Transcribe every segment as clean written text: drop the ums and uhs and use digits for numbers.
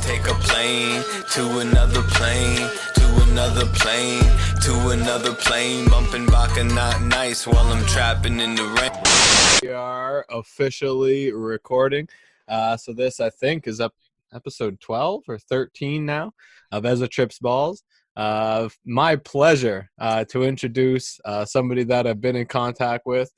take a plane to another plane, to another plane, to another plane, bumping Baka not nice while I'm trapping in the rain. We are officially recording. So this, I think, is episode 12 or 13 now of Ezza Trips Balls. My pleasure to introduce somebody that I've been in contact with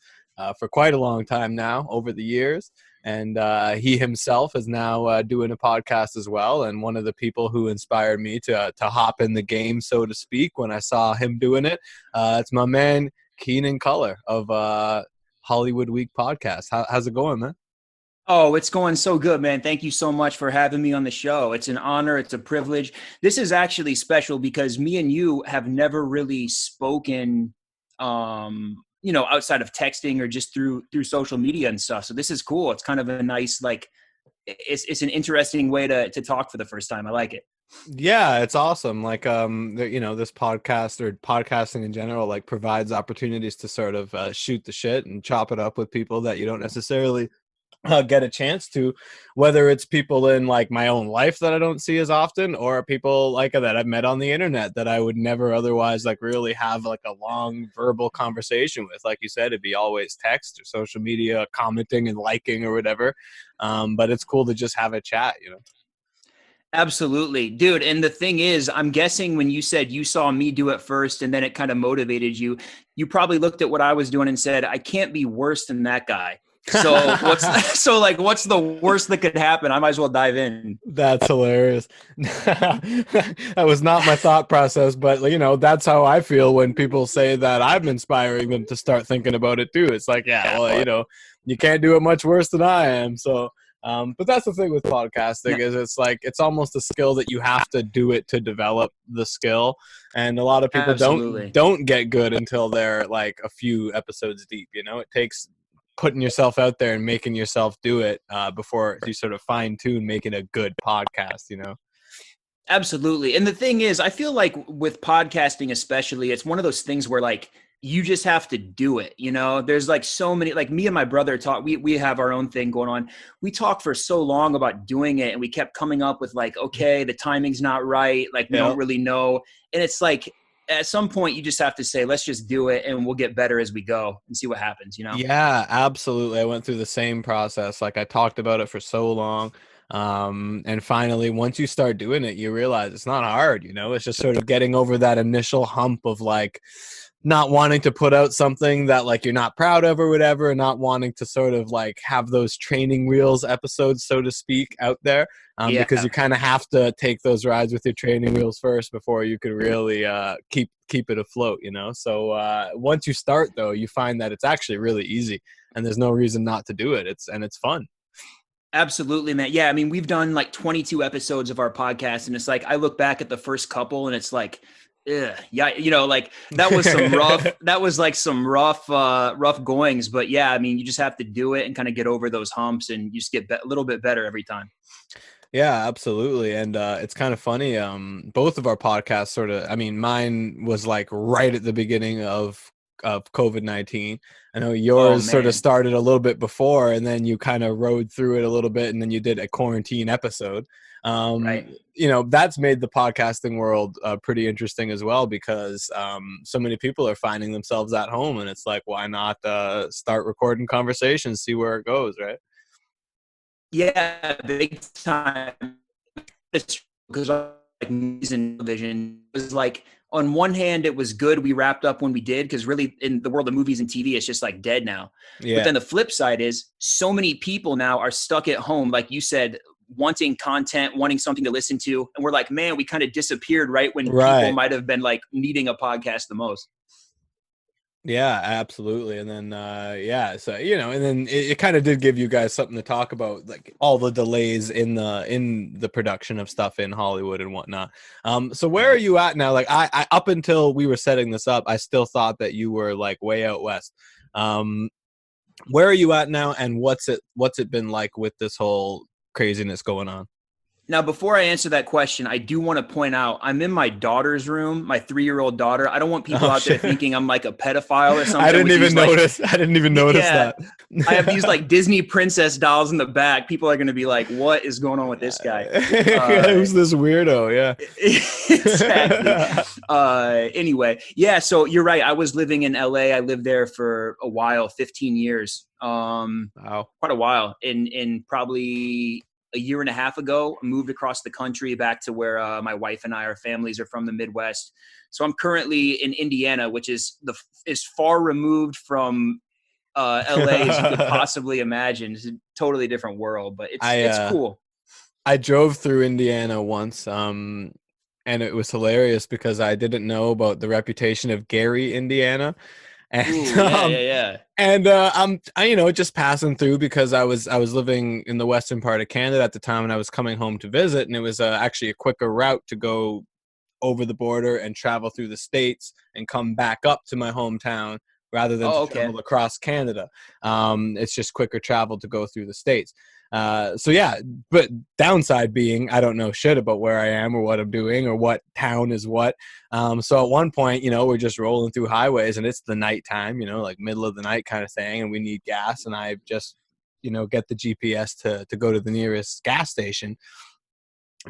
for quite a long time now over the years. And he himself is now doing a podcast as well. And one of the people who inspired me to hop in the game, so to speak, when I saw him doing it, it's my man, Keenan Culler of Hollywood Week podcast. How's it going, man? Oh, it's going so good, man. Thank you so much for having me on the show. It's an honor. It's a privilege. This is actually special because me and you have never really spoken, outside of texting or just through social media and stuff. So this is cool. It's kind of a nice, it's an interesting way to talk for the first time. I like it. Yeah, it's awesome. This podcast or podcasting in general, provides opportunities to sort of shoot the shit and chop it up with people that you don't necessarily get a chance to, whether it's people in my own life that I don't see as often, or people that I've met on the internet that I would never otherwise really have a long verbal conversation with. Like you said, it'd be always text or social media commenting and liking or whatever. But it's cool to just have a chat, Absolutely, dude. And the thing is, I'm guessing when you said you saw me do it first and then it kind of motivated you, you probably looked at what I was doing and said, I can't be worse than that guy. So what's the worst that could happen? I might as well dive in. That's hilarious. That was not my thought process, but that's how I feel when people say that I'm inspiring them to start thinking about it too. It's you can't do it much worse than I am. So, but that's the thing with podcasting is it's almost a skill that you have to do it to develop the skill. And a lot of people don't get good until they're a few episodes deep. It takes putting yourself out there and making yourself do it before you sort of fine tune making a good podcast, Absolutely. And the thing is, I feel like with podcasting, especially, it's one of those things where you just have to do it. There's so many, me and my brother talk, we have our own thing going on. We talked for so long about doing it and we kept coming up with okay, the timing's not right. We don't really know. And it's at some point you just have to say, let's just do it and we'll get better as we go and see what happens, Yeah, absolutely. I went through the same process. I talked about it for so long. And finally, once you start doing it, you realize it's not hard, it's just sort of getting over that initial hump of not wanting to put out something that you're not proud of or whatever, and not wanting to sort of have those training wheels episodes, so to speak, out there. Because you kind of have to take those rides with your training wheels first before you could really keep it afloat, So once you start, though, you find that it's actually really easy and there's no reason not to do it. It's fun. Absolutely, man. Yeah, I mean, we've done 22 episodes of our podcast, and it's I look back at the first couple and it's yeah, that was some rough, some rough goings, but yeah, I mean, you just have to do it and kind of get over those humps and you just get a little bit better every time. Yeah, absolutely. And it's kind of funny. Both of our podcasts mine was right at the beginning of COVID-19. I know yours sort of started a little bit before, and then you kind of rode through it a little bit, and then you did a quarantine episode. Right. That's made the podcasting world pretty interesting as well, because so many people are finding themselves at home, and it's why not start recording conversations, see where it goes, right? Yeah, big time. It's because movies and television was on one hand, it was good we wrapped up when we did, because really in the world of movies and TV, it's just dead now. Yeah. But then the flip side is so many people now are stuck at home, like you said, wanting content, wanting something to listen to. And we're man, we kind of disappeared right when people might have been needing a podcast the most. Yeah, absolutely. And then, so, and then it kind of did give you guys something to talk about, all the delays in the production of stuff in Hollywood and whatnot. So where are you at now? I up until we were setting this up, I still thought that you were way out west. Where are you at now? And what's it been like with this whole craziness going on? Now, before I answer that question, I do want to point out I'm in my daughter's room, my 3-year-old daughter. I don't want people Oh out there shit! thinking I'm like a pedophile or I something didn't with even these like, notice. I didn't even notice yeah, that. I have these like Disney princess dolls in the back. People are going to be like, what is going on with this guy? Who's this weirdo? Yeah. Exactly. Anyway, yeah, so you're right. I was living in LA. I lived there for a while, 15 years. Wow. Quite a while. In probably a year and a half ago, I moved across the country back to where my wife and I, our families are from the Midwest. So I'm currently in Indiana, which is as far removed from LA as you could possibly imagine. It's a totally different world, but it's I cool. I drove through Indiana once, and it was hilarious because I didn't know about the reputation of Gary, Indiana, and Ooh, yeah. you know, just passing through because I was living in the western part of Canada at the time, and I was coming home to visit, and it was actually a quicker route to go over the border and travel through the states and come back up to my hometown rather than to Oh, okay. travel across Canada. It's just quicker travel to go through the states. So yeah, but downside being I don't know shit about where I am or what I'm doing or what town is what. So at one point, you know, we're just rolling through highways and it's the nighttime, you know, like middle of the night kind of thing, and we need gas, and I just, you know, get the GPS to go to the nearest gas station.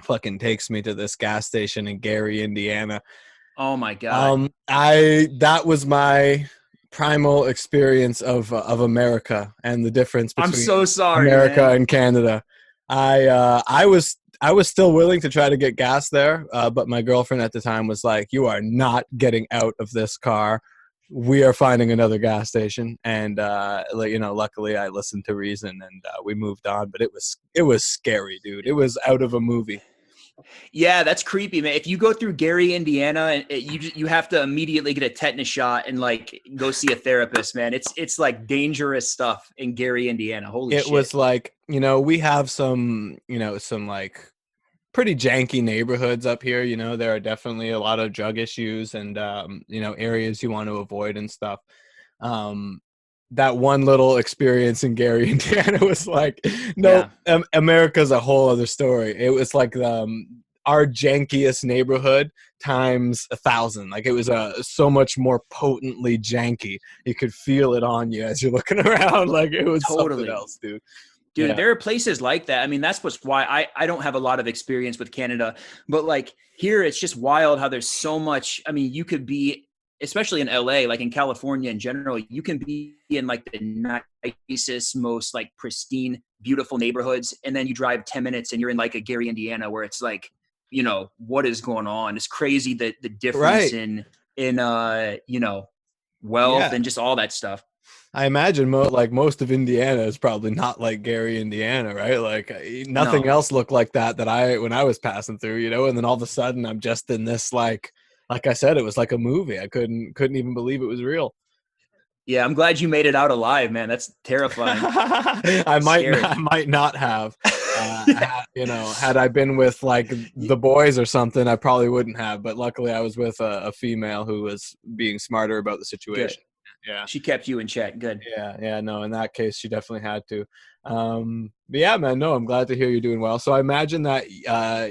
Fucking takes me to this gas station in Gary, Indiana. Oh my God. I that was my primal experience of America and the difference I'm between so sorry, America man. and Canada. I was still willing to try to get gas there, but my girlfriend at the time was like, "You are not getting out of this car. We are finding another gas station." And you know, luckily I listened to reason, and we moved on. But it was scary, dude. It was out of a movie. Yeah, that's creepy, man. If you go through Gary, Indiana, you have to immediately get a tetanus shot and like go see a therapist, man. It's like dangerous stuff in Gary, Indiana. Holy It shit. was like, you know, we have some, you know, some like pretty janky neighborhoods up here. You know, there are definitely a lot of drug issues and, you know, areas you want to avoid and stuff. Um, that one little experience in Gary, Indiana was like, no, Yeah, America's a whole other story. It was like our jankiest neighborhood times 1,000. Like it was so much more potently janky. You could feel it on you as you're looking around. Like it was something totally. else, dude. Dude, Yeah. there are places like that. I mean, that's what's why I don't have a lot of experience with Canada, but like here, it's just wild how there's so much. I mean, you could be, especially in LA, like in California in general, you can be in like the nicest, most like pristine, beautiful neighborhoods. And then you drive 10 minutes and you're in like a Gary, Indiana, where it's like, you know, what is going on? It's crazy that the difference Right. in you know, wealth Yeah. and just all that stuff. I imagine like most of Indiana is probably not like Gary, Indiana, right? Like nothing No. else looked like that when I was passing through, you know, and then all of a sudden I'm just in this like I said, it was like a movie. I couldn't even believe it was real. Yeah, I'm glad you made it out alive, man. That's terrifying. I Scary. might not have. You know, had I been with like the boys or something, I probably wouldn't have. But luckily, I was with a female who was being smarter about the Good. situation. Yeah. She kept you in check. Good. Yeah, no, in that case, she definitely had to. But yeah, man, no, I'm glad to hear you're doing well. So I imagine that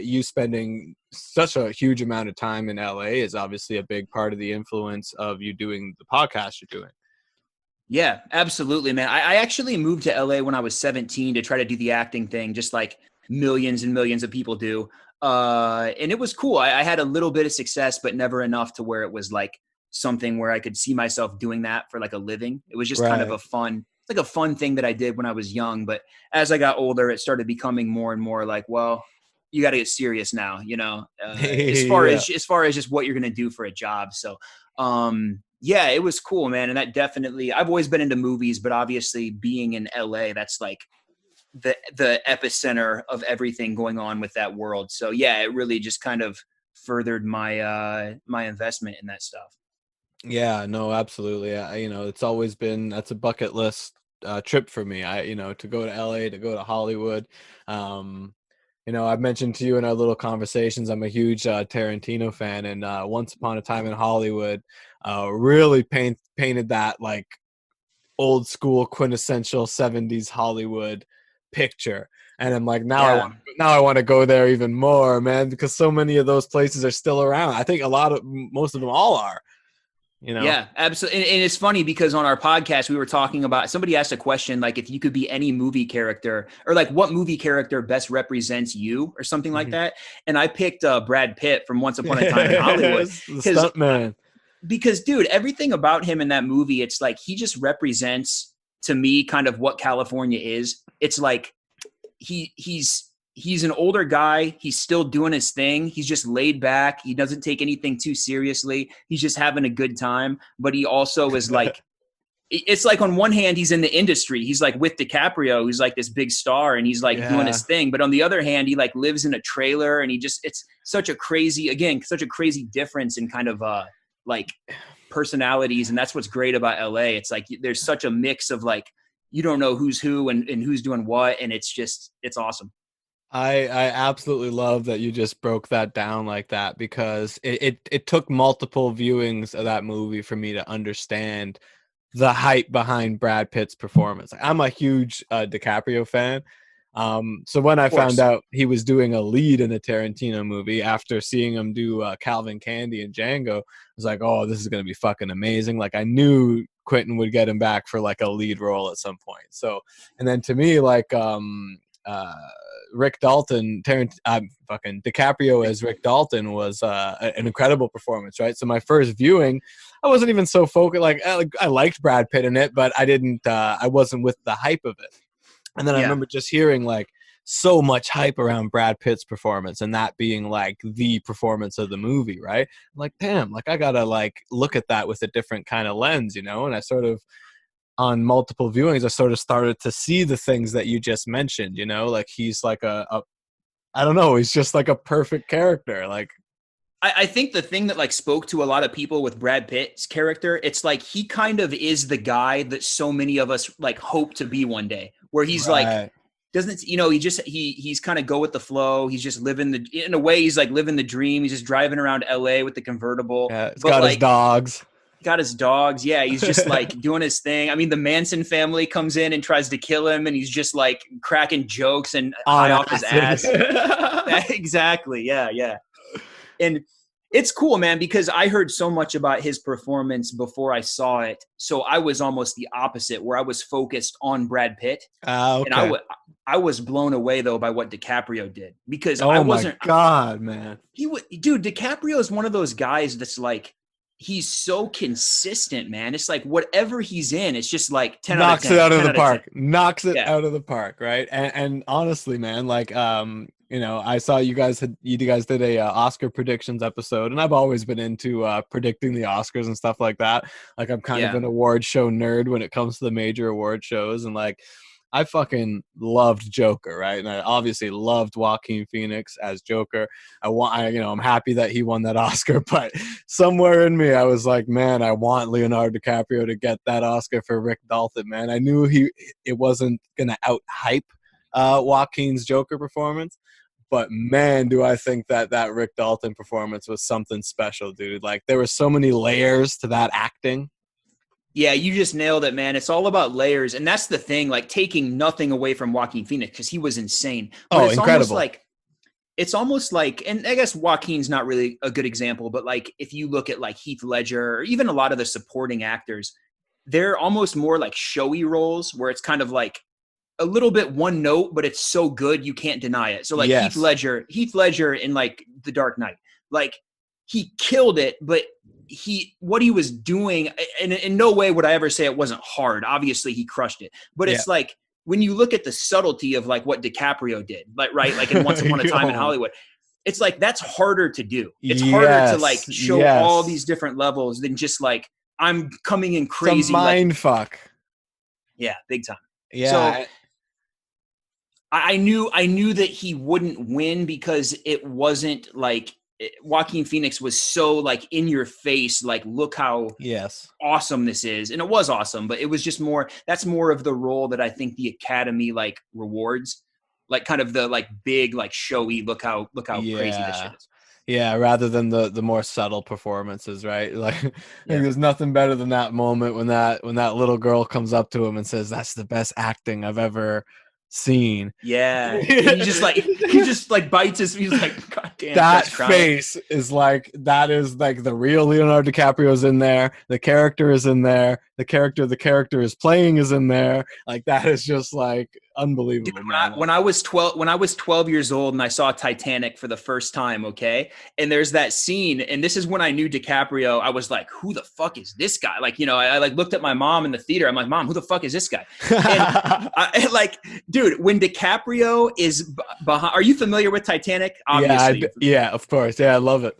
you spending such a huge amount of time in LA is obviously a big part of the influence of you doing the podcast you're doing. Yeah, absolutely, man. I actually moved to LA when I was 17 to try to do the acting thing, just like millions and millions of people do. And it was cool. I had a little bit of success, but never enough to where it was like something where I could see myself doing that for like a living. It was just kind of Right. a fun, it's like a fun thing that I did when I was young. But as I got older, it started becoming more and more like, well, you got to get serious now, you know, Yeah. as far as just what you're going to do for a job. So, yeah, it was cool, man. And that definitely, I've always been into movies, but obviously being in LA, that's like the epicenter of everything going on with that world. So yeah, it really just kind of furthered my investment in that stuff. Yeah, no, absolutely. You know, it's always been that's a bucket list trip for me. You know, to go to LA, to go to Hollywood. Um, you know, I've mentioned to you in our little conversations, I'm a huge Tarantino fan, and Once Upon a Time in Hollywood really painted that like old school quintessential 70s Hollywood picture. And I'm like, Yeah. now I want to go there even more, man, because so many of those places are still around. I think most of them all are, you know? Yeah, absolutely. And it's funny because on our podcast, we were talking about, somebody asked a question, like if you could be any movie character, or like what movie character best represents you or something like that. And I picked Brad Pitt from Once Upon a Time in Hollywood. The stunt man. Because dude, everything about him in that movie, it's like, he just represents to me kind of what California is. It's like, he's an older guy. He's still doing his thing. He's just laid back. He doesn't take anything too seriously. He's just having a good time. But he also is like, it's like on one hand, he's in the industry. He's like with DiCaprio, who's like this big star, and he's like doing his thing. But on the other hand, he like lives in a trailer, and it's such a crazy difference in kind of like personalities. And that's what's great about LA. It's like there's such a mix of like, you don't know who's who and who's doing what. And it's awesome. I absolutely love that you just broke that down like that, because it took multiple viewings of that movie for me to understand the hype behind Brad Pitt's performance. I'm a huge DiCaprio fan. So when I found out he was doing a lead in a Tarantino movie after seeing him do Calvin Candy and Django, I was like, oh, this is going to be fucking amazing. Like I knew Quentin would get him back for like a lead role at some point. So, and then to me, like, Rick Dalton, fucking DiCaprio as Rick Dalton was an incredible performance, right? So my first viewing, I wasn't even so focused. Like I liked Brad Pitt in it, but I wasn't with the hype of it. And then I remember just hearing like so much hype around Brad Pitt's performance, and that being like the performance of the movie, right? I'm like, damn, like I gotta like look at that with a different kind of lens, you know? And I sort of, on multiple viewings, I sort of started to see the things that you just mentioned, you know, like he's like I don't know, he's just like a perfect character. Like, I think the thing that like spoke to a lot of people with Brad Pitt's character, it's like he kind of is the guy that so many of us like hope to be one day, where he's like, doesn't, you know, he's kind of go with the flow. He's just in a way, he's like living the dream. He's just driving around LA with the convertible. Yeah, he's got his dogs. Got his dogs. Yeah, he's just like doing his thing. I mean, the Manson family comes in and tries to kill him, and he's just like cracking jokes and high off his ass. Exactly. Yeah. And it's cool, man, because I heard so much about his performance before I saw it. So I was almost the opposite, where I was focused on Brad Pitt. Okay. And I was blown away though by what DiCaprio did, because I wasn't. Oh my God, man. Dude, DiCaprio is one of those guys that's like, he's so consistent, man. It's like whatever he's in, it's just like 10 out of 10. Knocks it out of the park. Knocks it out of the park, right? And honestly, man, like you know, I saw you guys did a Oscar predictions episode, and I've always been into predicting the Oscars and stuff like that. Like I'm kind of an award show nerd when it comes to the major award shows, and like I fucking loved Joker, right? And I obviously loved Joaquin Phoenix as Joker. I'm happy that he won that Oscar, but somewhere in me, I was like, man, I want Leonardo DiCaprio to get that Oscar for Rick Dalton, man. I knew it wasn't gonna out-hype Joaquin's Joker performance, but man, do I think that Rick Dalton performance was something special, dude. Like there were so many layers to that acting. Yeah, you just nailed it, man. It's all about layers. And that's the thing, like taking nothing away from Joaquin Phoenix, because he was insane. But it's incredible. It's almost like, and I guess Joaquin's not really a good example, but like if you look at like Heath Ledger or even a lot of the supporting actors, they're almost more like showy roles where it's kind of like a little bit one note, but it's so good you can't deny it. So like Heath Ledger in like The Dark Knight, like he killed it, but what he was doing, and in no way would I ever say it wasn't hard. Obviously he crushed it, but it's like when you look at the subtlety of like what DiCaprio did, like, right. Like in Once Upon a Time in Hollywood, it's like, that's harder to do. It's harder to like show all these different levels than just like, I'm coming in crazy. It's a mind fuck. Yeah. Big time. Yeah. So I knew that he wouldn't win because it wasn't like, Joaquin Phoenix was so like in your face, like look how awesome this is. And it was awesome, but it was just that's more of the role that I think the Academy like rewards, like kind of the like big, like showy, look how crazy this shit is. Yeah, rather than the more subtle performances, right? Like there's nothing better than that moment when that little girl comes up to him and says, "That's the best acting I've ever scene. Yeah. He just like bites his, he's like, God damn. That starts crying. face is like, that is like the real Leonardo DiCaprio's in there. The character is in there. The character is playing is in there. Like, that is just like unbelievable. Dude, when I was 12 years old and I saw Titanic for the first time, okay, and there's that scene, and this is when I knew DiCaprio. I was like, who the fuck is this guy? Like, you know, I like looked at my mom in the theater. I'm like, Mom, who the fuck is this guy? And like, dude, when DiCaprio is behind, are you familiar with Titanic? Obviously, yeah, of course, yeah, I love it.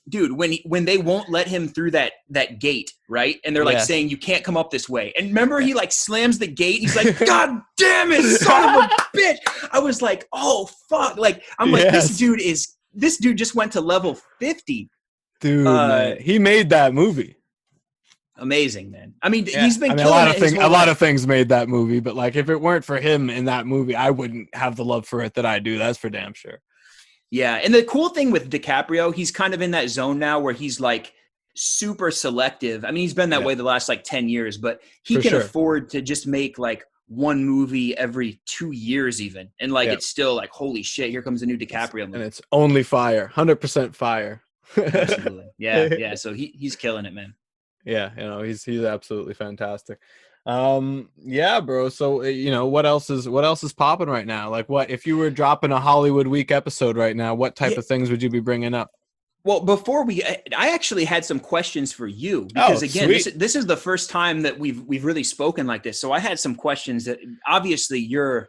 Dude, when they won't let him through that gate, right? And they're like saying you can't come up this way. And remember, he like slams the gate. He's like, God damn it, son of a bitch! I was like, oh fuck! Like I'm like, this dude just went to level 50. Dude, man, he made that movie. Amazing, man. I mean, he's been killing a lot of things made that movie, but like if it weren't for him in that movie, I wouldn't have the love for it that I do. That's for damn sure. Yeah, and the cool thing with DiCaprio, he's kind of in that zone now where he's like super selective. I mean, he's been that way the last like 10 years, but he can afford to just make like one movie every 2 years even. And like it's still like, holy shit, here comes a new DiCaprio movie. And it's only fire, 100% fire. Absolutely. Yeah. So he's killing it, man. Yeah, you know, he's absolutely fantastic. Yeah, bro. So you know, what else is popping right now? Like, what if you were dropping a Hollywood Week episode right now? What type of things would you be bringing up? Well, before I actually had some questions for you because again, this is the first time that we've really spoken like this. So I had some questions that obviously you're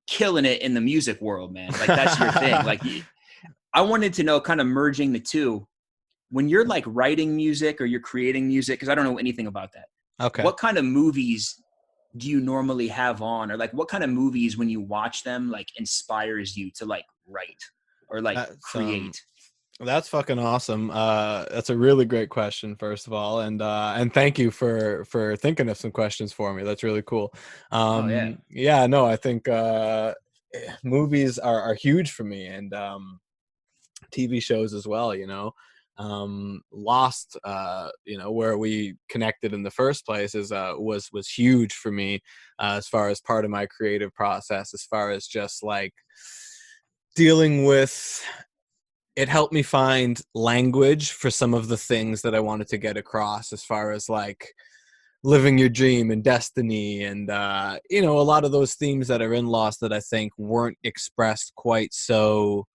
killing it in the music world, man. Like that's your thing. Like I wanted to know, kind of merging the two, when you're like writing music or you're creating music, because I don't know anything about that. Okay. What kind of movies do you normally have on, or like what kind of movies when you watch them like inspires you to like write or like create? That's fucking awesome. That's a really great question, first of all, and thank you for thinking of some questions for me. That's really cool. Yeah, no, I think movies are huge for me, and TV shows as well. You know. Lost, you know, where we connected in the first place was huge for me, as far as part of my creative process, as far as just like dealing with it. Helped me find language for some of the things that I wanted to get across, as far as like living your dream and destiny, and you know, a lot of those themes that are in Lost that I think weren't expressed quite so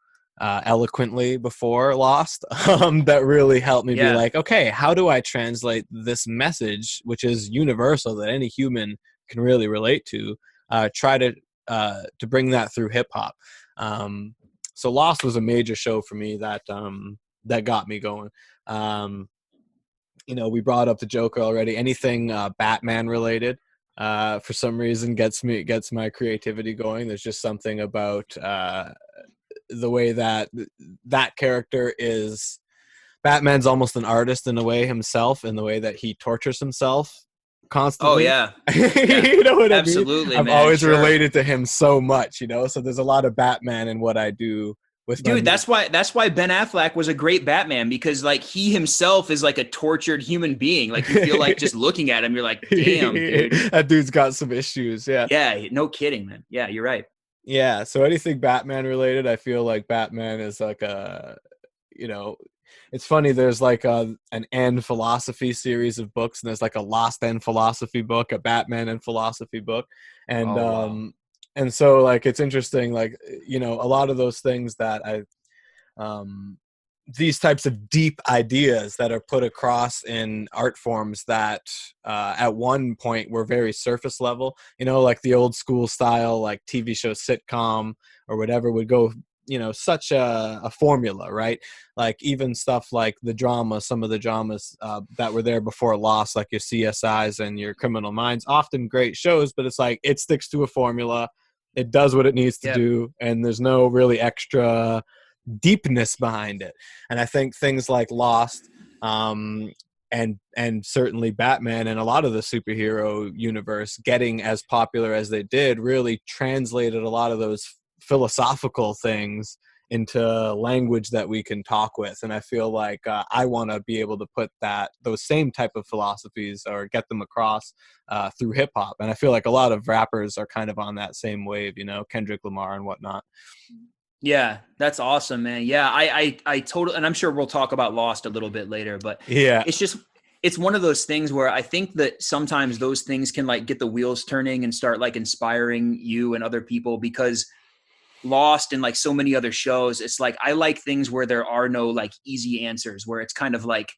eloquently before Lost, that really helped me be like, okay, how do I translate this message, which is universal, that any human can really relate to, try to bring that through hip hop. So Lost was a major show for me that got me going. You know, we brought up the Joker already. Anything Batman related, for some reason gets my creativity going. There's just something about the way that character is. Batman's almost an artist in a way himself, in the way that he tortures himself constantly. Oh yeah. You know what Absolutely, I mean? I've man, always related to him so much, you know, so there's a lot of Batman in what I do with that's why Ben Affleck was a great Batman, because like he himself is like a tortured human being. Like you feel like just looking at him, you're like, damn, dude. That dude's got some issues. Yeah, no kidding, man. Yeah, you're right. Yeah, so anything Batman related, I feel like Batman is like a, you know, it's funny, there's like an End philosophy series of books, and there's like a Lost End philosophy book, a Batman and philosophy book, and and so like it's interesting, like, you know, a lot of those things that these types of deep ideas that are put across in art forms that at one point were very surface level, you know, like the old school style, like TV show sitcom or whatever would go, you know, such a formula, right? Like even stuff like the drama, some of the dramas that were there before Lost, like your CSIs and your Criminal Minds, often great shows, but it's like it sticks to a formula, it does what it needs to do, and there's no really extra deepness behind it. And I think things like Lost, and certainly Batman and a lot of the superhero universe getting as popular as they did really translated a lot of those philosophical things into language that we can talk with. And I feel like I want to be able to put those same type of philosophies or get them across through hip hop. And I feel like a lot of rappers are kind of on that same wave, you know, Kendrick Lamar and whatnot. Yeah, that's awesome, man. Yeah, I totally, and I'm sure we'll talk about Lost a little bit later, but yeah, it's one of those things where I think that sometimes those things can like get the wheels turning and start like inspiring you and other people, because Lost and like so many other shows, it's like, I like things where there are no like easy answers, where it's kind of like,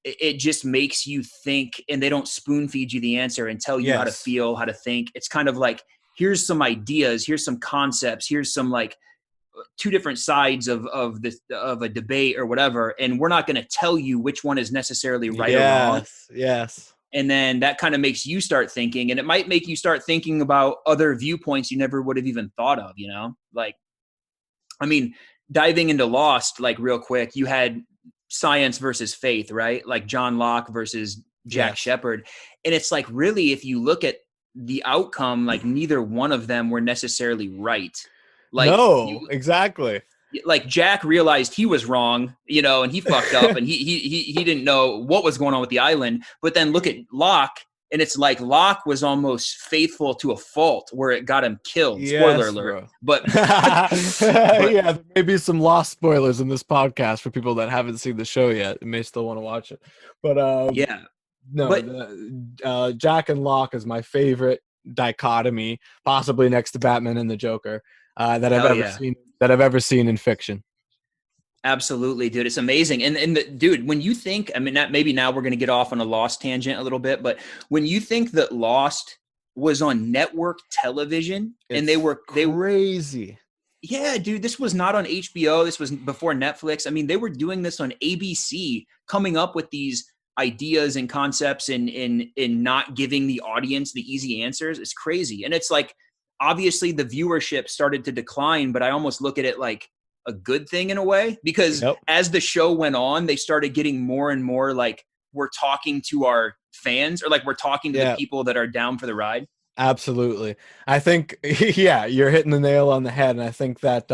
it just makes you think, and they don't spoon feed you the answer and tell you how to feel, how to think. It's kind of like, here's some ideas, here's some concepts, here's some like two different sides of a debate or whatever, and we're not going to tell you which one is necessarily right or wrong. Yes. And then that kind of makes you start thinking, and it might make you start thinking about other viewpoints you never would have even thought of, you know? Like, I mean, diving into Lost, like real quick, you had science versus faith, right? Like John Locke versus Jack Shepherd. And it's like, really, if you look at the outcome, like neither one of them were necessarily right. Like, exactly. Like Jack realized he was wrong, you know, and he fucked up, and he didn't know what was going on with the island. But then look at Locke, and it's like Locke was almost faithful to a fault where it got him killed. Yes, spoiler alert. Bro. But yeah, there may be some Lost spoilers in this podcast for people that haven't seen the show yet and may still want to watch it. But Jack and Locke is my favorite dichotomy, possibly next to Batman and the Joker, that I've ever seen in fiction. Absolutely, dude. It's amazing. And dude, when you think, I mean, maybe now we're going to get off on a Lost tangent a little bit, but when you think that Lost was on network television, and they were crazy. Yeah, dude, this was not on HBO. This was before Netflix. I mean, they were doing this on ABC, coming up with these ideas and concepts and not giving the audience the easy answers. It's crazy. And it's like, obviously the viewership started to decline, but I almost look at it like a good thing in a way, because as the show went on, they started getting more and more like, we're talking to our fans, or like we're talking to the people that are down for the ride. Absolutely. I think, you're hitting the nail on the head. And I think that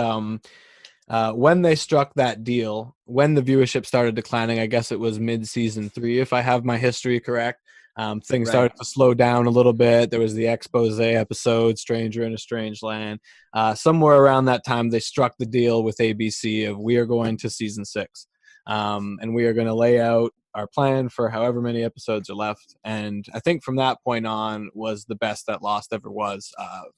when they struck that deal, when the viewership started declining, I guess it was mid-season 3, if I have my history correct. Things started to slow down a little bit. There was the expose episode, Stranger in a Strange Land. Somewhere around that time, they struck the deal with ABC of, we are going to season 6. And we are going to lay out our plan for however many episodes are left. And I think from that point on was the best that Lost ever was,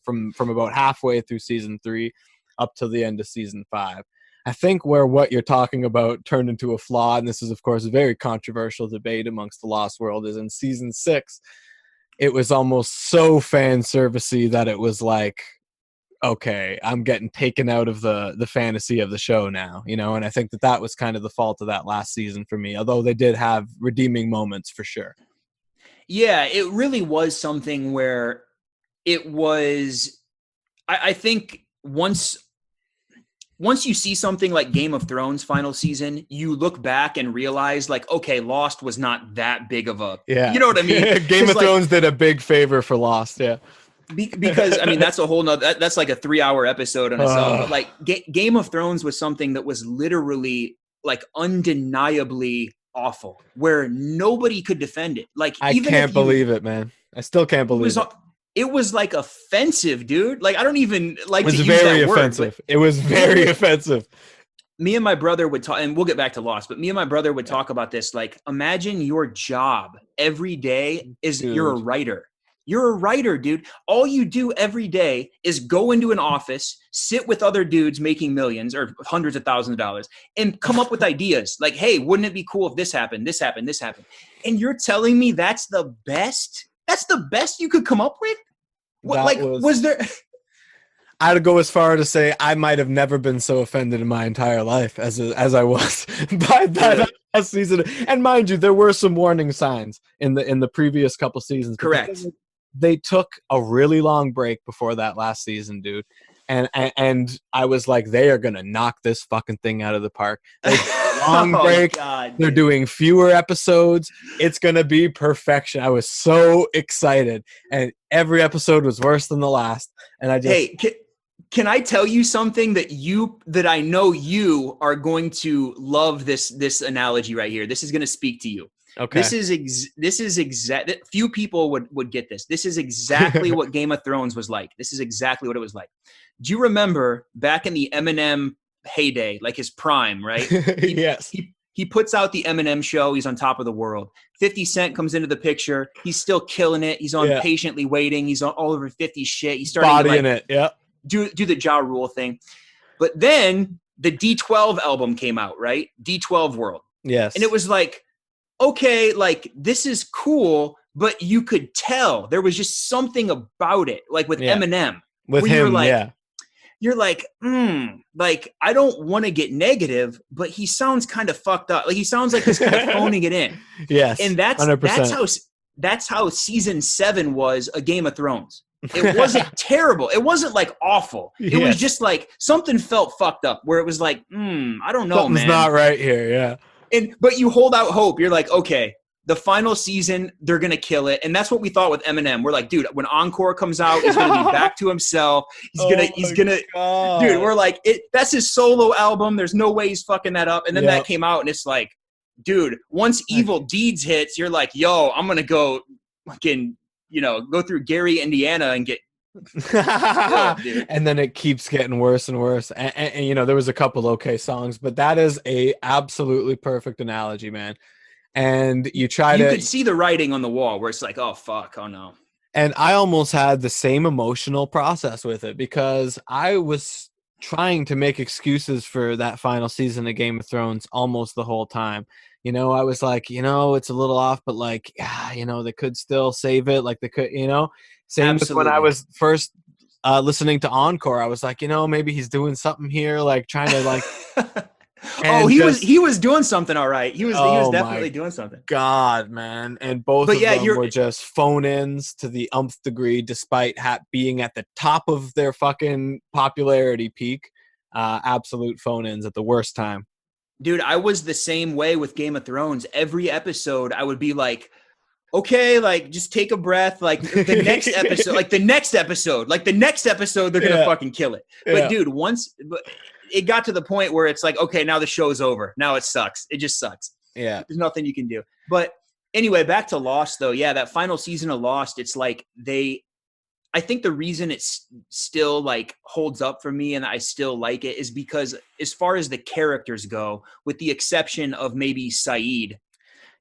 from about halfway through season 3 up to the end of season 5. I think where what you're talking about turned into a flaw, and this is, of course, a very controversial debate amongst the Lost world, is in season 6, it was almost so fan servicey that it was like, okay, I'm getting taken out of the fantasy of the show now, you know? And I think that was kind of the fault of that last season for me, although they did have redeeming moments for sure. Yeah, it really was something where it was, I think once you see something like Game of Thrones final season, you look back and realize like, okay, Lost was not that big of a, you know what I mean? Game of Thrones did a big favor for Lost. Yeah. Because I mean, that's a whole nother, that's like a 3-hour episode on itself. But like Game of Thrones was something that was literally like undeniably awful, where nobody could defend it. Like, I can't believe it, man. I still can't believe it. It was like offensive, dude. Like, I don't even like to use very that offensive. Word, it was very offensive. Me and my brother would talk, and we'll get back to Lost, but me and my brother would talk about this. Like, imagine your job every day is you're a writer. You're a writer, dude. All you do every day is go into an office, sit with other dudes making millions or hundreds of thousands of dollars, and come up with ideas. Like, hey, wouldn't it be cool if this happened, this happened, this happened? And you're telling me that's the best? That's the best you could come up with? What, was there? I'd go as far to say I might have never been so offended in my entire life as I was by that last season. And mind you, there were some warning signs in the previous couple seasons. Correct. They took a really long break before that last season, dude. And I was like, they are going to knock this fucking thing out of the park. Long break. God, they're doing fewer episodes. It's going to be perfection. I was so excited. And every episode was worse than the last. And I just... Can I tell you something that I know you are going to love this analogy right here. This is going to speak to you. Okay. This is exact. Few people would get this. This is exactly what Game of Thrones was like. This is exactly what it was like. Do you remember back in the Eminem heyday, like his prime, right? Yes. He puts out the Eminem show. He's on top of the world. 50 Cent comes into the picture. He's still killing it. He's on Patiently Waiting. He's on all over 50 shit. He's starting bodying to it. Yeah. Do the Ja Rule thing. But then the D12 album came out, right? D12 World. Yes. And it was like, okay, like this is cool, but you could tell there was just something about it, like with Eminem. With him, You're like, like I don't want to get negative, but he sounds kind of fucked up. Like he sounds like he's kind of phoning it in. Yes. And 100%. that's how season 7 was a Game of Thrones. It wasn't terrible. It wasn't like awful. It was just like something felt fucked up where it was like, I don't know, Something's man. not right here. Yeah. But you hold out hope. You're like, okay, the final season, they're going to kill it. And that's what we thought with Eminem. We're like, dude, when Encore comes out, he's going to be back to himself. He's going to, dude, we're like, that's his solo album. There's no way he's fucking that up. And then that came out and it's like, dude, once Evil Deeds hits, you're like, yo, I'm going to go fucking, go through Gary, Indiana and get killed, and then it keeps getting worse and worse. And there was a couple okay songs, but that is a absolutely perfect analogy, man. And you could see the writing on the wall where it's like, oh fuck, oh no. And I almost had the same emotional process with it because I was trying to make excuses for that final season of Game of Thrones almost the whole time. I was like, it's a little off, but like, they could still save it. Like they could, same with when I was first listening to Encore. I was like, maybe he's doing something here, like trying to like. He was doing something. All right. He was definitely doing something. God, man. And both of them were just phone-ins to the umpth degree, despite being at the top of their fucking popularity peak. Absolute phone-ins at the worst time. Dude, I was the same way with Game of Thrones. Every episode, I would be like, okay, like just take a breath. Like the next episode, they're gonna fucking kill it. But dude, it got to the point where it's like, okay, now the show's over. Now it sucks. It just sucks. Yeah, there's nothing you can do. But anyway, back to Lost though. Yeah, that final season of Lost, it's like I think the reason it's still like holds up for me and I still like it is because as far as the characters go, with the exception of maybe Saeed,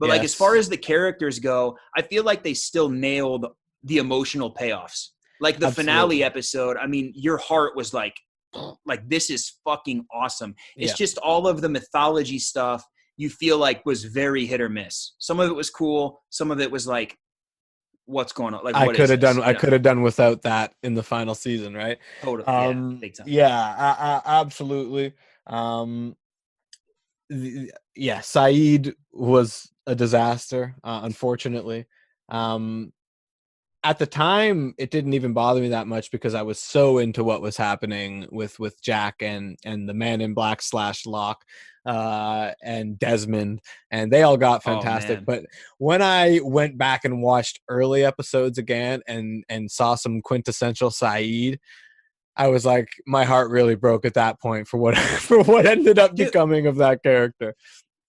but like as far as the characters go, I feel like they still nailed the emotional payoffs. Like the finale episode, I mean, your heart was like this is fucking awesome. It's just all of the mythology stuff you feel like was very hit or miss. Some of it was cool. Some of it was like, what's going on? Like I could have done without that in the final season, right? Totally. Big time. Absolutely. Saeed was a disaster, unfortunately. At the time, it didn't even bother me that much because I was so into what was happening with Jack and the Man in Black / Locke and Desmond, and they all got fantastic. But when I went back and watched early episodes again and saw some quintessential Saeed, I was like, my heart really broke at that point for what ended up becoming of that character.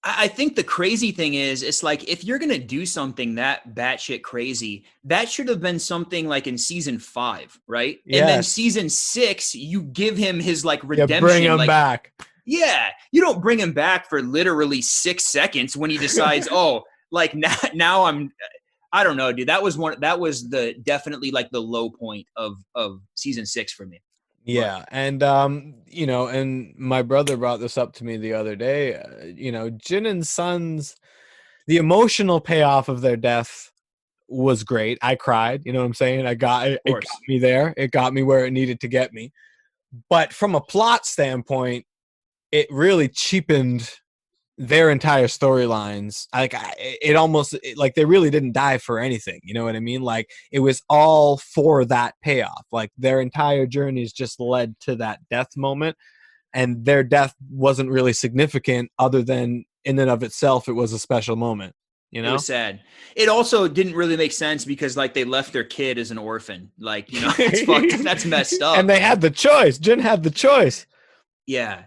I think the crazy thing is, it's like, if you're going to do something that batshit crazy, that should have been something like in season 5, right? Yes. And then season 6, you give him his like redemption. Bring him back. Yeah. You don't bring him back for literally 6 seconds when he decides, now I don't know, dude. That was definitely like the low point of season 6 for me. Yeah. And, and my brother brought this up to me the other day, Jin and Sun's, the emotional payoff of their death was great. I cried, you know what I'm saying? It got me there. It got me where it needed to get me. But from a plot standpoint, it really cheapened their entire storylines. Like it almost like they really didn't die for anything. You know what I mean? Like it was all for that payoff. Like their entire journeys just led to that death moment, and their death wasn't really significant other than in and of itself, it was a special moment. You It know, was sad. It also didn't really make sense because like they left their kid as an orphan. Like, you know, that's fucked. That's messed up. And they had the choice. Jin had the choice. Yeah.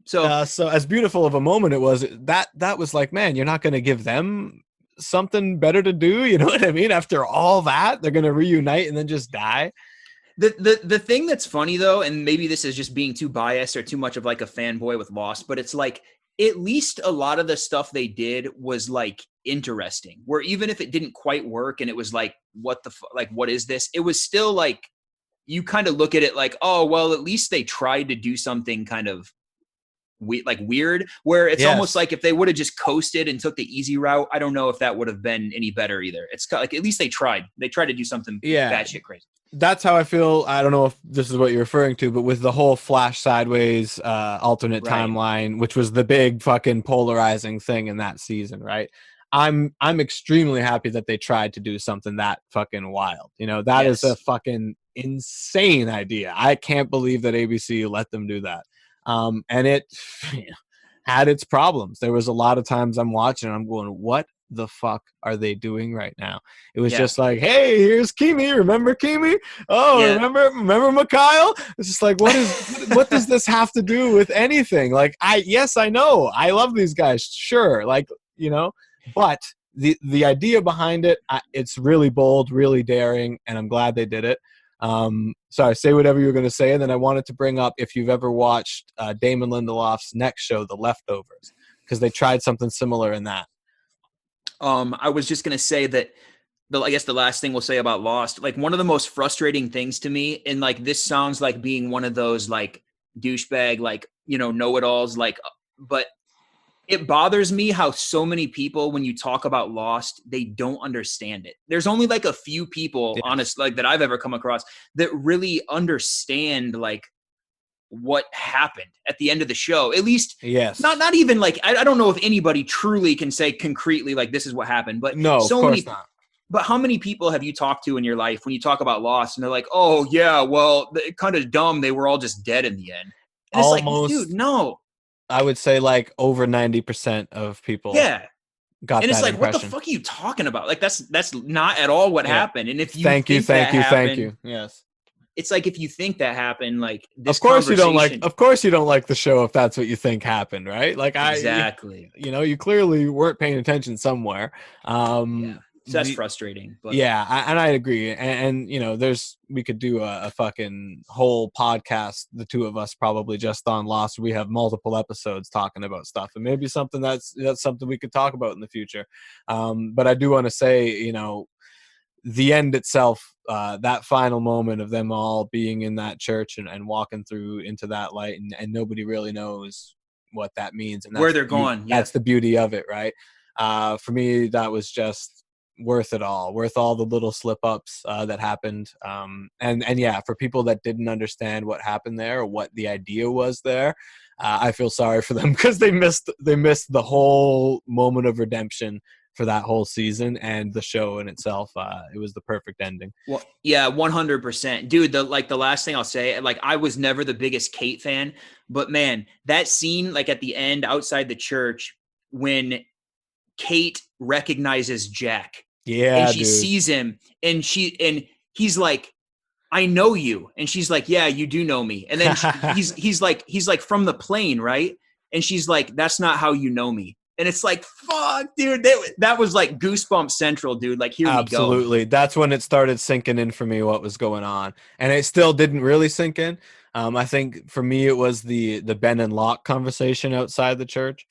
So So as beautiful of a moment it was, that was like, man, you're not going to give them something better to do. You know what I mean? After all that, they're going to reunite and then just die. the thing that's funny though, and maybe this is just being too biased or too much of like a fanboy with Lost, but it's like at least a lot of the stuff they did was like interesting. Where even if it didn't quite work and it was like, like what is this? It was still like you kind of look at it like, oh well, at least they tried to do something kind of weird. Where it's almost like if they would have just coasted and took the easy route, I don't know if that would have been any better either. It's like at least they tried. They tried to do something batshit crazy. That's how I feel. I don't know if this is what you're referring to, but with the whole Flash Sideways alternate timeline, which was the big fucking polarizing thing in that season, right? I'm extremely happy that they tried to do something that fucking wild. You know, that is a fucking insane idea. I can't believe that ABC let them do that. And it had its problems. There was a lot of times I'm watching and I'm going, what the fuck are they doing right now? It was just like, hey, here's Kimi. Remember Kimi? Oh, remember Mikhail? It's just like, what does this have to do with anything? Like, I know I love these guys, sure, like, you know, but the idea behind it, it's really bold, really daring, and I'm glad they did it. Sorry, say whatever you were going to say, and then I wanted to bring up if you've ever watched Damon Lindelof's next show, The Leftovers, because they tried something similar in that. I was just going to say that I guess the last thing we'll say about Lost, like one of the most frustrating things to me, and like this sounds like being one of those like douchebag, like, you know, know-it-alls, like, but it bothers me how so many people, when you talk about Lost, they don't understand it. There's only like a few people, honest, like that I've ever come across that really understand like what happened at the end of the show. At least, not even like, I don't know if anybody truly can say concretely like this is what happened, but no, so of course many. not. But how many people have you talked to in your life when you talk about Lost and they're like, oh yeah, well, kind of dumb. They were all just dead in the end. And it's like, dude, no. I would say like over 90% of people. Yeah. Got and it's like, impression. what the fuck are you talking about? Like that's not at all what happened. And if you thank you. Yes. It's like if you think that happened, like this. Of course you don't like the show if that's what you think happened, right? Like exactly. You clearly weren't paying attention somewhere. So that's frustrating. But. Yeah, I agree. And you know, we could do a fucking whole podcast, the two of us probably just on Lost. We have multiple episodes talking about stuff, and maybe something that's something we could talk about in the future. But I do want to say, you know, the end itself, that final moment of them all being in that church and walking through into that light, and nobody really knows what that means and where they're going. That's the beauty of it, right? For me, that was just worth it all, worth all the little slip ups that happened. And yeah, for people that didn't understand what happened there or what the idea was there, I feel sorry for them because they missed the whole moment of redemption for that whole season and the show in itself. It was the perfect ending. Well, yeah, 100%. Dude, the last thing I'll say, like I was never the biggest Kate fan, but man, that scene like at the end outside the church when Kate recognizes Jack. Yeah. And she sees him and he's like, I know you. And she's like, yeah, you do know me. And then he's like from the plane, right? And she's like, that's not how you know me. And it's like, fuck, dude, that was like goosebump central, dude. Like, here we go. Absolutely. That's when it started sinking in for me what was going on. And it still didn't really sink in. I think for me, it was the Ben and Locke conversation outside the church.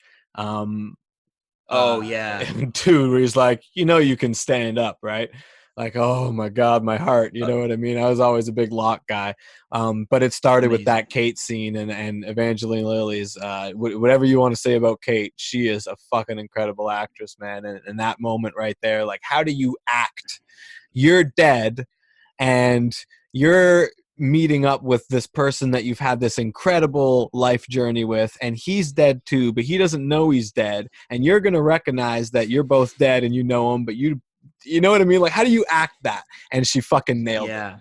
Oh, yeah. Dude, where he's like, you know, you can stand up, right? Like, oh my God, my heart. You know what I mean? I was always a big Locke guy. But it started with that Kate scene and Evangeline Lilly's, whatever you want to say about Kate, she is a fucking incredible actress, man. And that moment right there, like, how do you act? You're dead and you're meeting up with this person that you've had this incredible life journey with, and he's dead too, but he doesn't know he's dead, and you're going to recognize that you're both dead and you know him, but you know what I mean? Like, how do you act that? And she fucking nailed it.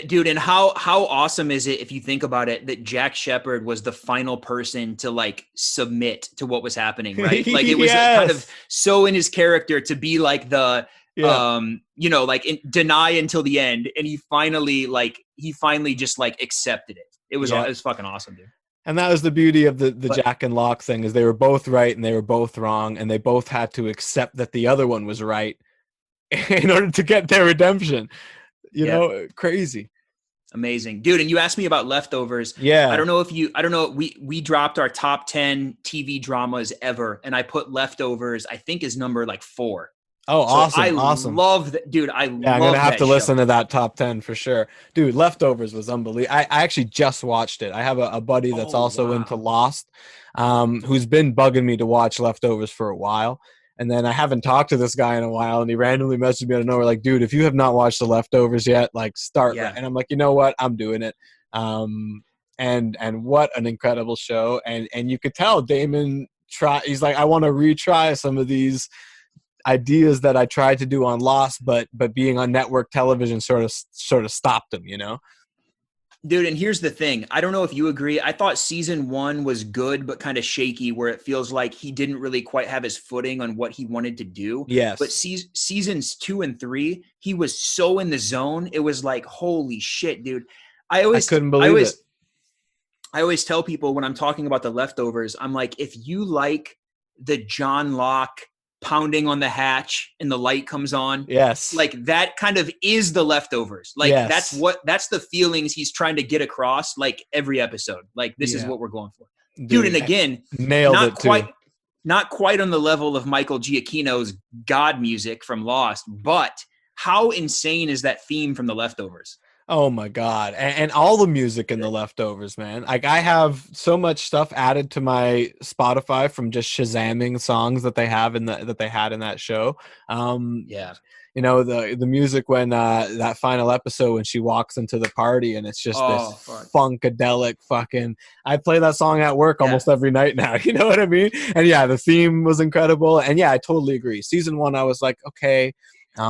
Dude, and how awesome is it if you think about it that Jack Shephard was the final person to like submit to what was happening, right? Like it was kind of so in his character to be like the like deny until the end, and he finally just like accepted it. It was fucking awesome, dude. And that was the beauty of the Jack and Locke thing, is they were both right and they were both wrong, and they both had to accept that the other one was right in order to get their redemption. You know, crazy. Amazing, dude. And you asked me about Leftovers. Yeah. I don't know. We dropped our top 10 TV dramas ever, and I put Leftovers, I think, is number like 4. Oh, awesome. Awesome. Love that, dude. I'm going to have to listen to that top 10 for sure. Dude, Leftovers was unbelievable. I actually just watched it. I have a buddy that's also into Lost, who's been bugging me to watch Leftovers for a while. And then I haven't talked to this guy in a while, and he randomly messaged me out of nowhere like, dude, if you have not watched The Leftovers yet, like start. Yeah. And I'm like, you know what? I'm doing it. And what an incredible show. And you could tell Damon he's like, I want to retry some of these ideas that I tried to do on Lost, but being on network television sort of stopped him, you know? Dude, and here's the thing. I don't know if you agree. I thought season 1 was good, but kind of shaky, where it feels like he didn't really quite have his footing on what he wanted to do. Yes. But seasons 2 and 3, he was so in the zone. It was like, holy shit, dude. I couldn't believe it. I always tell people when I'm talking about The Leftovers, I'm like, if you like the John Locke pounding on the hatch and the light comes on. Yes. Like that kind of is The Leftovers. Like that's the feelings he's trying to get across, like every episode. Like this is what we're going for. Dude, and again, not quite on the level of Michael Giacchino's God music from Lost, but how insane is that theme from The Leftovers? Oh my God. And all the music in The Leftovers, man. Like I have so much stuff added to my Spotify from just Shazamming songs that they have that they had in that show. You know, the music when that final episode when she walks into the party and it's just this funkadelic fucking, I play that song at work almost every night now. You know what I mean? And yeah, the theme was incredible. And yeah, I totally agree. Season 1, I was like, okay,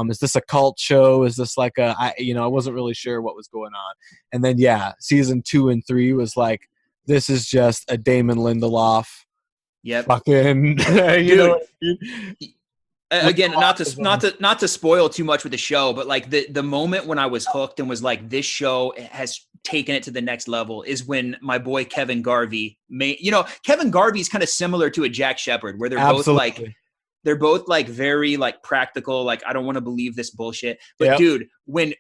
is this a cult show? Is this like I wasn't really sure what was going on. And then, season 2 and 3 was like, this is just a Damon Lindelof. Yep. Fucking, you know what I mean? Again, not to spoil too much with the show, but like the moment when I was hooked and was like, this show has taken it to the next level is when my boy Kevin Garvey Kevin Garvey is kind of similar to a Jack Shephard, where they're both like very like practical, like I don't want to believe this bullshit. But dude, when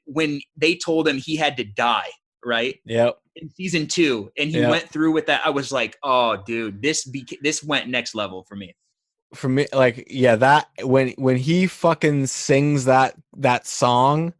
they told him he had to die, right? Yep. In season 2, and he went through with that, I was like, oh dude, this went next level for me. For me, like, that when he fucking sings that song.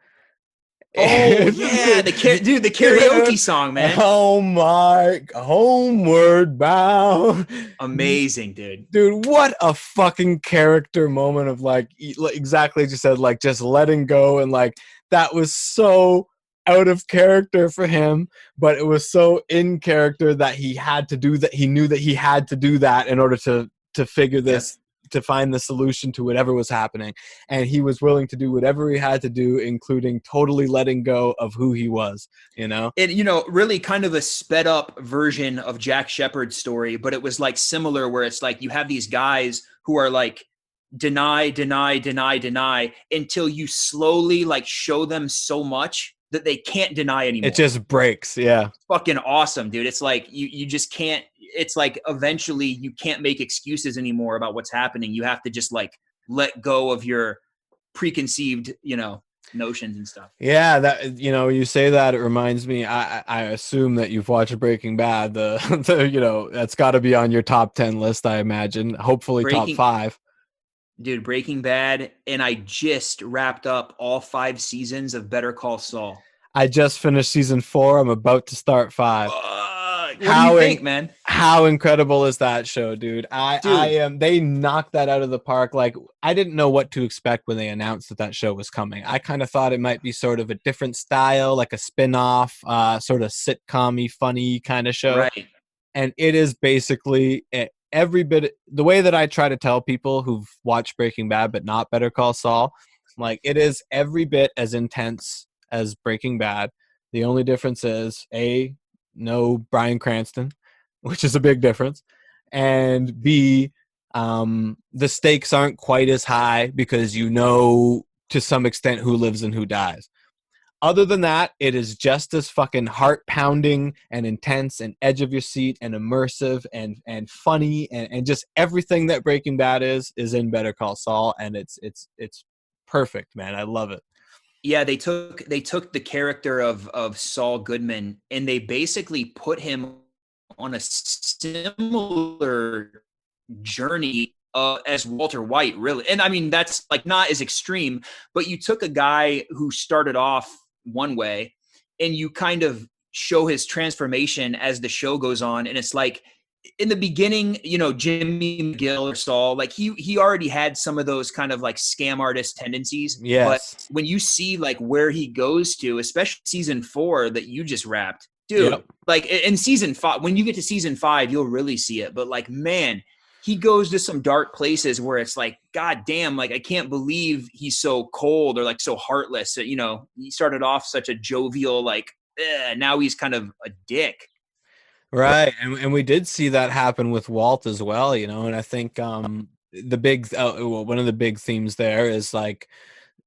Oh yeah, the karaoke song, man. Oh my, homeward bound. Amazing, dude. Dude, what a fucking character moment of like exactly as you said, like just letting go, and like that was so out of character for him, but it was so in character that he had to do that. He knew that he had to do that in order to figure this. To find the solution to whatever was happening, and he was willing to do whatever he had to do, including totally letting go of who he was, you know. And really kind of a sped up version of Jack Shephard's story, but it was like similar, where it's like you have these guys who are like deny until you slowly like show them so much that they can't deny anymore. It just breaks. Yeah. It's fucking awesome, dude. It's like you just can't. It's like eventually you can't make excuses anymore about what's happening. You have to just like let go of your preconceived, notions and stuff. Yeah, that you say that, it reminds me. I assume that you've watched Breaking Bad. The that's got to be on your top 10 list, I imagine. Hopefully top 5. Dude, Breaking Bad, and I just wrapped up all 5 seasons of Better Call Saul. I just finished season 4. I'm about to start 5. What do you think, man? How incredible is that show, dude? They knocked that out of the park. Like, I didn't know what to expect when they announced that show was coming. I kind of thought it might be sort of a different style, like a spin-off, sort of sitcom-y, funny kind of show. Right. And it is basically every bit the way that I try to tell people who've watched Breaking Bad but not Better Call Saul, like it is every bit as intense as Breaking Bad. The only difference is no Bryan Cranston, which is a big difference, and B, the stakes aren't quite as high because you know to some extent who lives and who dies. Other than that, it is just as fucking heart pounding and intense and edge of your seat and immersive and funny and just everything that Breaking Bad is in Better Call Saul, and it's perfect, man. I love it. Yeah, they took the character of Saul Goodman and they basically put him on a similar journey as Walter White, really. And I mean, that's like not as extreme, but you took a guy who started off one way and you kind of show his transformation as the show goes on. And it's like in the beginning, you know, Jimmy McGill or Saul, like he already had some of those kind of like scam artist tendencies. Yes. But when you see like where he goes to, especially season 4 that you just wrapped, dude, Yep. like in season 5, when you get to season 5, you'll really see it. But like, man, he goes to some dark places where it's like, God damn, like I can't believe he's so cold or like so heartless. You know, he started off such a jovial, like, now he's kind of a dick. Right, and we did see that happen with Walt as well, you know, and I think the big one of the big themes there is like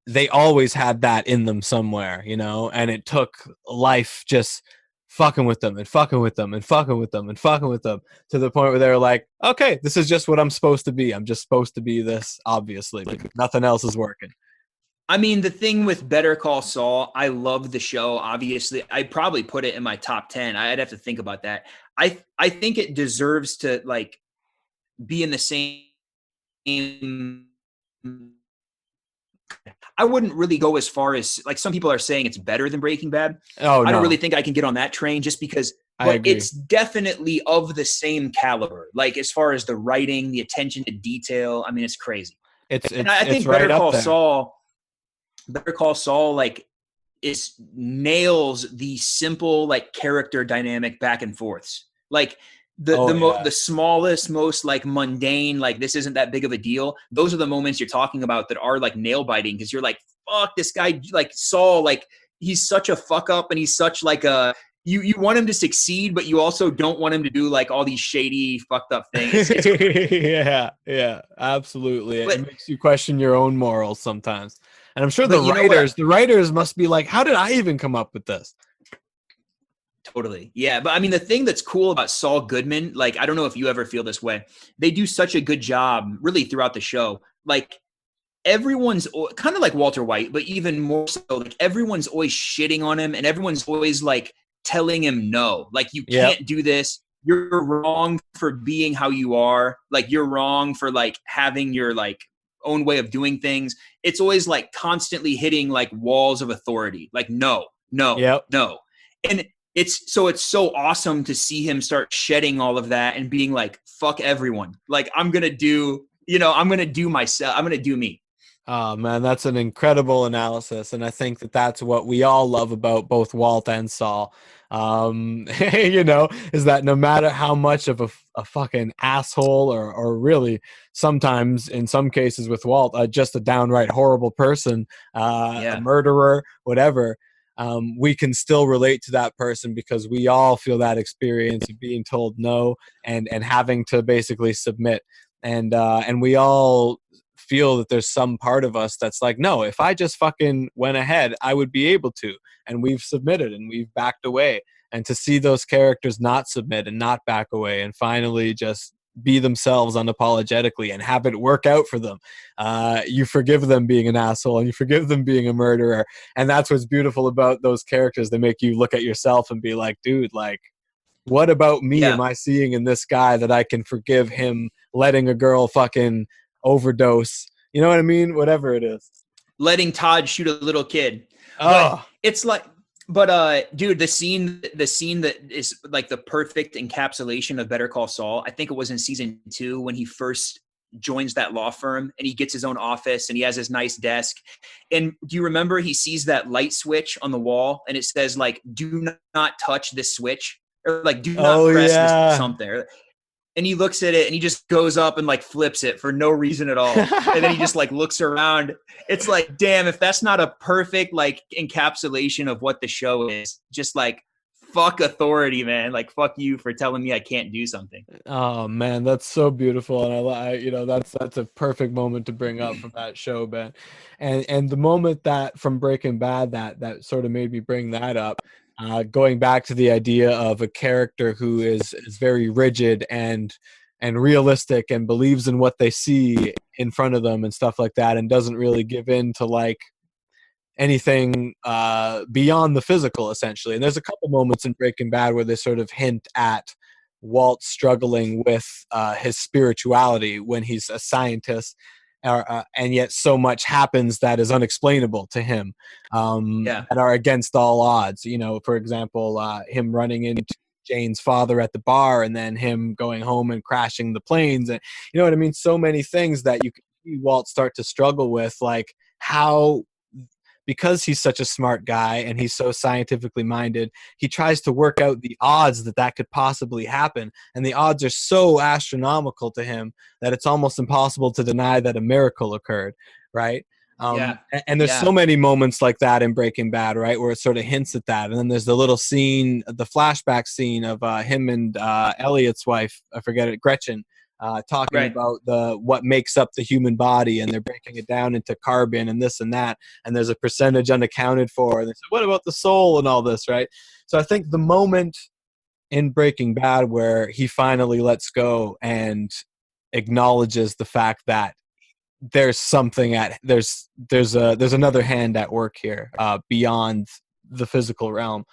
they always had that in them somewhere, you know, and it took life just fucking with them and fucking with them and fucking with them and fucking with them to the point where they're like, okay, this is just what I'm supposed to be. I'm just supposed to be this, obviously, because nothing else is working. I mean, the thing with Better Call Saul, I love the show. Obviously, I'd probably put it in my top 10. I'd have to think about that. I think it deserves to like be in the same. I wouldn't really go as far as like some people are saying it's better than Breaking Bad. Oh, no. I don't really think I can get on that train just because, but it's definitely of the same caliber. Like as far as the writing, the attention to detail, I mean, it's crazy. And I think right Better Call Saul, like nails the simple like character dynamic back and forths. Like the smallest, most like mundane, like this isn't that big of a deal. Those are the moments you're talking about that are like nail biting because you're like, fuck this guy, like Saul, like he's such a fuck up and he's such like a. You want him to succeed, but you also don't want him to do like all these shady, fucked up things. Yeah, absolutely. It makes you question your own morals sometimes. And I'm sure the writers must be like, how did I even come up with this? Totally. Yeah. But I mean, the thing that's cool about Saul Goodman, like, I don't know if you ever feel this way. They do such a good job really throughout the show. Like everyone's kind of like Walter White, but even more so, like everyone's always shitting on him and everyone's always like telling him no, like you can't do this. You're wrong for being how you are. Like you're wrong for like having your like own way of doing things. It's always like constantly hitting like walls of authority. Like no. And it's so awesome to see him start shedding all of that and being like, fuck everyone. Like I'm going to do myself. I'm going to do me. Oh man, that's an incredible analysis. And I think that that's what we all love about both Walt and Saul. You know, is that no matter how much of a fucking asshole or really sometimes in some cases with Walt, just a downright horrible person, a murderer, whatever, we can still relate to that person because we all feel that experience of being told no and having to basically submit. And we all feel that there's some part of us that's like, no, if I just fucking went ahead, I would be able to. And we've submitted and we've backed away. And to see those characters not submit and not back away and finally just be themselves unapologetically and have it work out for them. You forgive them being an asshole and you forgive them being a murderer. And that's what's beautiful about those characters. They make you look at yourself and be like, dude, like, what about me am I seeing in this guy that I can forgive him letting a girl fucking overdose? You know what I mean? Whatever it is. Letting Todd shoot a little kid. Oh. But it's like, dude, the scene that is like the perfect encapsulation of Better Call Saul, I think it was in season 2 when he first joins that law firm and he gets his own office and he has his nice desk. And do you remember he sees that light switch on the wall and it says like, do not touch this switch or like, do not press this something. and he looks at it and he just goes up and like flips it for no reason at all. And then he just like looks around. It's like, damn, if that's not a perfect like encapsulation of what the show is, just like, fuck authority, man. Like, fuck you for telling me I can't do something. Oh man, that's so beautiful, and that's a perfect moment to bring up from that show, Ben. And the moment that from Breaking Bad that sort of made me bring that up, going back to the idea of a character who is very rigid and realistic and believes in what they see in front of them and stuff like that, and doesn't really give in to like anything beyond the physical, essentially. And there's a couple moments in Breaking Bad where they sort of hint at Walt struggling with his spirituality when he's a scientist, and yet so much happens that is unexplainable to him, that are against all odds. You know, for example, him running into Jane's father at the bar, and then him going home and crashing the planes, and you know what I mean. So many things that you can see Walt start to struggle with, like how, because he's such a smart guy and he's so scientifically minded, he tries to work out the odds that could possibly happen. And the odds are so astronomical to him that it's almost impossible to deny that a miracle occurred, right? And there's so many moments like that in Breaking Bad, right, where it sort of hints at that. And then there's the little scene, the flashback scene of him and Elliot's wife, I forget it, Gretchen, talking about what makes up the human body, and they're breaking it down into carbon and this and that, and there's a percentage unaccounted for, and they say, what about the soul and all this, right? So I think the moment in Breaking Bad where he finally lets go and acknowledges the fact that there's something there's another hand at work here, beyond the physical realm,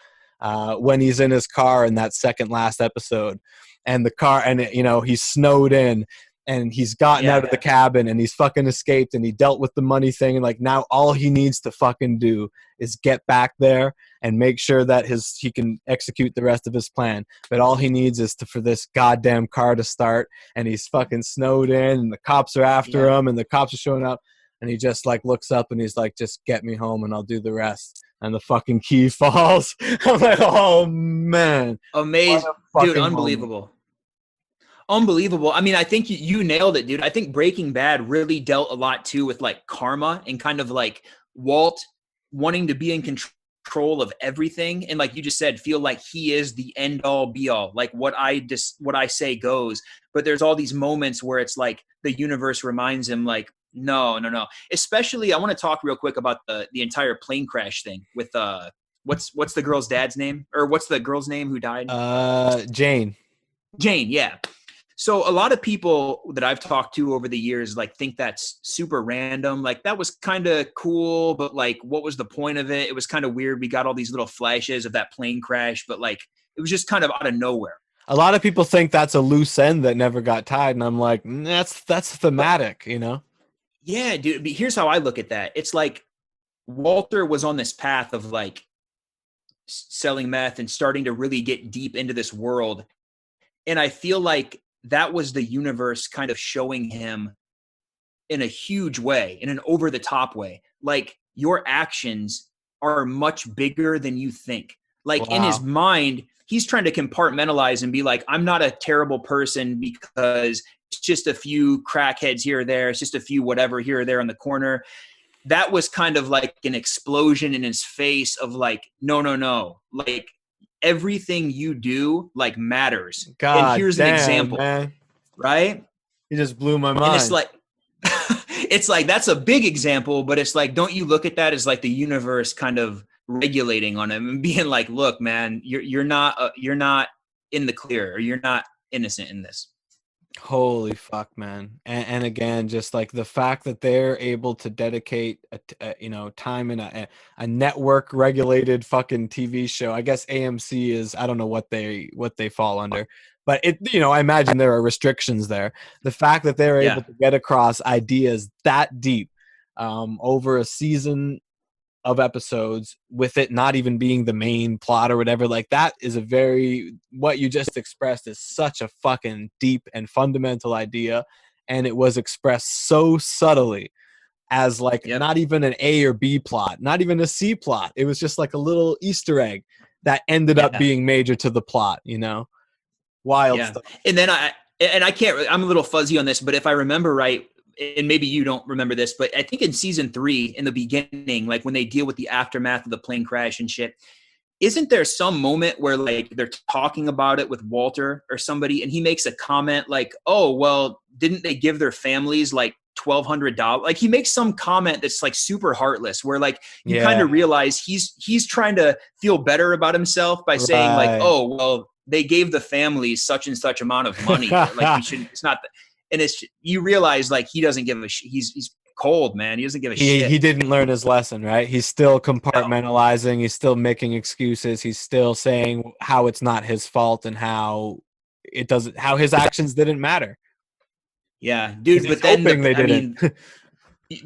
when he's in his car in that second last episode, and the car, and you know, he's snowed in and he's gotten out of the cabin and he's fucking escaped and he dealt with the money thing, and like now all he needs to fucking do is get back there and make sure that he can execute the rest of his plan. But all he needs is for this goddamn car to start, and he's fucking snowed in and the cops are after him and the cops are showing up, and he just like looks up and he's like, just get me home and I'll do the rest. And the fucking key falls. I'm like, oh man, amazing, dude, unbelievable moment. Unbelievable. I mean, I think you nailed it, dude. I think Breaking Bad really dealt a lot too with like karma and kind of like Walt wanting to be in control of everything, and like you just said, feel like he is the end all be all, like what I say goes. But there's all these moments where it's like the universe reminds him like, no. Especially, I want to talk real quick about the entire plane crash thing with what's the girl's dad's name, or what's the girl's name who died? Jane, yeah. So a lot of people that I've talked to over the years like think that's super random. Like that was kind of cool, but like what was the point of it? It was kind of weird. We got all these little flashes of that plane crash, but like it was just kind of out of nowhere. A lot of people think that's a loose end that never got tied, and I'm like, that's thematic, you know? Yeah, dude. But here's how I look at that. It's like Walter was on this path of like selling meth and starting to really get deep into this world. And I feel like that was the universe kind of showing him in a huge way, in an over the top way. Like your actions are much bigger than you think. Like in his mind, he's trying to compartmentalize and be like, I'm not a terrible person because it's just a few crackheads here or there. It's just a few whatever here or there in the corner. That was kind of like an explosion in his face of like, no. Like everything you do like matters. God, and here's an example, man. Right? You just blew my mind. And it's like, it's like, that's a big example, but it's like, don't you look at that as like the universe kind of regulating on him and being like, look, man, you're not in the clear, or you're not innocent in this. Holy fuck, man. And again, just like the fact that they're able to dedicate time in a network regulated fucking TV show. I guess AMC is, I don't know what they fall under, but I imagine there are restrictions there. The fact that they're able to get across ideas that deep over a season of episodes, with it not even being the main plot or whatever, like that is what you just expressed is such a fucking deep and fundamental idea, and it was expressed so subtly as like not even an A or B plot, not even a C plot. It was just like a little Easter egg that ended up being major to the plot, wild stuff. And then and I can't, I'm a little fuzzy on this, but if I remember right, and maybe you don't remember this, but I think in season 3, in the beginning, like when they deal with the aftermath of the plane crash and shit, isn't there some moment where like they're talking about it with Walter or somebody, and he makes a comment like, "Oh, well, didn't they give their families like $1,200?" Like he makes some comment that's like super heartless, where like you kind Yeah, of realize he's trying to feel better about himself by saying like, right. "Oh, well, they gave the families such and such amount of money. Like we shouldn't. It's not." And it's you realize like he doesn't give a he's cold, man. He doesn't give a He shit. didn't learn his lesson, right? He's still No. compartmentalizing. He's still making excuses. He's still saying how it's not his fault and how it doesn't, how his actions didn't matter Yeah, because dude. he's But then hoping they I didn't. mean,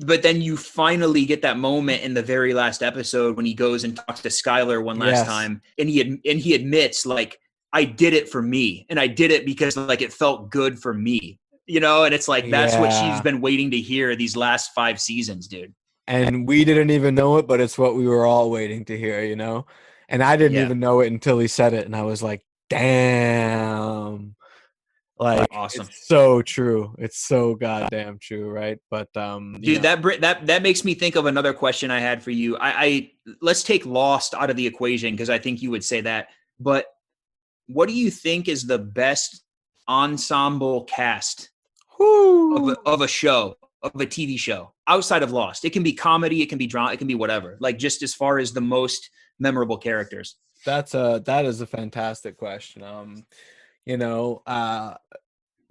but then you finally get that moment in the very last episode when he goes and talks to Skylar one last Yes. time, and he admits like, I did it for me, and I did it because like it felt good for me, you know. And it's like that's what she's Yeah. been waiting to hear these last 5 seasons, dude. And we didn't even know it, but it's what we were all waiting to hear, you know? And I didn't Yeah, even know it until he said it. And I was like, damn. Like, awesome, it's so true. It's so goddamn true, right? But, you dude. know, That makes me think of another question I had for you. I let's take Lost out of the equation because I think you would say that, but what do you think is the best ensemble cast whoo, of a show, of a TV show outside of Lost? It can be comedy, it can be drama, it can be whatever. Like just as far as the most memorable characters. that is a fantastic question. You know,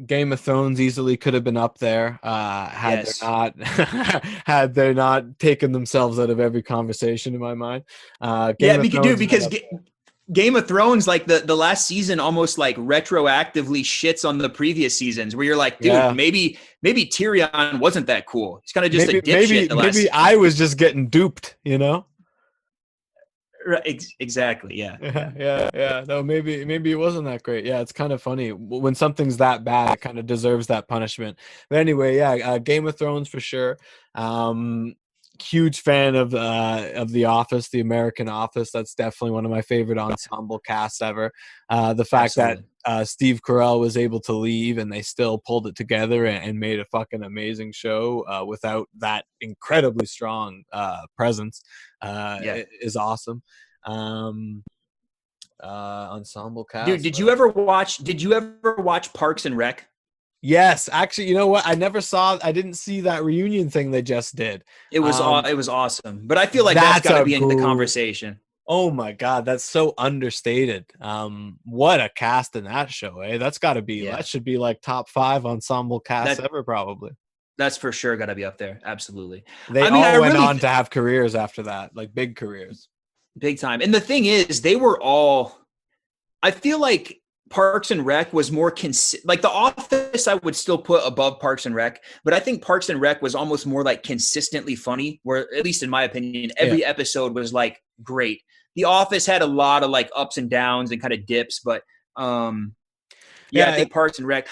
Game of Thrones easily could have been up there had they Yes. not had they not taken themselves out of every conversation in my mind. Yeah, Game of dude, Thrones is because up there. Game of Thrones, like the last season, almost like retroactively shits on the previous seasons, where you're like, dude, Yeah, maybe Tyrion wasn't that cool. He's kind of just a maybe dipshit maybe the last maybe season. I was just getting duped, you know. Right, exactly. Yeah, Yeah, yeah. yeah. No, maybe it wasn't that great. Yeah, it's kind of funny when something's that bad, it kind of deserves that punishment. But anyway, yeah, Game of Thrones for sure. Um, Huge fan of The Office, The American Office. That's definitely one of my favorite ensemble casts ever. The fact that Absolutely. Steve Carell was able to leave and they still pulled it together and made a fucking amazing show without that incredibly strong presence Yeah. is awesome. Um, Ensemble Dude, cast. did you ever watch Parks and Rec? Yes, actually, you know what? I didn't see that reunion thing they just did. It was awesome. But I feel like that's That's got to a be in the cool. conversation. Oh my God, that's so understated. What a cast in that show, eh? Yeah. That should be like top 5 ensemble casts That ever, probably. that's for sure got to be up there. Absolutely. They I mean, I all went really on to have careers after that, like big careers. big time. And the thing is, they were all I feel like Parks and Rec was more like The Office I would still put above Parks and Rec, but I think Parks and Rec was almost more like consistently funny, where at least in my opinion, Yeah, every episode was like great. The Office had a lot of like ups and downs and kind of dips, but yeah, I yeah. think Parks and Rec.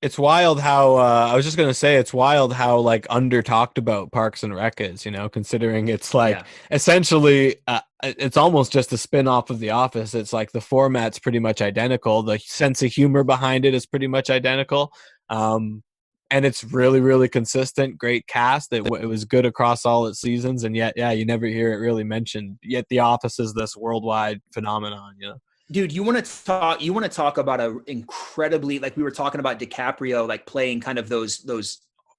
It's wild how I was just gonna say it's wild how like under talked about Parks and Rec is, you know, considering it's like Yeah. essentially it's almost just a spin-off of The Office. It's like the format's pretty much identical. The sense of humor behind it is pretty much identical. Um, and it's really, really consistent. Great cast. It was good across all its seasons, and yet, yeah, you never hear it really mentioned. Yet The Office is this worldwide phenomenon, you know. Dude, you want to talk about a incredibly, like we were talking about DiCaprio, like playing kind of those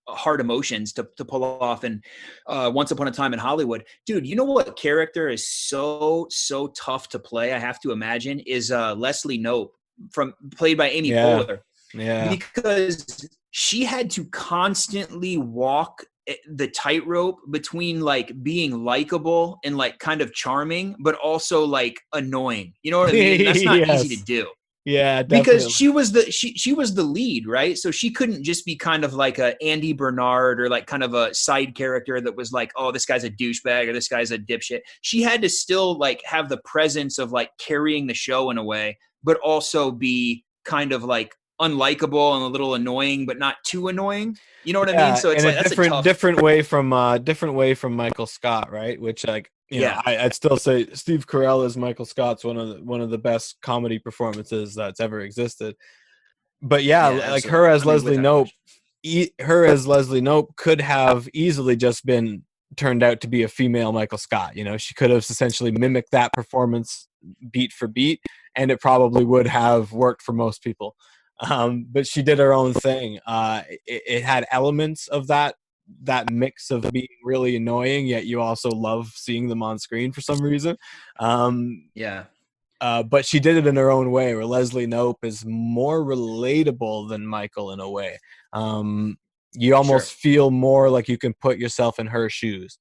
hard emotions to pull off and Once Upon a Time in Hollywood. Dude, you know what character is so tough to play, I have to imagine, is Leslie Knope, from played by Amy Yeah, Poehler, yeah. because she had to constantly walk the tightrope between like being likable and like kind of charming, but also like annoying. You know what I mean? And that's not easy to Yes. do Yeah, because definitely. she was the lead, right? So she couldn't just be kind of like a Andy Bernard or like kind of a side character that was like, oh, this guy's a douchebag or this guy's a dipshit. She had to still like have the presence of like carrying the show in a way, but also be kind of like unlikable and a little annoying, but not too annoying. You know what I mean? Yeah, So it's in a like that's a different tough. different way from Michael Scott, right? Which like You know, I'd still say Steve Carell as Michael Scott's one of the best comedy performances that's ever existed. But yeah, like absolutely. her as I mean, Leslie without Knope, question. her as Leslie Knope could have easily just been turned out to be a female Michael Scott. You know, she could have essentially mimicked that performance beat for beat, and it probably would have worked for most people. But she did her own thing. It had elements of that mix of being really annoying, yet you also love seeing them on screen for some reason. Yeah. But she did it in her own way, where Leslie Knope is more relatable than Michael in a way. You almost feel more like you can put yourself in her shoes.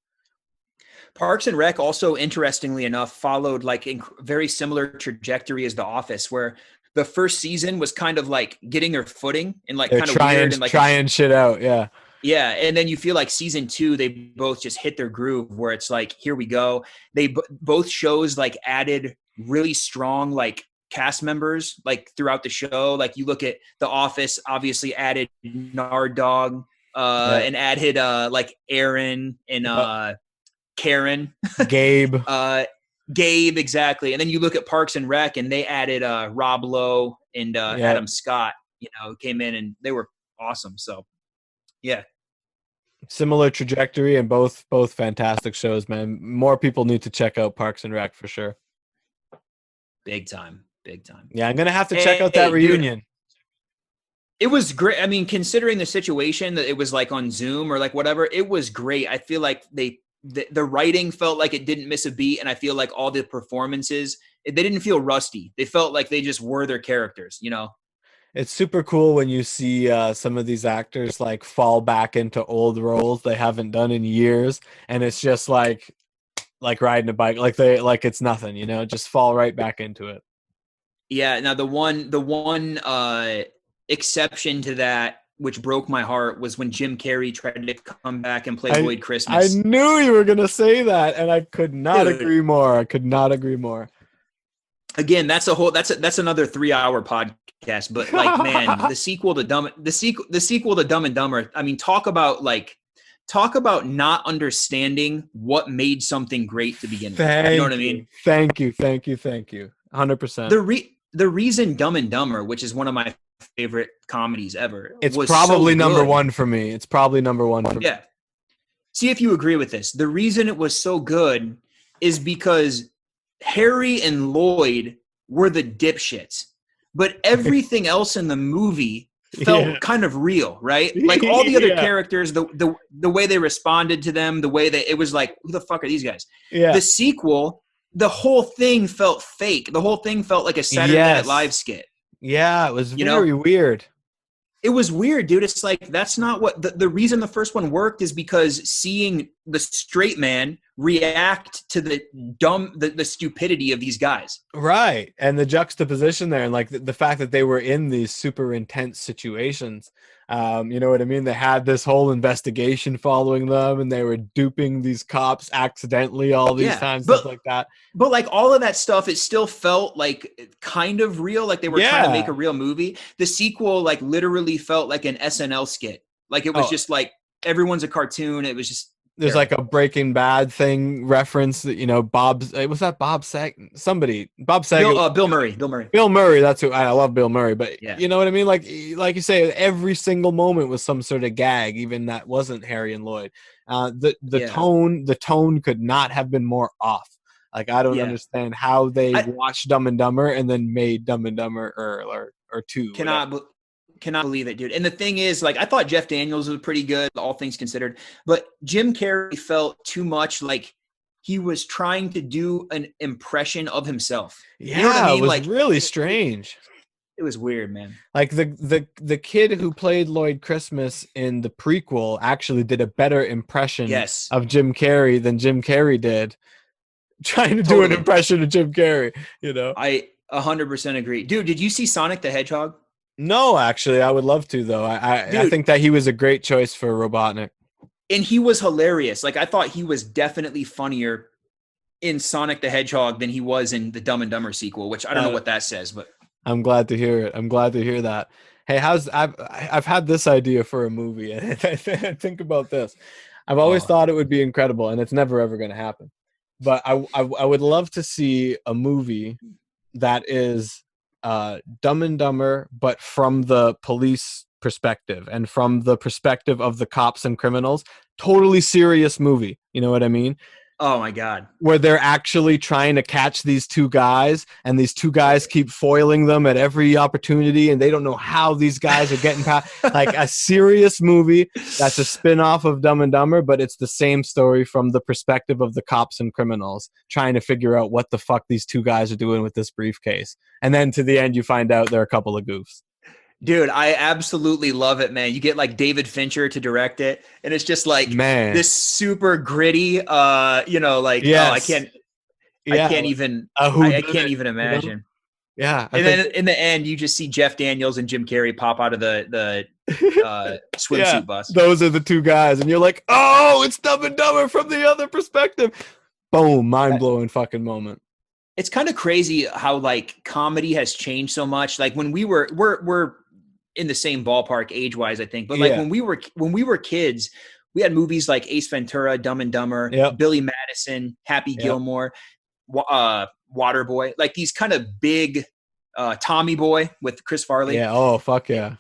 Parks and Rec also, interestingly enough, followed like very similar trajectory as The Office, where the first season was kind of like getting their footing and like kind of weird and like trying shit out. Yeah. Yeah, and then you feel like season 2, they both just hit their groove where it's like, here we go. They both shows like added really strong like cast members like throughout the show. Like you look at The Office, obviously added Nard Dog, and added like Aaron and Karen, Gabe, Gabe, exactly. And then you look at Parks and Rec, and they added Rob Lowe and Adam Scott. You know, came in and they were awesome. So yeah. Similar trajectory and both fantastic shows, man. More people need to check out Parks and Rec for sure. Big time. Yeah, I'm gonna have to check out that reunion. Dude, it was great. I mean, considering the situation that it was like on Zoom or like whatever, it was great. I feel like the writing felt like it didn't miss a beat, and I feel like all the performances, they didn't feel rusty. They felt like they just were their characters, you know? It's super cool when you see some of these actors like fall back into old roles they haven't done in years, and it's just like riding a bike, like it's nothing, you know, just fall right back into it. Yeah. Now the one exception to that, which broke my heart, was when Jim Carrey tried to come back and play Lloyd Christmas. I knew you were gonna say that, and I could not agree more. Again, that's another 3-hour podcast. But like, man, the sequel to Dumb and Dumber. I mean, talk about not understanding what made something great to begin with. You know what I mean? Thank you. 100%. The reason Dumb and Dumber, which is one of my favorite comedies ever, it's was probably so number good. one for me. It's probably number one for me. Yeah. See if you agree with this. The reason it was so good is because Harry and Lloyd were the dipshits, but everything else in the movie felt kind of real, right? Like all the other characters, the way they responded to them, the way that it was like, who the fuck are these guys? Yeah. The sequel, the whole thing felt fake. The whole thing felt like a Saturday Night Live skit. Yeah, it was very weird. It was weird, dude. It's like, that's not what the reason the first one worked is because seeing the straight man react to the stupidity of these guys. Right. And the juxtaposition there, and like the fact that they were in these super intense situations. You know what I mean? They had this whole investigation following them, and they were duping these cops accidentally all these times, stuff like that. But like all of that stuff, it still felt like kind of real, like they were trying to make a real movie. The sequel like literally felt like an SNL skit. Like it was just like everyone's a cartoon. It was just there's like a Breaking Bad thing reference that, you know, Bob Saget? Bill Murray. That's who I love, Bill Murray. But you know what I mean? Like you say, every single moment was some sort of gag, even that wasn't Harry and Lloyd. The tone could not have been more off. Like, I don't understand how they watched Dumb and Dumber and then made Dumb and Dumber or 2. Cannot believe it, dude. And the thing is, like, I thought Jeff Daniels was pretty good, all things considered, but Jim Carrey felt too much like he was trying to do an impression of himself. Yeah, you know what I mean? It was like, really strange. It was weird, man. Like the kid who played Lloyd Christmas in the prequel actually did a better impression of Jim Carrey than Jim Carrey did, trying to do an impression of Jim Carrey, you know? I 100% agree. Dude, did you see Sonic the Hedgehog? No, actually, I would love to, though. I think that he was a great choice for Robotnik. And he was hilarious. Like, I thought he was definitely funnier in Sonic the Hedgehog than he was in the Dumb and Dumber sequel, which I don't know what that says, but I'm glad to hear it. I'm glad to hear that. Hey, I've had this idea for a movie, and think about this. I've always thought it would be incredible, and it's never ever going to happen. but I would love to see a movie that is Dumb and Dumber, but from the police perspective and from the perspective of the cops and criminals. Totally serious movie. You know what I mean? Oh my God. Where they're actually trying to catch these two guys, and these two guys keep foiling them at every opportunity, and they don't know how these guys are getting past. Like a serious movie that's a spin-off of Dumb and Dumber, but it's the same story from the perspective of the cops and criminals trying to figure out what the fuck these two guys are doing with this briefcase. And then to the end, you find out they're a couple of goofs. Dude, I absolutely love it, man. You get like David Fincher to direct it, and it's just like this super gritty, like, yes. Oh, I can't even imagine. You know? Yeah. Then in the end, you just see Jeff Daniels and Jim Carrey pop out of the swimsuit bus. Those are the two guys, and you're like, oh, it's Dumb and Dumber from the other perspective. Boom, mind-blowing fucking moment. It's kind of crazy how like comedy has changed so much. Like when we're in the same ballpark age-wise, I think. But like when we were kids, we had movies like Ace Ventura, Dumb and Dumber, Billy Madison, Happy Gilmore, Waterboy, like these kind of big Tommy Boy with Chris Farley. Yeah. Oh, fuck yeah.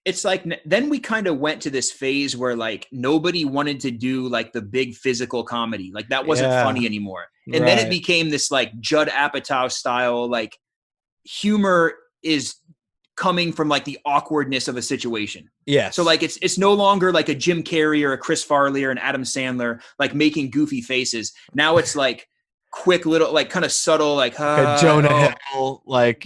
It's like then we kind of went to this phase where like nobody wanted to do like the big physical comedy. Like that wasn't funny anymore. And then it became this like Judd Apatow style, like humor is coming from like the awkwardness of a situation. Yeah. So like it's no longer like a Jim Carrey or a Chris Farley or an Adam Sandler like making goofy faces. Now it's like quick little like kind of subtle like Jonah Hill, like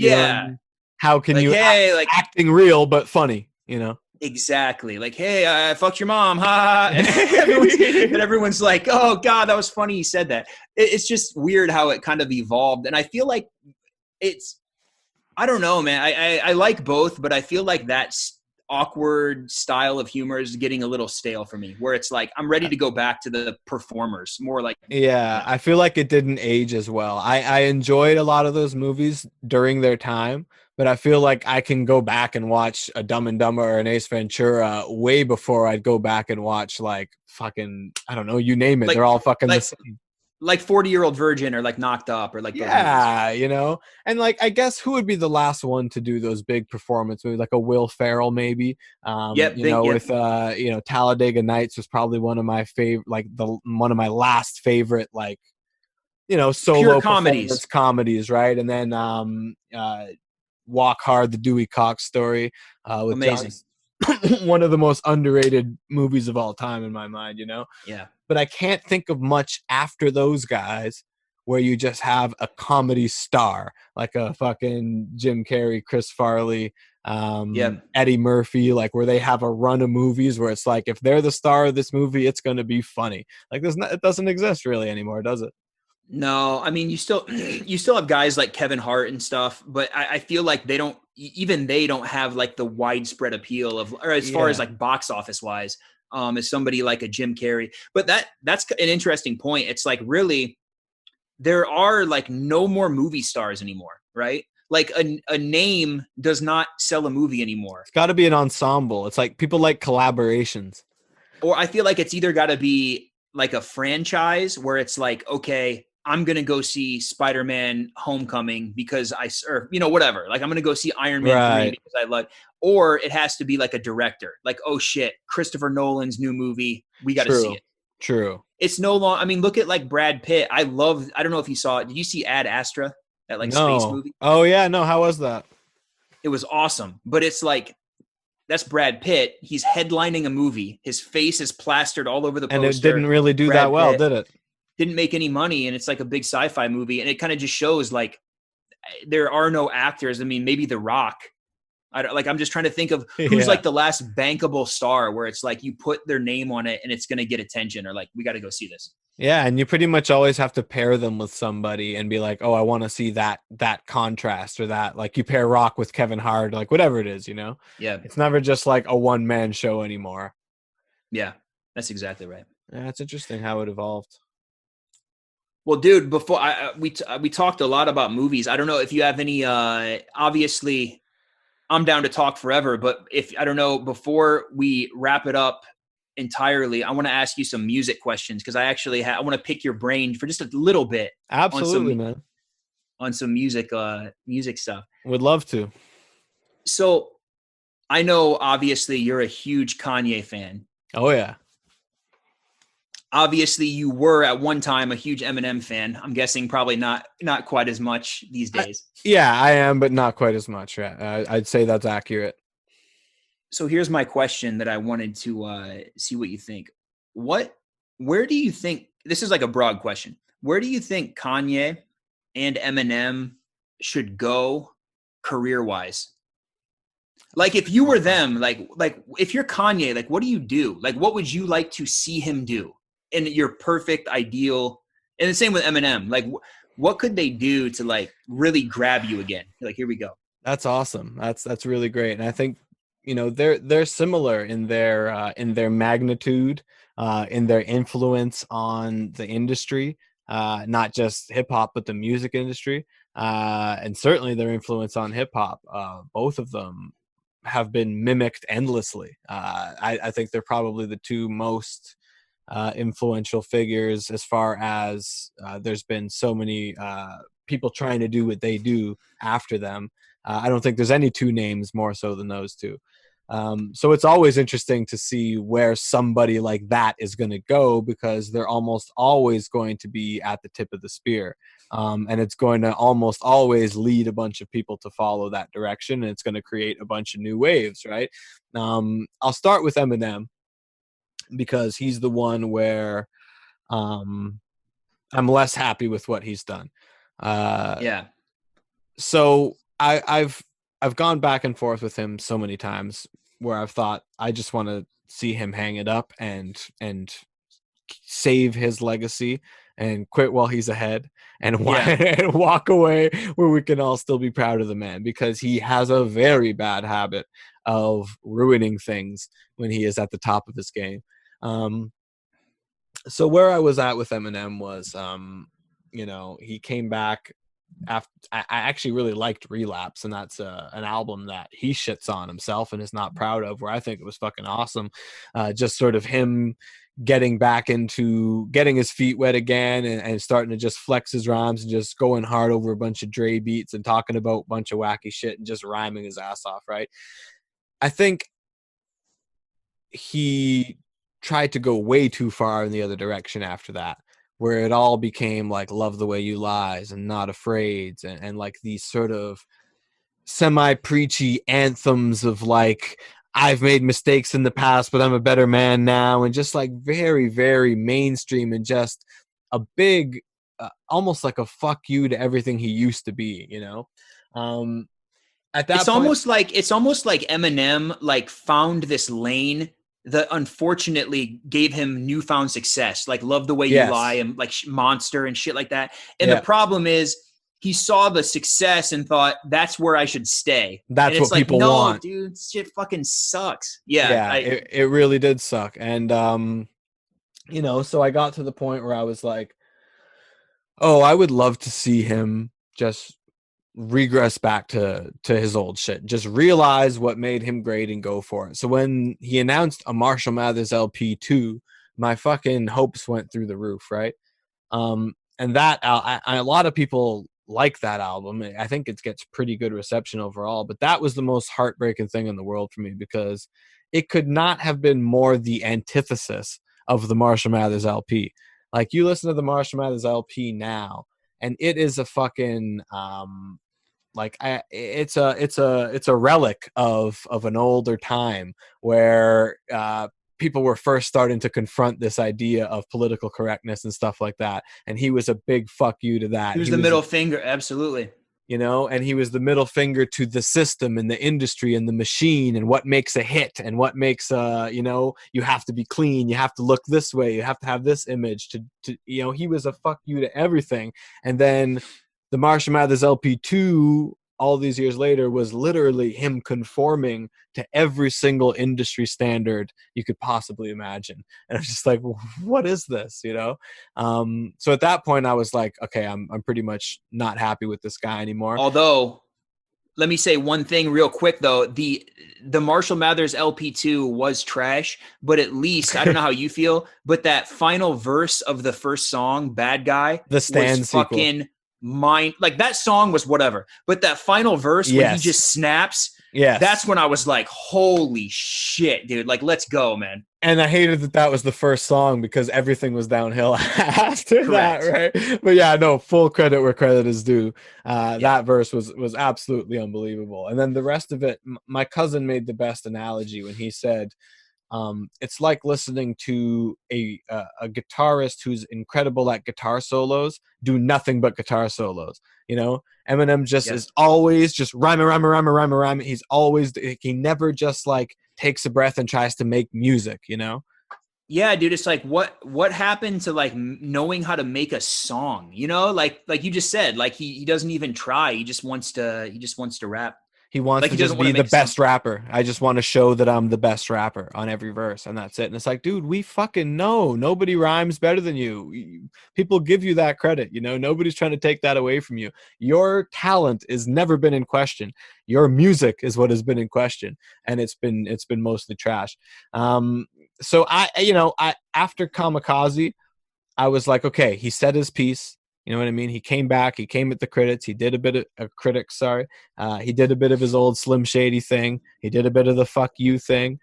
how can you acting real but funny, you know? Exactly. Like, hey, I fucked your mom. Ha. And everyone's like, oh God, that was funny. He said that. It's just weird how it kind of evolved. And I feel like I don't know, man. I like both, but I feel like that awkward style of humor is getting a little stale for me, where it's like, I'm ready to go back to the performers more like. Yeah. I feel like it didn't age as well. I enjoyed a lot of those movies during their time, but I feel like I can go back and watch a Dumb and Dumber or an Ace Ventura way before I'd go back and watch like fucking, I don't know, you name it. Like, they're all fucking the same. Like 40-Year-Old Virgin or like Knocked Up or like you know, and like I guess who would be the last one to do those big performance movies, like a Will Ferrell maybe. With Talladega Nights was probably one of my favorite, like one of my last favorite, like, you know, solo comedies, right? And then Walk Hard, the Dewey Cox story, with amazing. One of the most underrated movies of all time in my mind, you know? Yeah. But I can't think of much after those guys where you just have a comedy star, like a fucking Jim Carrey, Chris Farley, Eddie Murphy, like where they have a run of movies where it's like, if they're the star of this movie, it's going to be funny. Like it doesn't exist really anymore, does it? No, I mean, you still have guys like Kevin Hart and stuff, but I feel like they don't have like the widespread appeal of, or as far as like box office wise, as somebody like a Jim Carrey. But that's an interesting point. It's like really, there are like no more movie stars anymore, right? Like a name does not sell a movie anymore. It's got to be an ensemble. It's like people like collaborations. Or I feel like it's either got to be like a franchise where it's like, okay, I'm going to go see Spider-Man Homecoming because whatever. Like I'm going to go see Iron Man 3 because I love, or it has to be like a director. Like, oh shit, Christopher Nolan's new movie. We got to see it. True. It's no longer, I mean, look at like Brad Pitt. I don't know if you saw it. Did you see Ad Astra? That like space movie? Oh yeah. No. How was that? It was awesome. But it's like, that's Brad Pitt. He's headlining a movie. His face is plastered all over the poster. And it didn't really do that well, did it? Didn't make any money, and it's like a big sci-fi movie, and it kind of just shows like there are no actors. I mean, maybe The Rock. I'm just trying to think of who's like the last bankable star where it's like you put their name on it and it's going to get attention, or like we got to go see this. Yeah, and you pretty much always have to pair them with somebody and be like, oh, I want to see that contrast, or that, like you pair Rock with Kevin Hart, like whatever it is, you know? Yeah. It's never just like a one-man show anymore. Yeah, that's exactly right. Yeah, it's interesting how it evolved. Well, dude, before we talked a lot about movies. I don't know if you have any, obviously I'm down to talk forever, but I don't know, before we wrap it up, entirely, I want to ask you some music questions because I actually I want to pick your brain for just a little bit Absolutely, man. on some music stuff. Would love to. So I know obviously you're a huge Kanye fan. Oh yeah. Obviously you were at one time a huge Eminem fan. I'm guessing probably not quite as much these days. Yeah, I am, but not quite as much. Yeah, I'd say that's accurate. So here's my question that I wanted to see what you think. Where do you think, this is like a broad question, where do you think Kanye and Eminem should go career-wise? Like if you were them, like if you're Kanye, like what do you do? Like what would you like to see him do in your perfect ideal? And the same with Eminem. Like what could they do to like really grab you again? Like here we go. That's awesome. That's really great. And I think, you know, they're similar in their magnitude, in their influence on the industry, not just hip hop, but the music industry, and certainly their influence on hip hop. Both of them have been mimicked endlessly. I think they're probably the two most influential figures as far as there's been so many people trying to do what they do after them. I don't think there's any two names more so than those two. So it's always interesting to see where somebody like that is going to go because they're almost always going to be at the tip of the spear. And it's going to almost always lead a bunch of people to follow that direction. And it's going to create a bunch of new waves, right? I'll start with Eminem because he's the one where I'm less happy with what he's done. Yeah. So I've gone back and forth with him so many times where I've thought I just want to see him hang it up and save his legacy and quit while he's ahead and walk away where we can all still be proud of the man because he has a very bad habit of ruining things when he is at the top of his game. So where I was at with Eminem was, you know, he came back after I actually really liked Relapse, and that's an album that he shits on himself and is not proud of, where I think it was fucking awesome. Just sort of him getting back into getting his feet wet again and starting to just flex his rhymes and just going hard over a bunch of Dre beats and talking about a bunch of wacky shit and just rhyming his ass off, right? I think he tried to go way too far in the other direction after that, where it all became like Love the Way You Lies and Not Afraid and like these sort of semi-preachy anthems of like, I've made mistakes in the past, but I'm a better man now, and just like very, very mainstream and just a big, almost like a fuck you to everything he used to be, you know? At that It's almost like Eminem like found this lane that unfortunately gave him newfound success, like Love the Way You Lie and like Monster and shit like that. And the problem is he saw the success and thought that's where I should stay. That's what people want. Dude, shit fucking sucks. It really did suck. And, you know, so I got to the point where I was like, oh, I would love to see him just regress back to his old shit, just realize what made him great and go for it. So when he announced a Marshall Mathers LP 2, my fucking hopes went through the roof, right? And that a lot of people like that album. I think it gets pretty good reception overall, but that was the most heartbreaking thing in the world for me because it could not have been more the antithesis of the Marshall Mathers LP. Like you listen to the Marshall Mathers LP now, and it is a fucking it's a relic of an older time where people were first starting to confront this idea of political correctness and stuff like that, and he was a big fuck you to that. He was the middle finger, absolutely. You know, and he was the middle finger to the system and the industry and the machine and what makes a hit and what makes you know, you have to be clean, you have to look this way, you have to have this image to you know, he was a fuck you to everything. And then the Marshall Mathers LP2 all these years later was literally him conforming to every single industry standard you could possibly imagine. And I was just like, what is this, you know? So at that point I was like, okay, I'm pretty much not happy with this guy anymore. Although let me say one thing real quick though. The Marshall Mathers LP2 was trash, but at least I don't know how you feel, but that final verse of the first song, Bad Guy, The Stan was sequel. fucking mind. Like that song was whatever, but that final verse when he Yes. just snaps, Yes. that's when I was like, holy shit, dude. Like, let's go, man. And I hated that was the first song because everything was downhill after that, right? But yeah, no, full credit where credit is due. That verse was absolutely unbelievable. And then the rest of it, my cousin made the best analogy when he said, it's like listening to a guitarist who's incredible at guitar solos do nothing but guitar solos. You know, Eminem just is always just rhyme. He's always, he never just like takes a breath and tries to make music, you know? Yeah, dude, it's like what happened to like knowing how to make a song, you know? Like you just said, like he doesn't even try. He just wants to rap. He wants to just be the best rapper. I just want to show that I'm the best rapper on every verse, and that's it. And it's like, dude, we fucking know nobody rhymes better than you. People give you that credit, you know. Nobody's trying to take that away from you. Your talent has never been in question. Your music is what has been in question, and it's been mostly trash. So I after Kamikaze, I was like, okay, he said his piece. You know what I mean? He came back. He came at the critics. He did a bit of critics. Sorry. He did a bit of his old Slim Shady thing. He did a bit of the fuck you thing.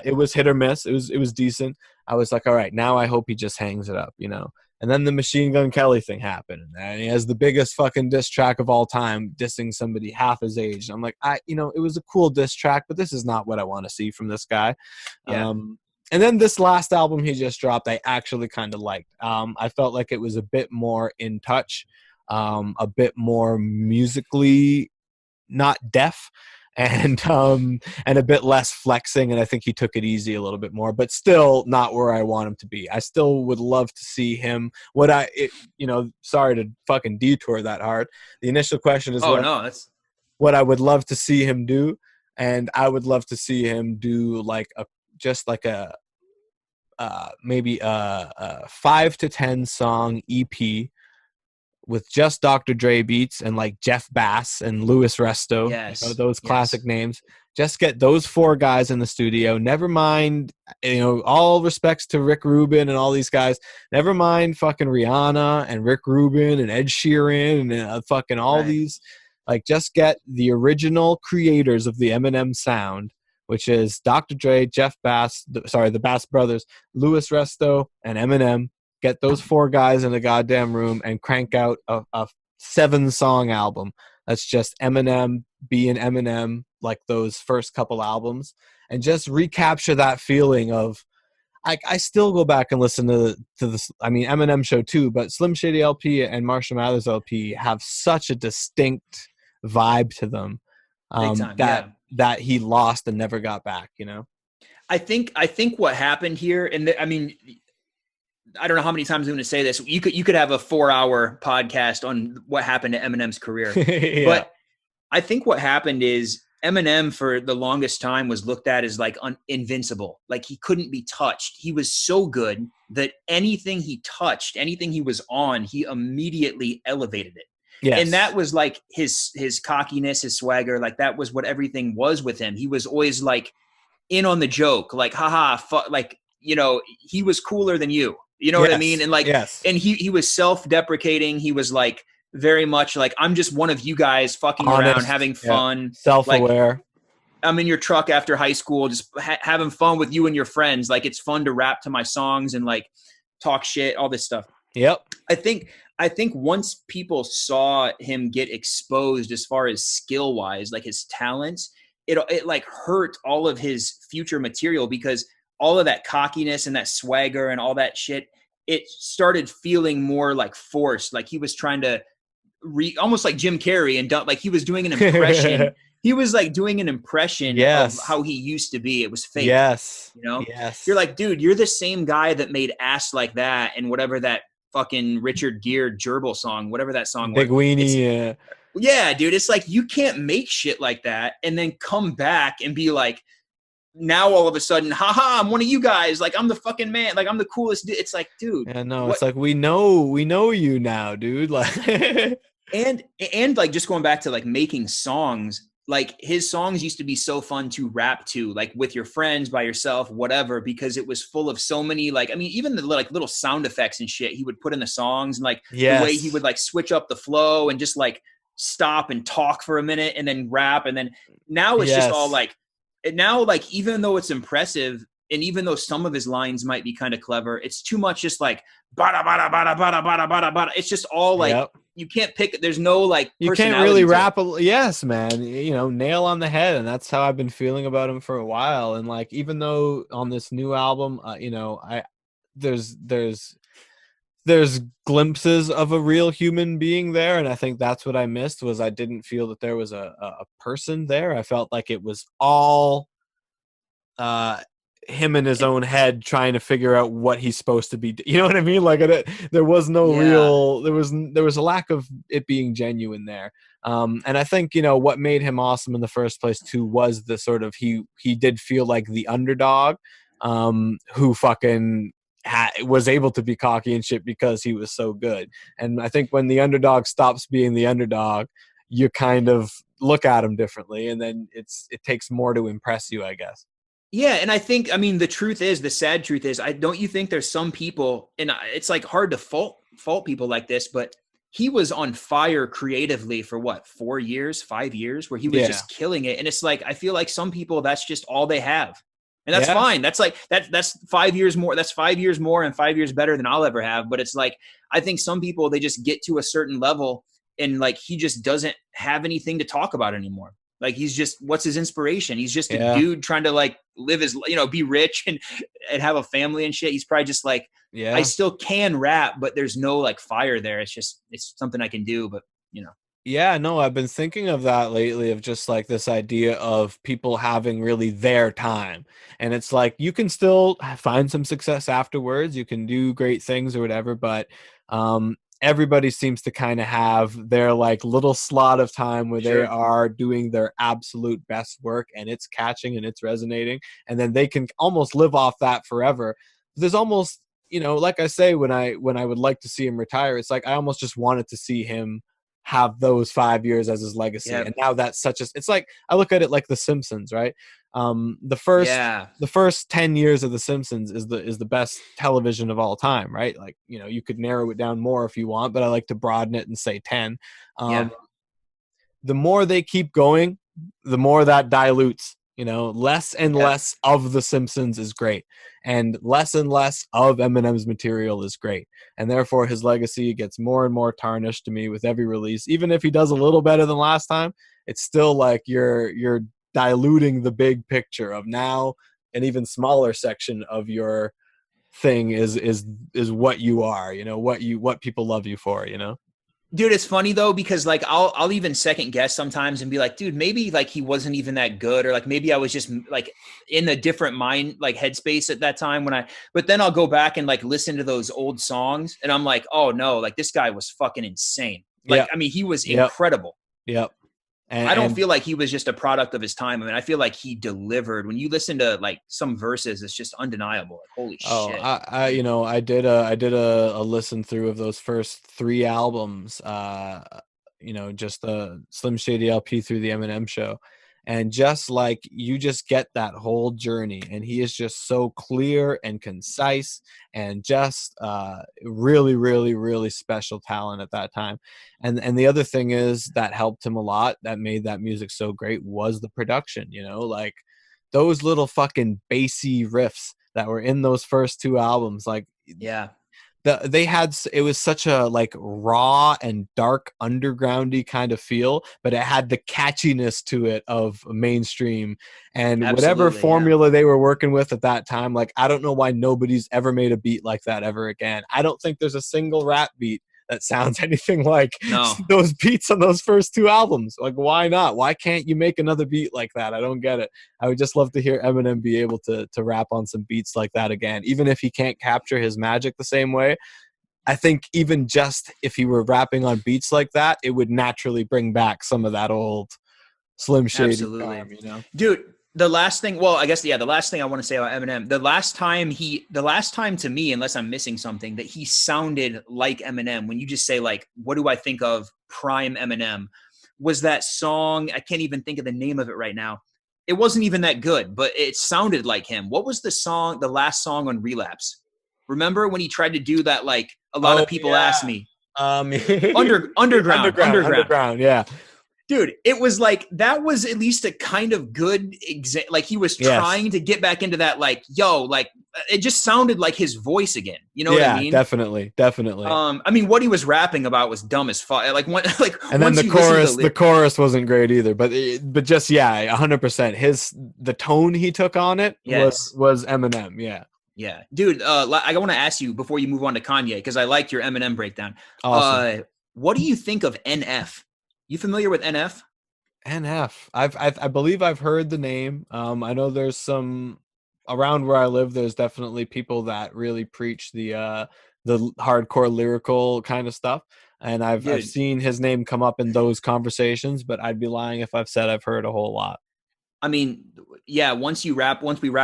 It was hit or miss. It was decent. I was like, all right, now I hope he just hangs it up, you know? And then the Machine Gun Kelly thing happened. And he has the biggest fucking diss track of all time, dissing somebody half his age. And I'm like, it was a cool diss track, but this is not what I want to see from this guy. Yeah. And then this last album he just dropped, I actually kind of liked. I felt like it was a bit more in touch, a bit more musically not deaf, and a bit less flexing. And I think he took it easy a little bit more, but still not where I want him to be. I still would love to see him. Sorry to fucking detour that hard. The initial question is, what I would love to see him do, and I would love to see him do like maybe a 5 to 10 song EP with just Dr. Dre beats and like Jeff Bass and Louis Resto, those classic names. Just get those 4 guys in the studio. Never mind, all respects to Rick Rubin and all these guys. Never mind fucking Rihanna and Rick Rubin and Ed Sheeran and fucking all these. Like, just get the original creators of the Eminem sound, which is Dr. Dre, Jeff Bass, the Bass Brothers, Louis Resto, and Eminem. Get those 4 guys in a goddamn room and crank out a 7-song album. That's just Eminem being Eminem, like those first couple albums, and just recapture that feeling of, I still go back and listen to this. I mean, Eminem Show too, but Slim Shady LP and Marshall Mathers LP have such a distinct vibe to them. That he lost and never got back, you know? I think what happened here, and I mean, I don't know how many times I'm going to say this. You could have a 4-hour podcast on what happened to Eminem's career. But I think what happened is Eminem for the longest time was looked at as like invincible. Like he couldn't be touched. He was so good that anything he touched, anything he was on, he immediately elevated it. Yes. And that was like his cockiness, his swagger. Like that was what everything was with him. He was always like in on the joke, like, haha, like, he was cooler than you. You know what I mean? And like, and he was self-deprecating. He was like very much like, I'm just one of you guys fucking around, having fun. Self-aware. Like, I'm in your truck after high school, just having fun with you and your friends. Like it's fun to rap to my songs and like talk shit, all this stuff. Yep. I think once people saw him get exposed as far as skill wise, like his talents, it like hurt all of his future material, because all of that cockiness and that swagger and all that shit, it started feeling more like forced. Like he was trying to almost like Jim Carrey, and like he was doing an impression. He was like doing an impression of how he used to be. It was fake. Yes. You're like, dude, you're the same guy that made Ass Like That and whatever that fucking Richard Gere gerbil song, whatever that song Big was. Weenie. Yeah, dude. It's like, you can't make shit like that and then come back and be like, now all of a sudden, haha, I'm one of you guys. Like, I'm the fucking man. Like, I'm the coolest. It's like, dude. Yeah, no, it's like, we know you now, dude. Like, And like just going back to like making songs, like his songs used to be so fun to rap to, like with your friends, by yourself, whatever, because it was full of so many, like, I mean, even the like little sound effects and shit he would put in the songs, and like the way he would like switch up the flow and just like stop and talk for a minute and then rap. And then now it's just all like, now, like, even though it's impressive, and even though some of his lines might be kind of clever, it's too much just like bada bada bada bada bada bada bada. It's just all like you can't pick. There's no like you can't really rap. Yes, man. You know, nail on the head, and that's how I've been feeling about him for a while. And like, even though on this new album, you know, there's glimpses of a real human being there, and I think that's what I missed. Was I didn't feel that there was a person there. I felt like it was all him in his own head trying to figure out what he's supposed to be. You know what I mean? Like there was no real, there was a lack of it being genuine there. And I think, you know, what made him awesome in the first place too was the sort of, he did feel like the underdog, who fucking was able to be cocky and shit because he was so good. And I think when the underdog stops being the underdog, you kind of look at him differently, and then it takes more to impress you, I guess. Yeah, and I think, I mean, the sad truth is, don't you think there's some people, and it's like hard to fault people like this, but he was on fire creatively for what, 4 years, 5 years, where he was just killing it. And it's like, I feel like some people, that's just all they have. And that's fine. That's like, that's 5 years more. That's 5 years more and 5 years better than I'll ever have. But it's like, I think some people, they just get to a certain level and like, he just doesn't have anything to talk about anymore. Like, he's just, what's his inspiration? He's just a dude trying to like live his, you know, be rich and have a family and shit. He's probably just like, I still can rap, but there's no like fire there. It's just, it's something I can do, but you know. Yeah, no, I've been thinking of that lately, of just like this idea of people having really their time. And it's like, you can still find some success afterwards. You can do great things or whatever, but everybody seems to kind of have their like little slot of time where they are doing their absolute best work, and it's catching and it's resonating, and then they can almost live off that forever. There's almost, you know, like I say, when I would like to see him retire, it's like I almost just wanted to see him have those 5 years as his legacy. And now that's it's like, I look at it like The Simpsons, right? The first 10 years of The Simpsons is the best television of all time, right? Like, you know, you could narrow it down more if you want, but I like to broaden it and say 10. The more they keep going, the more that dilutes. You know, less and less of The Simpsons is great, and less of Eminem's material is great. And therefore, his legacy gets more and more tarnished to me with every release. Even if he does a little better than last time, it's still like you're diluting the big picture of now an even smaller section of your thing is what you are, you know, what people love you for, you know? Dude, it's funny though, because like I'll even second guess sometimes and be like, dude, maybe like he wasn't even that good, or like maybe I was just like in a different mind, like headspace at that time but then I'll go back and like listen to those old songs and I'm like, oh no, like this guy was fucking insane. Like, I mean, he was incredible. And I don't feel like he was just a product of his time. I mean, I feel like he delivered. When you listen to like some verses, it's just undeniable. Like, holy shit! I did a listen through of those first 3 albums. You know, just the Slim Shady LP through the Eminem Show, and just like, you just get that whole journey, and he is just so clear and concise, and just really, really, really special talent at that time. And the other thing is that helped him a lot, that made that music so great, was the production. You know, like those little fucking bassy riffs that were in those first 2 albums, like it was such a like raw and dark undergroundy kind of feel, but it had the catchiness to it of mainstream. And whatever formula they were working with at that time, like, I don't know why nobody's ever made a beat like that ever again. I don't think there's a single rap beat that sounds anything like those beats on those first 2 albums. Like, why not? Why can't you make another beat like that? I don't get it. I would just love to hear Eminem be able to rap on some beats like that again, even if he can't capture his magic the same way. I think even just if he were rapping on beats like that, it would naturally bring back some of that old Slim Shady charm, you know? Dude, the last thing, well, I guess, the last thing I want to say about Eminem, the last time to me, unless I'm missing something, that he sounded like Eminem, when you just say like, what do I think of prime Eminem, was that song. I can't even think of the name of it right now. It wasn't even that good, but it sounded like him. What was the last song on Relapse? Remember when he tried to do that? Like, a lot of people ask me, Underground, yeah. Dude, it was like, that was at least a kind of good like, he was trying to get back into that, like, yo, like, it just sounded like his voice again. You know what I mean? Definitely. I mean, what he was rapping about was dumb as fuck. Like, and then the chorus wasn't great either. But just 100%. The tone he took on it was Eminem. Yeah. Yeah, dude. I want to ask you before you move on to Kanye, because I liked your Eminem breakdown. Awesome. What do you think of NF? You familiar with NF? NF. I believe I've heard the name. I know there's some around where I live. There's definitely people that really preach the hardcore lyrical kind of stuff, and I've seen his name come up in those conversations. But I'd be lying if I've said I've heard a whole lot. I mean, yeah. Once we wrap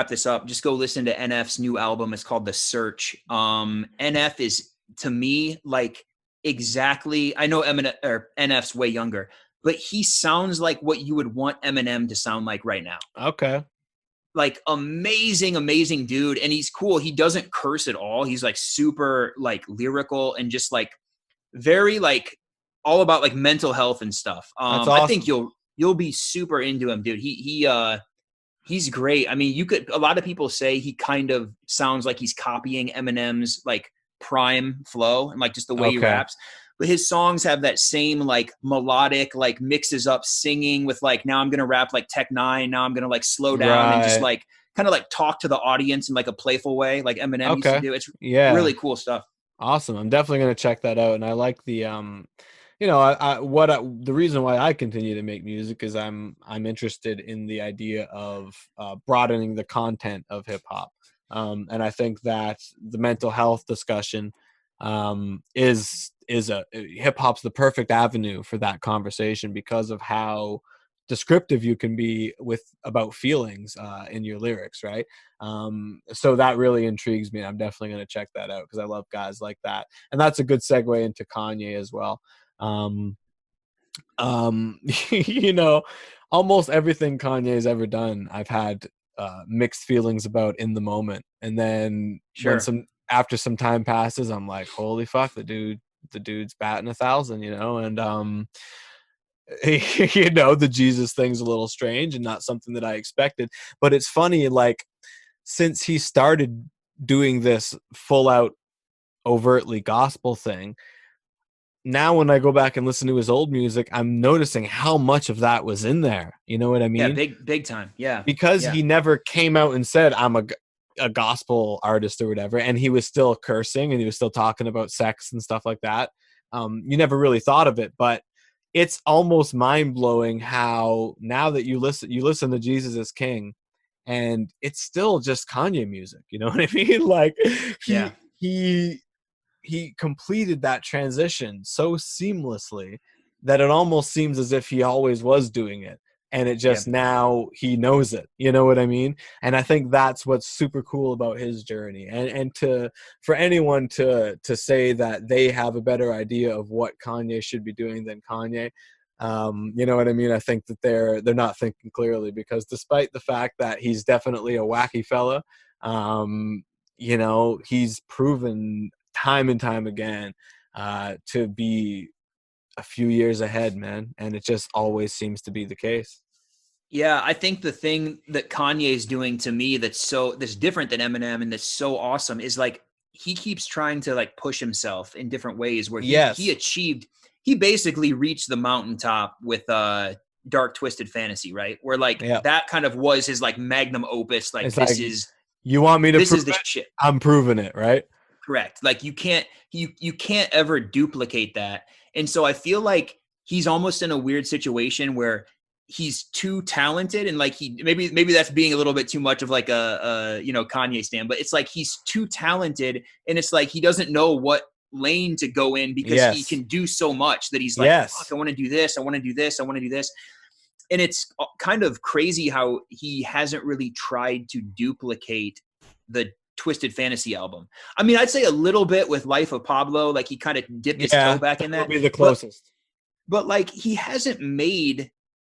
this up, just go listen to NF's new album. It's called The Search. NF is, to me, like, exactly. I know Eminem or NF's way younger, but he sounds like what you would want Eminem to sound like right now. Okay. Like, amazing dude. And he's cool. He doesn't curse at all. He's like super like lyrical and just like very like all about like mental health and stuff. That's awesome. I think you'll be super into him, dude. He's great. I mean, a lot of people say he kind of sounds like he's copying Eminem's like prime flow and like just the way he raps, but his songs have that same like melodic, like mixes up singing with like, now I'm gonna rap like Tech Nine, now I'm gonna like slow down and just like kind of like talk to the audience in like a playful way, like Eminem used to do. It's really cool stuff. Awesome. I'm definitely gonna check that out. And I like the the reason why I continue to make music is I'm interested in the idea of broadening the content of hip hop. And I think that the mental health discussion is hip hop's the perfect avenue for that conversation because of how descriptive you can be about feelings in your lyrics, right? So that really intrigues me. I'm definitely going to check that out because I love guys like that, and that's a good segue into Kanye as well. Almost everything Kanye's ever done, I've had mixed feelings about in the moment, and then after some time passes, I'm like, holy fuck, the dude's batting 1,000, and the Jesus thing's a little strange and not something that I expected. But it's funny, like, since he started doing this full out overtly gospel thing, now when I go back and listen to his old music, I'm noticing how much of that was in there. You know what I mean? Yeah, big time. Yeah. Because he never came out and said, I'm a gospel artist or whatever, and he was still cursing and he was still talking about sex and stuff like that. You never really thought of it, but it's almost mind-blowing how now that you listen to Jesus is King, and it's still just Kanye music. You know what I mean? Like, he completed that transition so seamlessly that it almost seems as if he always was doing it. And it just now he knows it. You know what I mean? And I think that's what's super cool about his journey. And for anyone to say that they have a better idea of what Kanye should be doing than Kanye, you know what I mean? I think that they're not thinking clearly, because despite the fact that he's definitely a wacky fella, he's proven time and time again to be a few years ahead, man, and it just always seems to be the case. Yeah, I think the thing that Kanye is doing to me that's different than Eminem and that's so awesome is like he keeps trying to like push himself in different ways where he basically reached the mountaintop with Dark Twisted Fantasy, right? Where like that kind of was his like magnum opus, like you want me to this is the shit. I'm proving it, right? Correct. Like you can't ever duplicate that. And so I feel like he's almost in a weird situation where he's too talented, and like maybe that's being a little bit too much of like a Kanye stan, but it's like he's too talented, and it's like he doesn't know what lane to go in because he can do so much that he's like, fuck, I want to do this, I want to do this, I want to do this. And it's kind of crazy how he hasn't really tried to duplicate the Twisted Fantasy album. I mean, I'd say a little bit with Life of Pablo, like he kind of dipped his toe back in that. Would be the closest. But like he hasn't made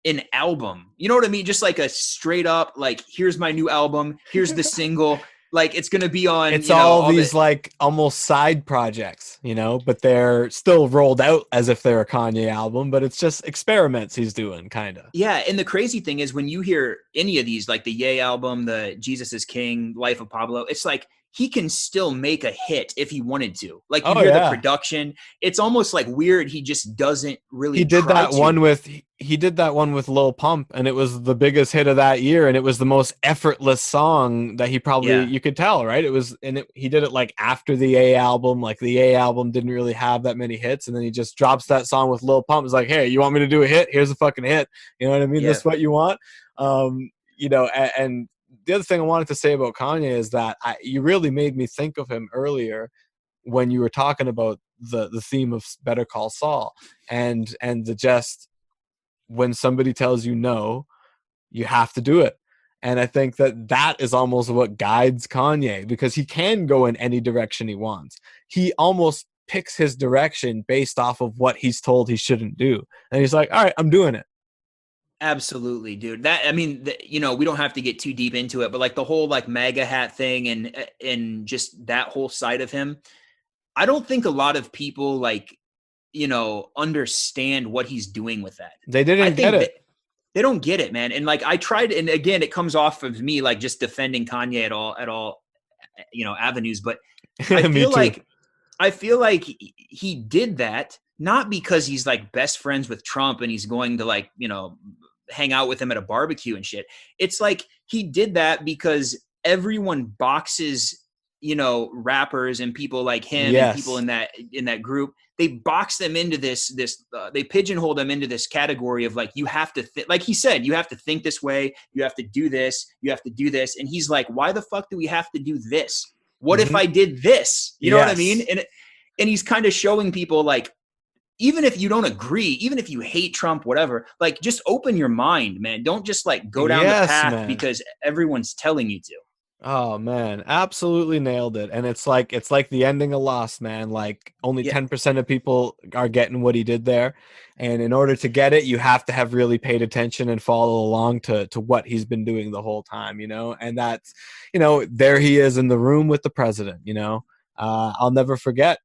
an album. You know what I mean? Just like a straight up, like, here's my new album. Here's the single. Like it's going to be on. It's all these like almost side projects, but they're still rolled out as if they're a Kanye album, but it's just experiments he's doing kind of. Yeah. And the crazy thing is when you hear any of these, like the Ye album, the Jesus is King, Life of Pablo, it's like, he can still make a hit if he wanted to. Like you hear the production, it's almost like weird. He just doesn't really. He did that one with Lil Pump, and it was the biggest hit of that year, and it was the most effortless song that he probably you could tell, right? It was, and he did it like after the A album. Like the A album didn't really have that many hits, and then he just drops that song with Lil Pump. It's like, hey, you want me to do a hit? Here's a fucking hit. You know what I mean? This is what you want. And the other thing I wanted to say about Kanye is that you really made me think of him earlier when you were talking about the theme of Better Call Saul and the just when somebody tells you no, you have to do it. And I think that is almost what guides Kanye because he can go in any direction he wants. He almost picks his direction based off of what he's told he shouldn't do. And he's like, all right, I'm doing it. Absolutely, dude. We don't have to get too deep into it, but like the whole like MAGA hat thing and just that whole side of him, I don't think a lot of people understand what he's doing with that. They didn't get it. They don't get it, man. And like I tried, and again, it comes off of me like just defending Kanye at all, avenues. But I feel like he did that not because he's like best friends with Trump and he's going to hang out with him at a barbecue and shit. It's like he did that because everyone boxes, rappers and people like him and people in that group. They box them into this they pigeonhole them into this category of like, you have to like he said, you have to think this way. You have to do this. You have to do this. And he's like, why the fuck do we have to do this? What if I did this? You know what I mean? And he's kind of showing people like, even if you don't agree, even if you hate Trump, whatever, like just open your mind, man. Don't just like go down the path because everyone's telling you to. Oh man, absolutely nailed it. And it's like the ending of Lost, man. Like only 10% of people are getting what he did there. And in order to get it, you have to have really paid attention and follow along to what he's been doing the whole time, And that's, there he is in the room with the president, I'll never forget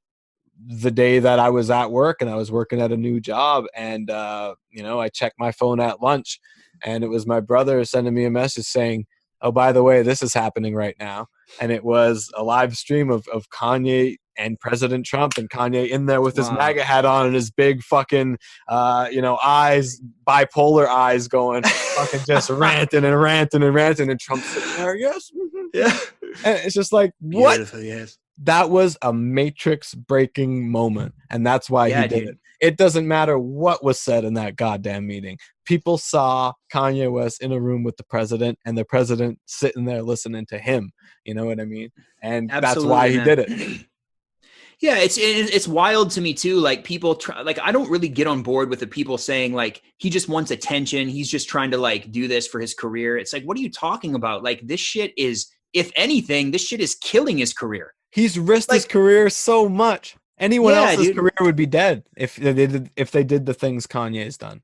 the day that I was at work and I was working at a new job and, I checked my phone at lunch and it was my brother sending me a message saying, oh, by the way, this is happening right now. And it was a live stream of Kanye and President Trump and Kanye in there with his MAGA hat on and his big fucking, eyes, bipolar eyes going, fucking just ranting and ranting and ranting. And Trump's sitting there, yes. Yeah. And it's just like, what? Beautiful, yes. That was a matrix breaking moment. And that's why he did it. It doesn't matter what was said in that goddamn meeting. People saw Kanye West in a room with the president and the president sitting there listening to him. You know what I mean? And that's why he did it. Yeah, it's wild to me too. Like people try, like I don't really get on board with the people saying like he just wants attention. He's just trying to like do this for his career. It's like, what are you talking about? Like this shit is, if anything, this shit is killing his career. He's risked his career so much. Anyone else's career would be dead if they did the things Kanye's done.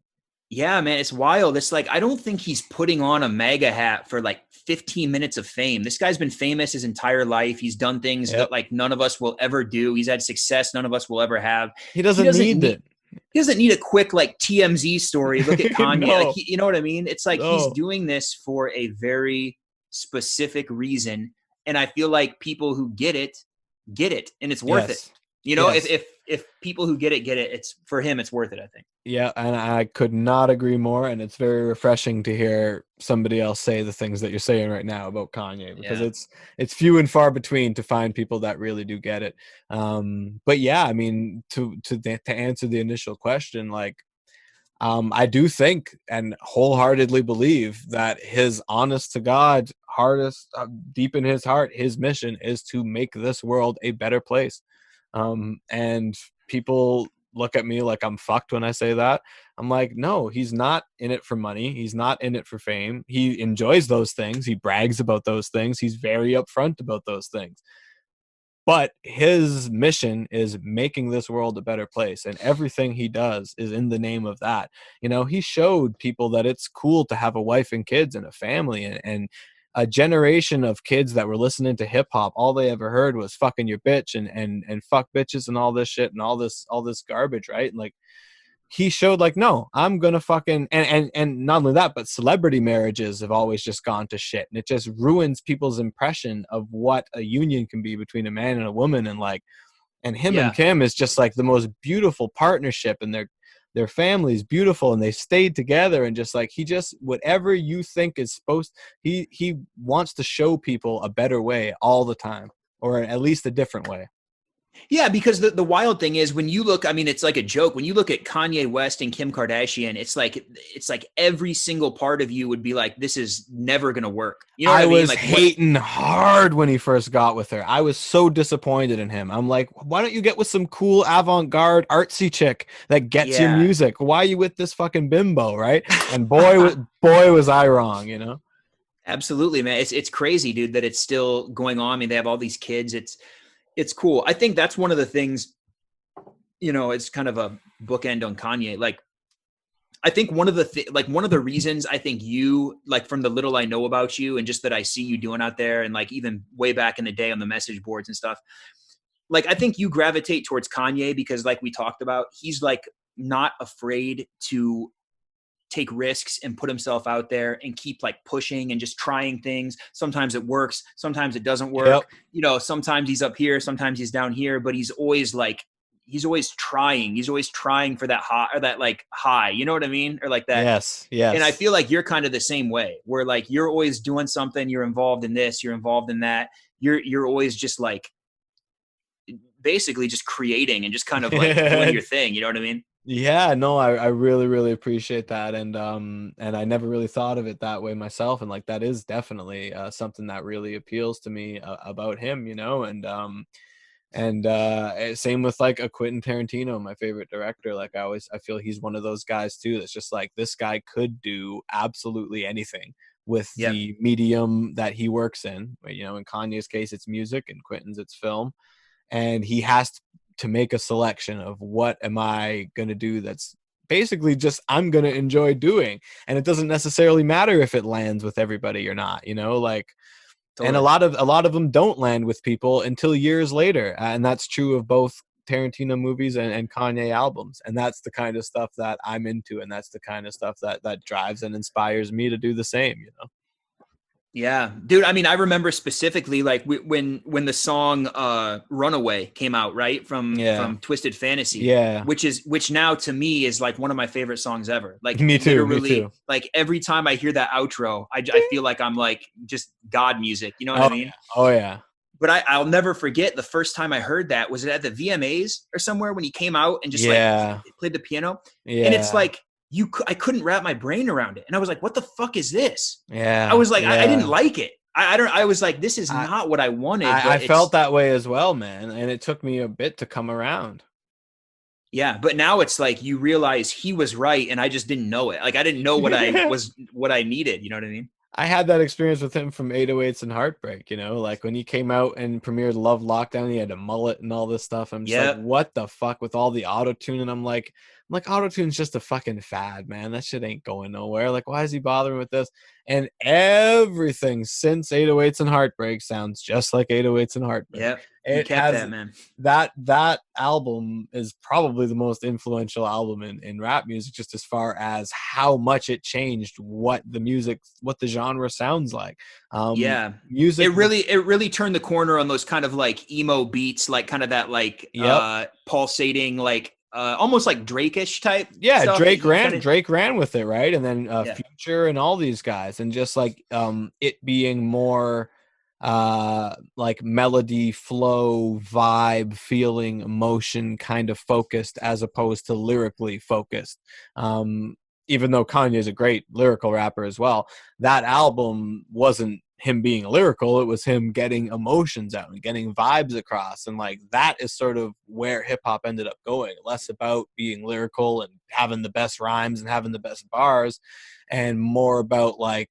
Yeah, man, it's wild. It's like I don't think he's putting on a MAGA hat for like 15 minutes of fame. This guy's been famous his entire life. He's done things that like none of us will ever do. He's had success none of us will ever have. He doesn't need it. He doesn't need a quick like TMZ story. Look at Kanye. No. Like, you know what I mean? It's like he's doing this for a very specific reason. And I feel like people who get it, and it's worth it. If people who get it, it's for him, it's worth it, I think. Yeah, and I could not agree more. And it's very refreshing to hear somebody else say the things that you're saying right now about Kanye, because it's few and far between to find people that really do get it. But yeah, I mean, to answer the initial question, like, I do think and wholeheartedly believe that his honest to God, deep in his heart, his mission is to make this world a better place. And people look at me like I'm fucked when I say that. I'm like, no, he's not in it for money. He's not in it for fame. He enjoys those things. He brags about those things. He's very upfront about those things. But his mission is making this world a better place, and everything he does is in the name of that. You know, he showed people that it's cool to have a wife and kids and a family, and a generation of kids that were listening to hip hop, all they ever heard was fucking your bitch and fuck bitches and all this shit and all this garbage, right? And like, he showed like, no, I'm gonna fucking and not only that, but celebrity marriages have always just gone to shit, and it just ruins people's impression of what a union can be between a man and a woman. And like, and him and Kim is just like the most beautiful partnership, and their family's beautiful, and they stayed together, and just like, he just, whatever you think is supposed, he wants to show people a better way all the time, or at least a different way. Yeah, because the wild thing is, when you look, I mean, it's like a joke. When you look at Kanye West and Kim Kardashian, it's like every single part of you would be like, this is never going to work. You know what I mean? Was like, hating hard when he first got with her. I was so disappointed in him. I'm like, why don't you get with some cool avant-garde artsy chick that gets your music? Why are you with this fucking bimbo, right? And boy was I wrong, you know? Absolutely, man. It's crazy, dude, that it's still going on. I mean, they have all these kids. It's cool. I think that's one of the things, you know, it's kind of a bookend on Kanye. Like, I think one of the reasons I think you, like, from the little I know about you and just that I see you doing out there, and like even way back in the day on the message boards and stuff, like, I think you gravitate towards Kanye because, like we talked about, he's like not afraid to take risks and put himself out there and keep like pushing and just trying things. Sometimes it works, sometimes it doesn't work. Yep. You know, sometimes he's up here, sometimes he's down here, but he's always trying. He's always trying for that high, or that like high, you know what I mean? Or like that. Yes. And I feel like you're kind of the same way, where like, you're always doing something, you're involved in this, you're involved in that. You're always just like, basically just creating and just kind of like doing your thing. You know what I mean? Yeah, no, I really, really appreciate that. And I never really thought of it that way myself. And like, that is definitely something that really appeals to me about him, you know? And same with like a Quentin Tarantino, my favorite director. Like, I feel he's one of those guys too, that's just like, this guy could do absolutely anything with the medium that he works in. You know, in Kanye's case, it's music, and Quentin's it's film. And he has to make a selection of, what am I going to do that's basically just I'm going to enjoy doing. And it doesn't necessarily matter if it lands with everybody or not, you know, like, totally. And a lot of them don't land with people until years later. And that's true of both Tarantino movies and Kanye albums. And that's the kind of stuff that I'm into. And that's the kind of stuff that drives and inspires me to do the same, you know? Yeah, dude. I mean, I remember specifically like when the song "Runaway" came out, right, from Twisted Fantasy, which now to me is like one of my favorite songs ever. Like, me too. Like, every time I hear that outro, I feel like I'm like just God music. You know what I mean? Oh yeah. But I'll never forget the first time I heard that. Was it at the VMAs or somewhere when he came out and just like played the piano? Yeah. And it's like, I couldn't wrap my brain around it. And I was like, what the fuck is this? Yeah. I was like, I didn't like it. I was like, this is not what I wanted. I felt that way as well, man. And it took me a bit to come around. Yeah. But now it's like, you realize he was right. And I just didn't know it. Like, I didn't know what I needed. You know what I mean? I had that experience with him from 808s and Heartbreak, you know, like when he came out and premiered Love Lockdown, he had a mullet and all this stuff. I'm just like, what the fuck with all the auto-tune? And I'm like, auto-tune's just a fucking fad, man. That shit ain't going nowhere. Like, why is he bothering with this? And everything since 808s and Heartbreak sounds just like 808s and Heartbreak. Yeah, you kept that, man. That album is probably the most influential album in rap music, just as far as how much it changed what the genre sounds like. Music. It really turned the corner on those kind of like emo beats, like kind of that like pulsating, like almost like Drake-ish type. Yeah, stuff. Drake ran with it, right? And then Future and all these guys, and just like it being more like melody, flow, vibe, feeling, emotion kind of focused, as opposed to lyrically focused. Even though Kanye is a great lyrical rapper as well, that album wasn't him being lyrical. It was him getting emotions out and getting vibes across. And like, that is sort of where hip hop ended up going, less about being lyrical and having the best rhymes and having the best bars, and more about like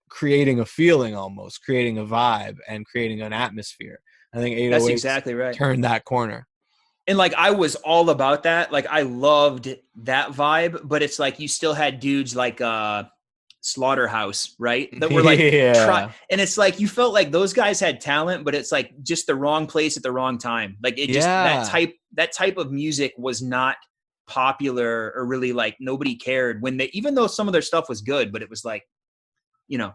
creating a feeling, almost creating a vibe and creating an atmosphere. I think That's 808s exactly right. turned that corner. And like, I was all about that. Like, I loved that vibe, but it's like, you still had dudes like, Slaughterhouse, right? That were like, Yeah. and it's like, you felt like those guys had talent, but it's like just the wrong place at the wrong time. Like, it just, Yeah. that type of music was not popular, or really like nobody cared when they, even though some of their stuff was good, but it was like, you know,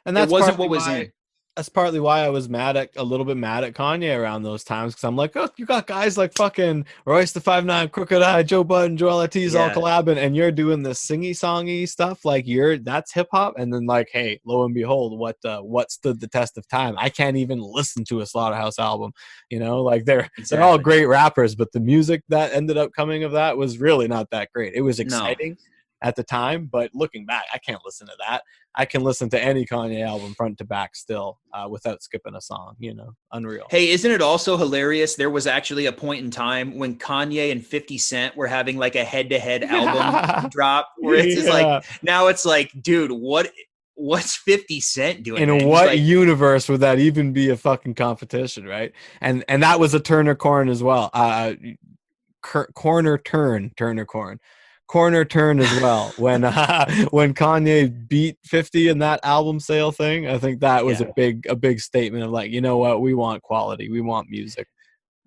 And that's it wasn't partly what was why, in. that's partly why I was a little bit mad at Kanye around those times, because I'm like, oh, you got guys like fucking Royce the 5'9", Crooked Eye, Joe Budden, Joel Ortiz all Yeah. collabing, and you're doing this singy-songy stuff, like that's hip hop. And then like, hey, lo and behold, what stood the test of time? I can't even listen to a Slaughterhouse album, you know, like they're all great rappers, but the music that ended up coming of that was really not that great. It was exciting at the time, but looking back, I can't listen to that. I can listen to any Kanye album front to back still, without skipping a song, you know, unreal. Hey, isn't it also hilarious? There was actually a point in time when Kanye and 50 Cent were having like a head-to-head album drop, where it's just like, now it's like, dude, what's 50 Cent doing? In what universe would that even be a fucking competition, right? And that was a Turner Corn as well. Corner turn as well. When Kanye beat 50 in that album sale thing, I think that was a big statement of like, you know what, we want quality, we want music.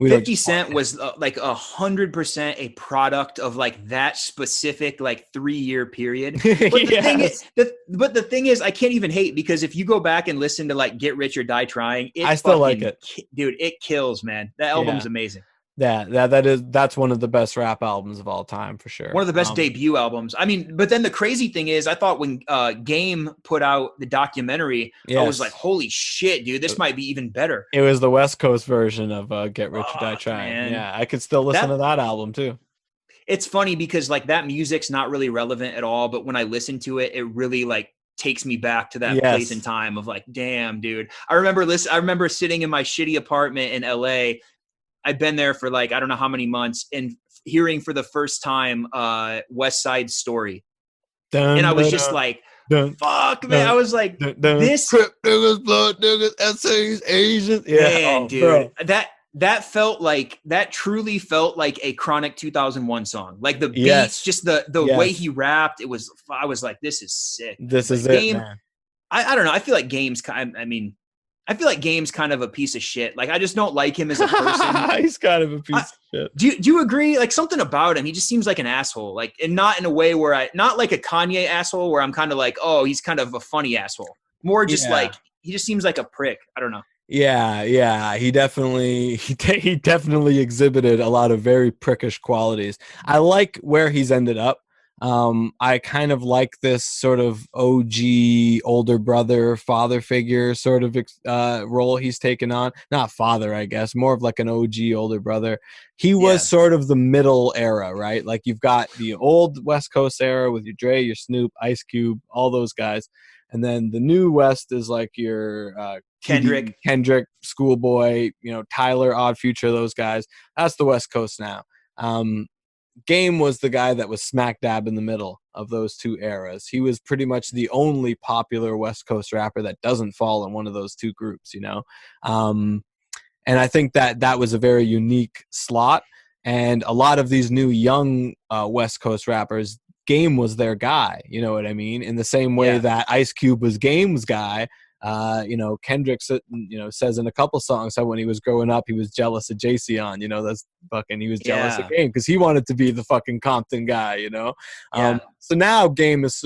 50 Cent was like 100% a product of like that specific like 3-year period. But the thing is, I can't even hate, because if you go back and listen to like Get Rich or Die Trying, I still like it, dude. It kills, man. That album's amazing. That's one of the best rap albums of all time, for sure. One of the best debut albums. I mean, but then the crazy thing is, I thought when Game put out the documentary, I was like, holy shit, dude, this might be even better. It was the West Coast version of Get Rich or Die Trying. Man. Yeah, I could still listen to that album too. It's funny because like that music's not really relevant at all, but when I listen to it, it really like takes me back to that place in time of like, damn, dude. I remember sitting in my shitty apartment in LA. I've been there for like, I don't know how many months, and hearing for the first time West Side Story. And I was just like, fuck, man. I was like, this Crip niggas, blood niggas, essays, Asians. Yeah, man, dude. Bro. That truly felt like a Chronic 2001 song. Like the beats, just the way he rapped, I was like, this is sick. This is Game, man. I don't know. I feel like Game's I feel like Game's kind of a piece of shit. Like, I just don't like him as a person. He's kind of a piece of shit. Do you agree? Like, something about him, he just seems like an asshole. Like, and not in a way where not like a Kanye asshole where I'm kind of like, oh, he's kind of a funny asshole. More just like, he just seems like a prick. I don't know. Yeah. He definitely exhibited a lot of very prickish qualities. I like where he's ended up. I kind of like this sort of OG older brother, father figure sort of role he's taken on. Not father, I guess, more of like an OG older brother. He was sort of the middle era, right? Like you've got the old West Coast era with your Dre, your Snoop, Ice Cube, all those guys. And then the new West is like your Kendrick, Schoolboy, Tyler, Odd Future, those guys. That's the West Coast now. Game was the guy that was smack dab in the middle of those two eras. He was pretty much the only popular West Coast rapper that doesn't fall in one of those two groups, and I think that was a very unique slot. And a lot of these new young West Coast rappers, Game was their guy, you know what I mean? In the same way that Ice Cube was Game's guy. Kendrick, says in a couple songs how when he was growing up, he was jealous of Jayceon, that's fucking, he was jealous of Game because he wanted to be the fucking Compton guy, So now Game is,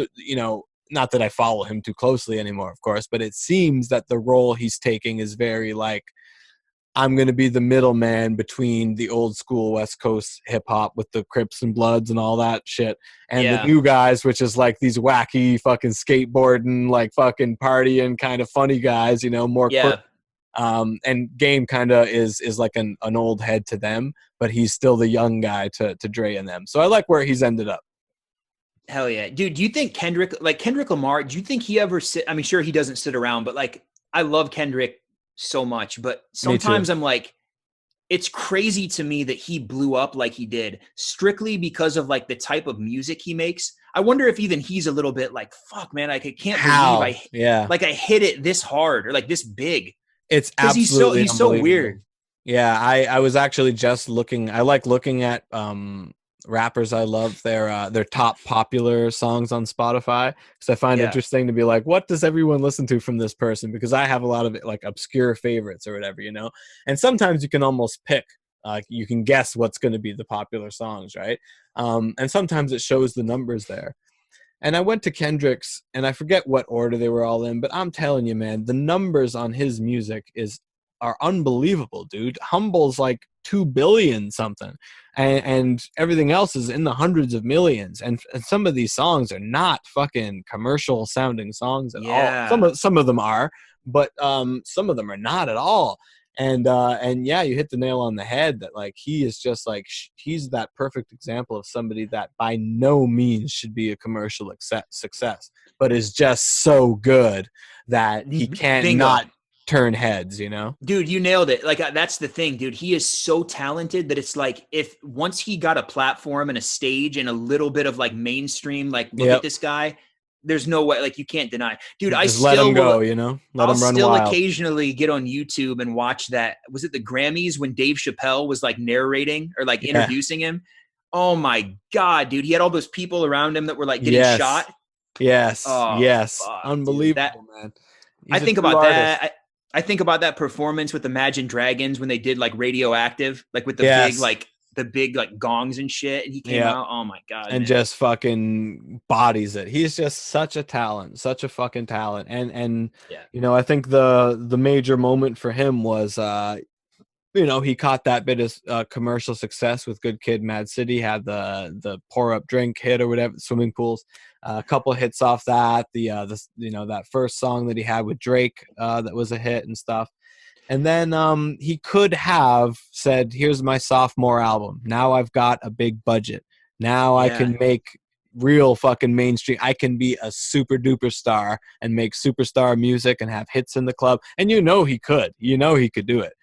not that I follow him too closely anymore, of course, but it seems that the role he's taking is very like, I'm going to be the middleman between the old school West Coast hip hop with the Crips and Bloods and all that shit and the new guys, which is like these wacky fucking skateboarding, like fucking partying kind of funny guys, more quick. And Game kind of is like an old head to them, but he's still the young guy to Dre and them. So I like where he's ended up. Hell yeah. Dude, do you think Kendrick Lamar, do you think he ever I mean, sure, he doesn't sit around, but like, I love Kendrick so much, but Me too. sometimes I'm like, it's crazy to me that he blew up like he did strictly because of like the type of music he makes. I wonder if even he's a little bit like, fuck, man, like, I can't believe How? Yeah. I hit it this hard or like this big It's because absolutely he's so unbelievable. weird. Yeah, I was actually just looking. I like looking at rappers I love their top popular songs on Spotify because I find it Yeah. interesting to be like, what does everyone listen to from this person? Because I have a lot of like obscure favorites or whatever, you know. And sometimes you can almost pick, you can guess what's going to be the popular songs, right? And sometimes it shows the numbers there. And I went to Kendrick's, and I forget what order they were all in, but I'm telling you, man, the numbers on his music are unbelievable, dude. Humble's like 2 billion something, and everything else is in the hundreds of millions. And some of these songs are not fucking commercial sounding songs at all. Yeah. Some of them are, but some of them are not at all. And yeah, you hit the nail on the head that like he is just like he's that perfect example of somebody that by no means should be a commercial success, but is just so good that he can't Bingo. not turn heads, you know. Dude, you nailed it. Like, that's the thing, dude. He is so talented that it's like, if once he got a platform and a stage and a little bit of like mainstream, like, look at Yep. this guy, there's no way, like, you can't deny. Dude, I Just let him still will. go, you know. Let I'll him run still wild. occasionally get on YouTube and watch that. Was it the Grammys when Dave Chappelle was like narrating or like Yeah. introducing him? Oh my God, dude. He had all those people around him that were like getting Yes. shot. Yes. Oh, Yes. fuck, Unbelievable, man. I He's a think true about artist. that. I think about that performance with Imagine Dragons when they did like Radioactive, like with Yes. the big like gongs and shit. And he came Yeah. out. Oh my God, And man. just fucking bodies it. He's just such a talent, such a fucking talent. And Yeah. you know, I think the major moment for him was you know, he caught that bit of commercial success with Good Kid, Mad City, had the pour up drink hit or whatever, swimming pools. A couple hits off that. The you know, that first song that he had with Drake that was a hit and stuff. And then he could have said, "Here's my sophomore album. Now I've got a big budget. Now I Yeah. can make real fucking mainstream. I can be a super duper star and make superstar music and have hits in the club." And you know he could. You know he could do it.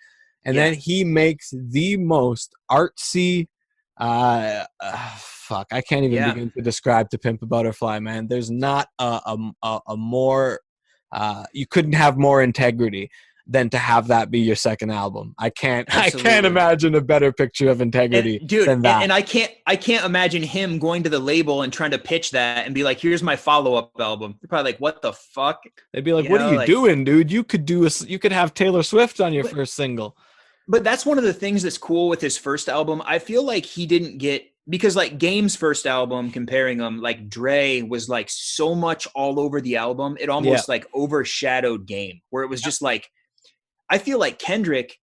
And Yeah. then he makes the most artsy fuck, I can't even Yeah. begin to describe To Pimp a Butterfly, man. There's not a more you couldn't have more integrity than to have that be your second album. I can't Absolutely. imagine a better picture of And integrity dude, than that. and I can't imagine him going to the label and trying to pitch that and be like, "Here's my follow-up album." They're probably like, "What the fuck?" They'd be like, You "What are know, you like, doing, dude? You could you could have Taylor Swift on your but first single." but that's one of the things that's cool with his first album. I feel like he didn't get, because like Game's first album, comparing them, like Dre was like so much all over the album, it Yeah. almost like overshadowed Game, where it was just like, I feel like Kendrick,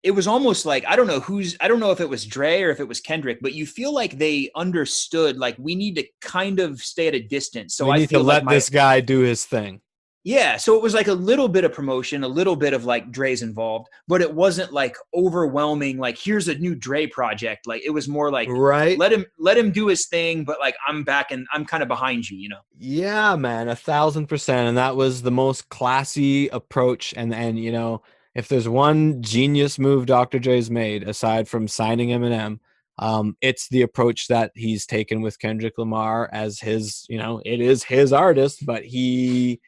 it was almost like, I don't know if it was Dre or if it was Kendrick, but you feel like they understood like we need to kind of stay at a distance. So We I need to feel like let this guy do his thing. yeah, so it was like a little bit of promotion, a little bit of like Dre's involved, but it wasn't like overwhelming, like here's a new Dre project. Like it was more like Right? let him do his thing, but like I'm back and I'm kind of behind you, you know. Yeah, man, 1,000%. And that was the most classy approach. And you know, if there's one genius move Dr. Dre's made aside from signing Eminem, it's the approach that he's taken with Kendrick Lamar as his, you know, it is his artist, but he,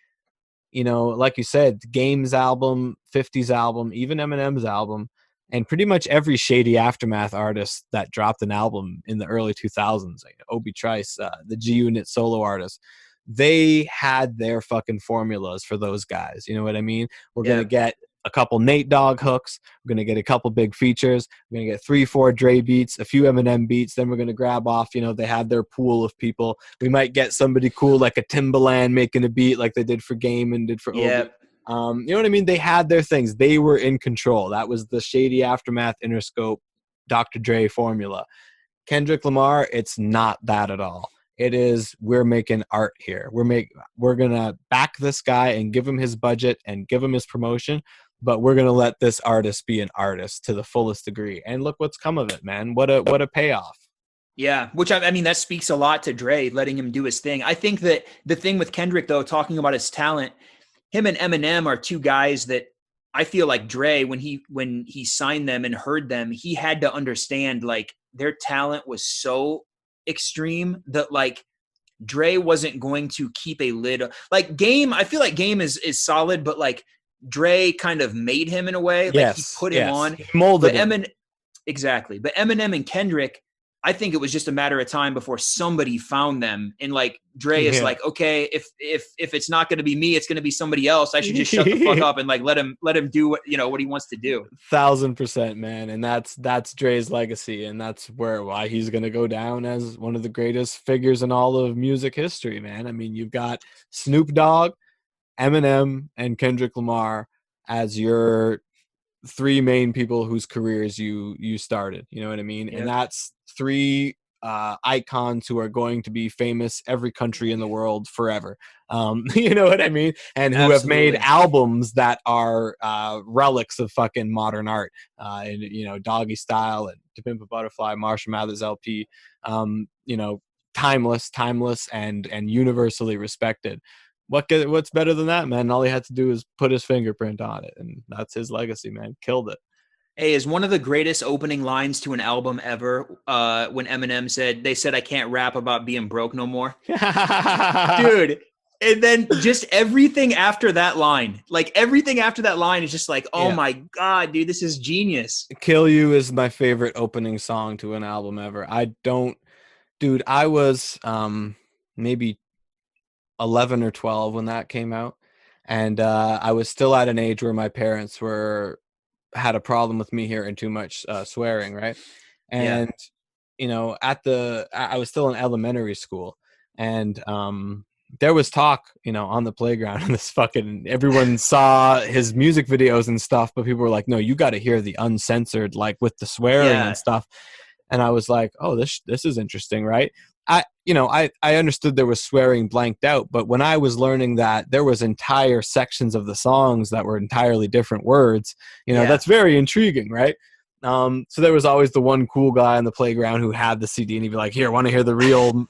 you know, like you said, Game's album, 50's album, even Eminem's album, and pretty much every Shady Aftermath artist that dropped an album in the early 2000s, like Obi Trice, the G Unit solo artists, they had their fucking formulas for those guys. You know what I mean? We're going Yeah. to get a couple Nate Dogg hooks. We're going to get a couple big features. We're going to get 3-4 Dre beats, a few Eminem beats. Then we're going to grab off, you know, they had their pool of people. We might get somebody cool like a Timbaland making a beat like they did for Game and did for Yeah. Obi. You know what I mean? They had their things. They were in control. That was the Shady Aftermath Interscope Dr. Dre formula. Kendrick Lamar, it's not that at all. It is, we're making art here. We're gonna back this guy and give him his budget and give him his promotion, but we're gonna let this artist be an artist to the fullest degree. And look what's come of it, man. What a payoff. Yeah, which I mean, that speaks a lot to Dre, letting him do his thing. I think that the thing with Kendrick, though, talking about his talent, him and Eminem are two guys that I feel like Dre, when he signed them and heard them, he had to understand like their talent was so extreme that like Dre wasn't going to keep a lid like Game. I feel like Game is solid, but like Dre kind of made him in a way, like he Yes, put him yes. on. He molded But him. Exactly. But Eminem and Kendrick, I think it was just a matter of time before somebody found them. And like Dre is Yeah. like, okay, if it's not going to be me, it's going to be somebody else. I should just shut the fuck up and like let him do what he wants to do. 1000%, man. And that's Dre's legacy, and that's why he's gonna go down as one of the greatest figures in all of music history, man. I mean, you've got Snoop Dogg, Eminem, and Kendrick Lamar as your three main people whose careers you started. You know what I mean? Yeah. And that's three icons who are going to be famous every country in the world forever. You know what I mean? And who have made Absolutely. albums that are relics of fucking modern art. And Doggy Style and To Pimp a Butterfly, Marshall Mathers LP. Timeless, and universally respected. What's better than that, man? All he had to do is put his fingerprint on it, and that's his legacy, man. Killed it. Hey, is one of the greatest opening lines to an album ever when Eminem they said I can't rap about being broke no more. Dude. And then just everything after that line, is just like, oh my God, dude, this is genius. Kill You is my favorite opening song to an album ever. I was maybe 11 or 12 when that came out, and I was still at an age where my parents had a problem with me hearing too much swearing, right? And I was still in elementary school, and there was talk on the playground, and everyone saw his music videos and stuff, but people were like, no, you got to hear the uncensored, like with the swearing and stuff. And I was like, oh, this is interesting, right? I understood there was swearing blanked out, but when I was learning that there was entire sections of the songs that were entirely different words, that's very intriguing, right? So there was always the one cool guy on the playground who had the CD, and he'd be like, "Here, want to hear the real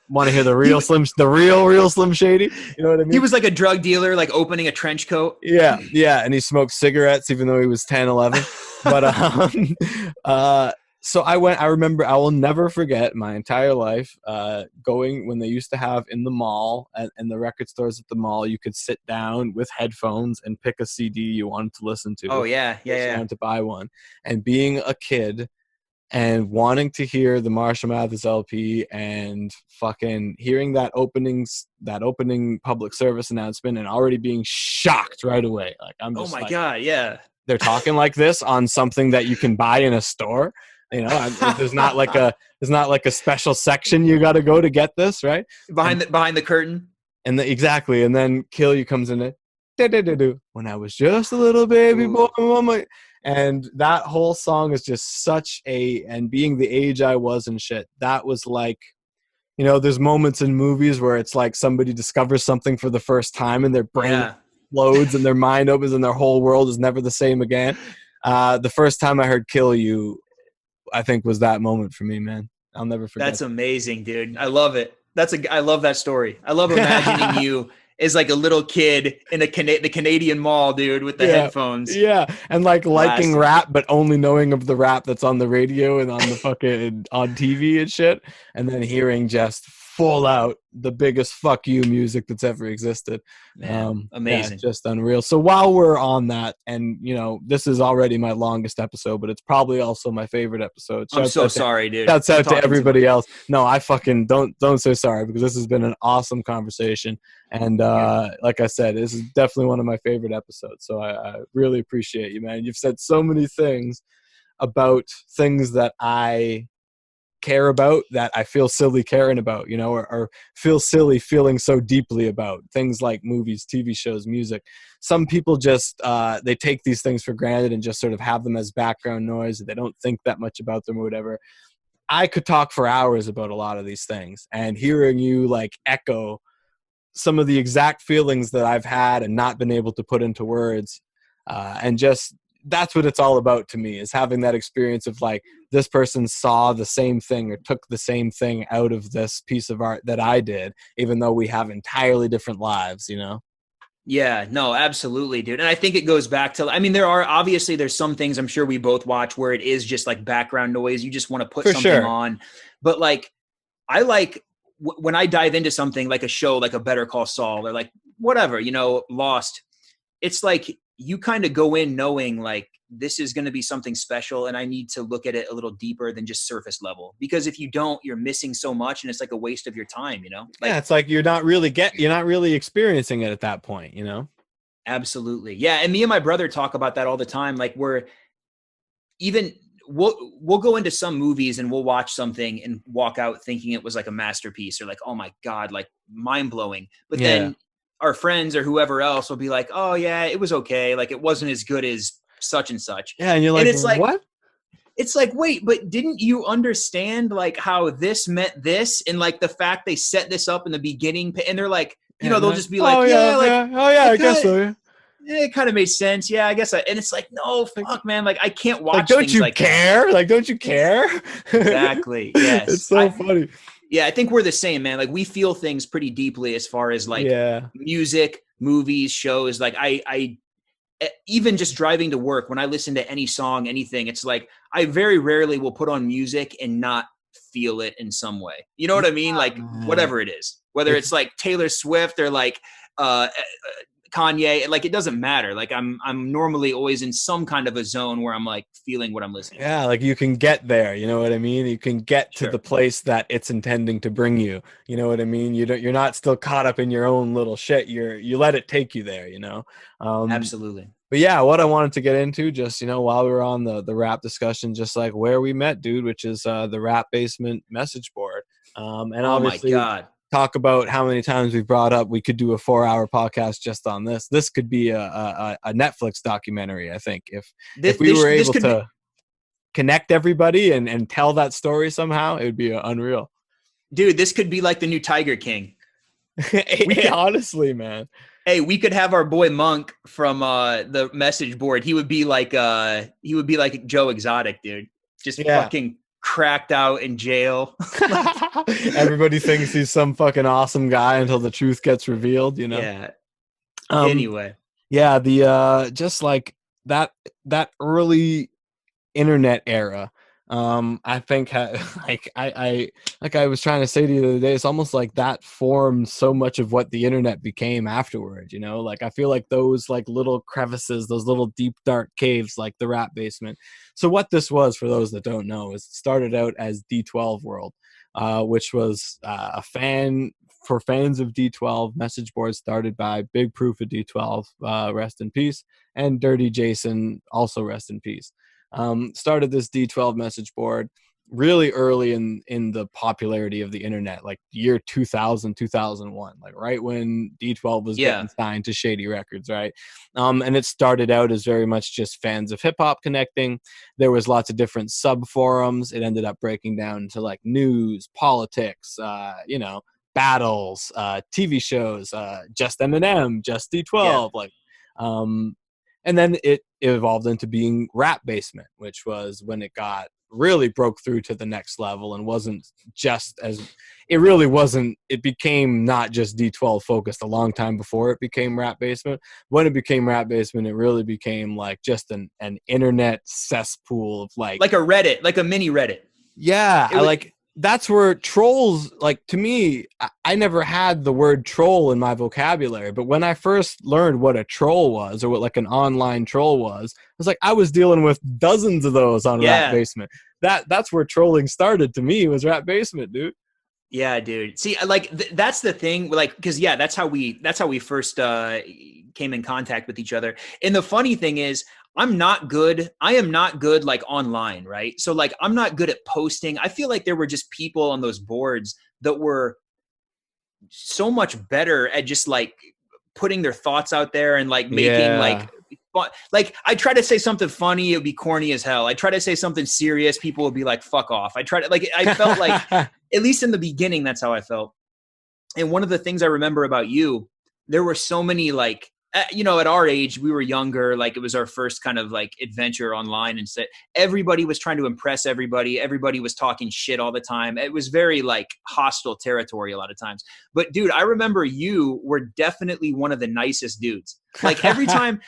Slim Shady?" You know what I mean? He was like a drug dealer, like opening a trench coat. Yeah, and he smoked cigarettes even though he was 10, 11. But so I remember, I will never forget my entire life going when they used to have in the mall and the record stores at the mall, you could sit down with headphones and pick a CD you wanted to listen to. Oh, yeah. Wanted to buy one. And being a kid and wanting to hear the Marshall Mathers LP and fucking hearing that opening public service announcement and already being shocked right away. Like, I'm just God, yeah. They're talking like this on something that you can buy in a store. There's not like a special section you got to go to get this, right? Behind the curtain. And exactly. And then Kill You comes in it. When I was just a little baby boy, mama. And that whole song is just and being the age I was and shit, that was like, there's moments in movies where it's like somebody discovers something for the first time and their brain explodes and their mind opens and their whole world is never the same again. The first time I heard Kill You, I think, was that moment for me, man. I'll never forget. That's amazing, dude. I love it. I love that story. I love imagining you as like a little kid in the Canadian mall, dude, with the headphones. Yeah, and like liking rap, but only knowing of the rap that's on the radio and on the fucking on TV and shit, and then hearing just full out the biggest fuck you music that's ever existed. Man, amazing. Just unreal. So while we're on that, and this is already my longest episode, but it's probably also my favorite episode. I'm so sorry, dude. Shouts out to everybody else. No, I fucking don't say sorry, because this has been an awesome conversation. And like I said, this is definitely one of my favorite episodes. So I really appreciate you, man. You've said so many things about things that I care about that I feel silly caring about, or feel silly feeling so deeply about things like movies, TV shows, music. Some people just they take these things for granted and just sort of have them as background noise. They don't think that much about them or whatever. I could talk for hours about a lot of these things, and hearing you like echo some of the exact feelings that I've had and not been able to put into words, and just that's what it's all about to me, is having that experience of like, this person saw the same thing or took the same thing out of this piece of art that I did, even though we have entirely different lives, you know? Yeah, no, absolutely, dude. And I think it goes back to, I mean, there's some things I'm sure we both watch where it is just like background noise. You just want to put For something sure. on. But like, I like when I dive into something like a show, like a Better Call Saul or like whatever, you know, Lost, it's like you kind of go in knowing like this is going to be something special and I need to look at it a little deeper than just surface level, because if you don't, you're missing so much and it's like a waste of your time, you know? Like, Yeah, it's like you're not really experiencing it at that point, you know? absolutely. Yeah. And me and my brother talk about that all the time. Like we'll go into some movies and we'll watch something and walk out thinking it was like a masterpiece or like, oh my God, like mind blowing. But then our friends or whoever else will be like, oh yeah, it was okay. Like it wasn't as good as such and such. Yeah. And you're like, and it's like, what? It's like, wait, but didn't you understand like how this meant this? And like the fact they set this up in the beginning, and they're like, you know, they'll just be like, oh yeah, like, oh yeah, I guess so. Yeah. It kind of made sense. Yeah, I guess. And it's like, no, fuck, man. Like I can't watch. Like, don't things you like care? that. Like, don't you care? Exactly. Yes. It's so funny. Yeah, I think we're the same, man. Like we feel things pretty deeply as far as like music, movies, shows. Like I even just driving to work, when I listen to any song, anything, it's like I very rarely will put on music and not feel it in some way. You know what I mean? Like whatever it is, whether it's like Taylor Swift or like Kanye, like it doesn't matter. Like I'm normally always in some kind of a zone where I'm like feeling what I'm listening to. Yeah, like you can get there, you know what I mean? You can get to the place that it's intending to bring you. You know what I mean? You're not still caught up in your own little shit. You let it take you there, you know? Absolutely. But yeah, what I wanted to get into, just, you know, while we were on the rap discussion, just like where we met, dude, which is the Rap Basement message board. And obviously, oh my God, talk about how many times we've brought up we could do a 4-hour podcast just on this. This could be a Netflix documentary, I think, if we were able to connect everybody and tell that story somehow. It would be unreal. Dude, this could be like the new Tiger King. Honestly, man. Hey, we could have our boy Monk from the message board. He would be like Joe Exotic, dude. Just fucking cracked out in jail. Everybody thinks he's some fucking awesome guy until the truth gets revealed, you know? Yeah. Anyway. Yeah, the just like that early internet era. I think I was trying to say to you the other day, it's almost like that formed so much of what the internet became afterward, you know? Like I feel like those like little crevices, those little deep dark caves, like the Rap Basement. So what this was, for those that don't know, is it started out as D12 World, which was a fans of D12 message board started by Big Proof of D12, rest in peace, and Dirty Jason, also rest in peace. Started this D12 message board really early in the popularity of the internet, like year 2000, 2001, like right when D12 was getting signed to Shady Records, right? And it started out as very much just fans of hip hop connecting. There was lots of different sub forums. It ended up breaking down to like news, politics, you know, battles, TV shows, just Eminem, just D12, like, and then it evolved into being Rap Basement, which was when it really broke through to the next level and wasn't just as, it became not just D12 focused a long time before it became Rap Basement. When it became Rap Basement, it really became like just an internet cesspool of like a Reddit, like a mini Reddit. Yeah, that's where trolls, like, to me, I never had the word troll in my vocabulary, but when I first learned what a troll was, or what like an online troll was, I was dealing with dozens of those on Rap Basement. That's where trolling started to me, was Rap Basement, dude. Yeah, dude. See, like that's the thing, like, because that's how we first came in contact with each other. And the funny thing is, I am not good like online, right? So like I'm not good at posting. I feel like there were just people on those boards that were so much better at just like putting their thoughts out there and like making like I try to say something funny, it would be corny as hell. I try to say something serious, people would be like, fuck off. I felt like, at least in the beginning, that's how I felt. And one of the things I remember about you, there were so many like at our age, we were younger. Like it was our first kind of like adventure online, and so everybody was trying to impress everybody. Everybody was talking shit all the time. It was very like hostile territory a lot of times. But dude, I remember you were definitely one of the nicest dudes. Like every time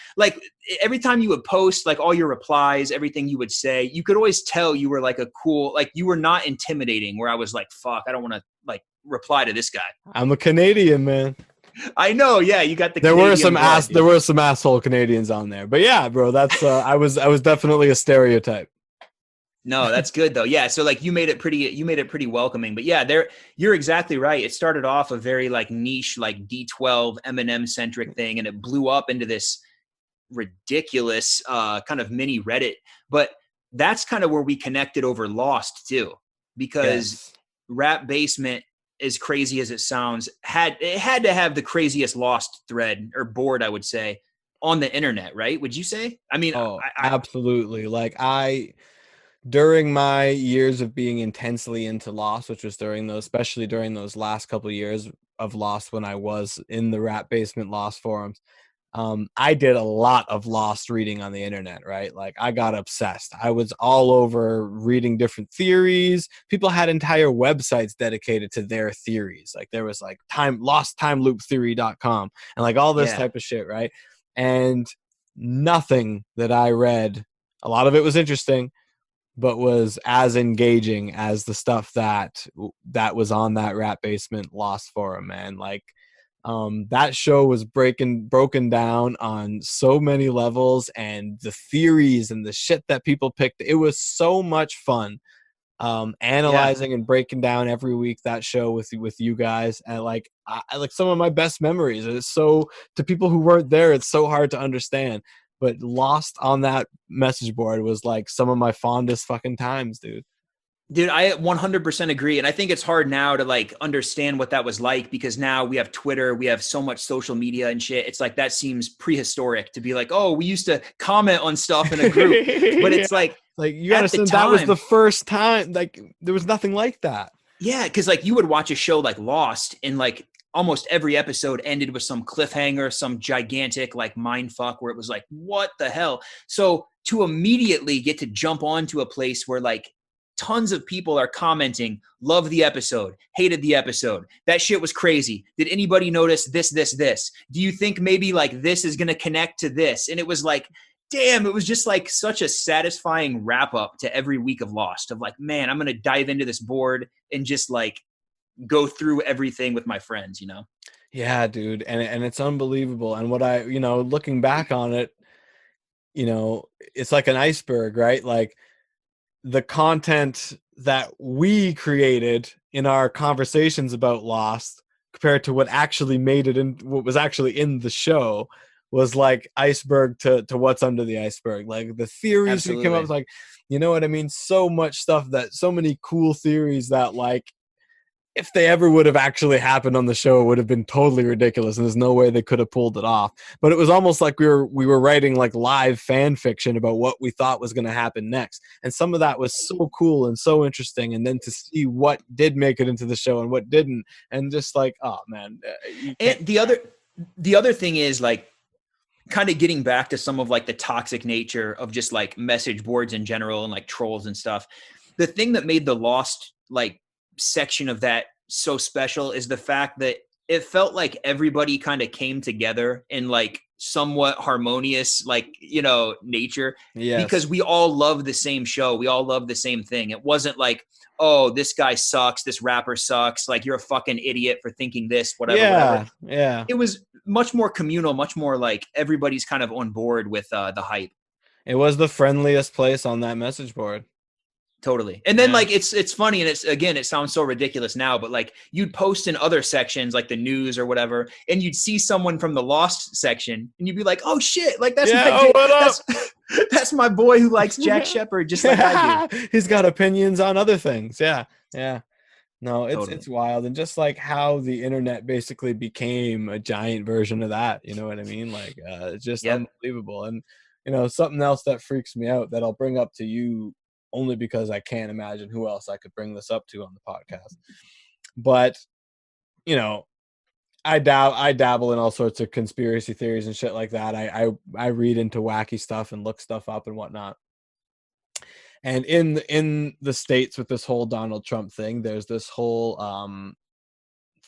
you would post, like all your replies, everything you would say, you could always tell you were like a cool, like you were not intimidating where I was like, fuck, I don't want to like reply to this guy. I'm a Canadian, man. I know, yeah, you got the there Canadian were some blood, there were some asshole Canadians on there, but yeah, bro, that's I was definitely a stereotype. No, that's good though. Yeah, so like you made it pretty welcoming. But yeah, you're exactly right. It started off a very like niche, like D12 Eminem centric thing, and it blew up into this ridiculous kind of mini Reddit. But that's kind of where we connected over Lost too, because Rap Basement, as crazy as it sounds, had to have the craziest Lost thread or board, I would say, on the internet, right? Would you say? I mean, absolutely. Like during my years of being intensely into Lost, which was especially during those last couple of years of Lost when I was in the Rap Basement Lost forums, I did a lot of Lost reading on the internet, right? Like I got obsessed. I was all over reading different theories. People had entire websites dedicated to their theories. Like there was like losttimelooptheory.com and like all this type of shit, right? And nothing that I read, a lot of it was interesting, but was as engaging as the stuff that was on that Rap Basement Lost forum, man. Like that show was broken down on so many levels, and the theories and the shit that people picked, it was so much fun analyzing and breaking down every week that show with you guys. And like I like some of my best memories. It's so, to people who weren't there, it's so hard to understand, but Lost on that message board was like some of my fondest fucking times, dude. Dude, I 100% agree. And I think it's hard now to like understand what that was like, because now we have Twitter, we have so much social media and shit. It's like, that seems prehistoric to be like, oh, we used to comment on stuff in a group, but it's like you gotta understand that was the first time, like there was nothing like that. Yeah. Cause like you would watch a show like Lost, and like almost every episode ended with some cliffhanger, some gigantic like mind fuck where it was like, what the hell? So to immediately get to jump onto a place where like tons of people are commenting, love the episode, hated the episode, that shit was crazy, did anybody notice this, do you think maybe like this is going to connect to this? And it was like, damn, it was just like such a satisfying wrap up to every week of Lost, of like, man, I'm going to dive into this board and just like go through everything with my friends, you know? Yeah, dude. And it's unbelievable. And what I, looking back on it, it's like an iceberg, right? Like the content that we created in our conversations about Lost compared to what actually made it in, what was actually in the show, was like iceberg to what's under the iceberg. Like the theories we came up with, like, you know what I mean? So much stuff, so many cool theories that like, if they ever would have actually happened on the show, it would have been totally ridiculous, and there's no way they could have pulled it off. But it was almost like we were writing like live fan fiction about what we thought was going to happen next. And some of that was so cool and so interesting. And then to see what did make it into the show and what didn't, and just like, oh man. And the other thing is like, kind of getting back to some of like the toxic nature of just like message boards in general and like trolls and stuff. The thing that made the Lost like section of that so special is the fact that it felt like everybody kind of came together in like somewhat harmonious, like, nature, because we all love the same show. We all love the same thing. It wasn't like, oh, this guy sucks, this rapper sucks, like you're a fucking idiot for thinking this, whatever. Yeah. It was much more communal, much more like everybody's kind of on board with the hype. It was the friendliest place on that message board. Totally. And then like, it's funny. And it sounds so ridiculous now, but like you'd post in other sections, like the news or whatever, and you'd see someone from the Lost section and you'd be like, oh shit. Like that's that's my boy who likes Jack Shepherd. Just like I do. He's got opinions on other things. Yeah. No, Totally. it's wild. And just like how the internet basically became a giant version of that, you know what I mean? Like, it's just unbelievable. And, something else that freaks me out that I'll bring up to you only because I can't imagine who else I could bring this up to on the podcast. But, I dabble in all sorts of conspiracy theories and shit like that. I read into wacky stuff and look stuff up and whatnot. And in the States with this whole Donald Trump thing, there's this whole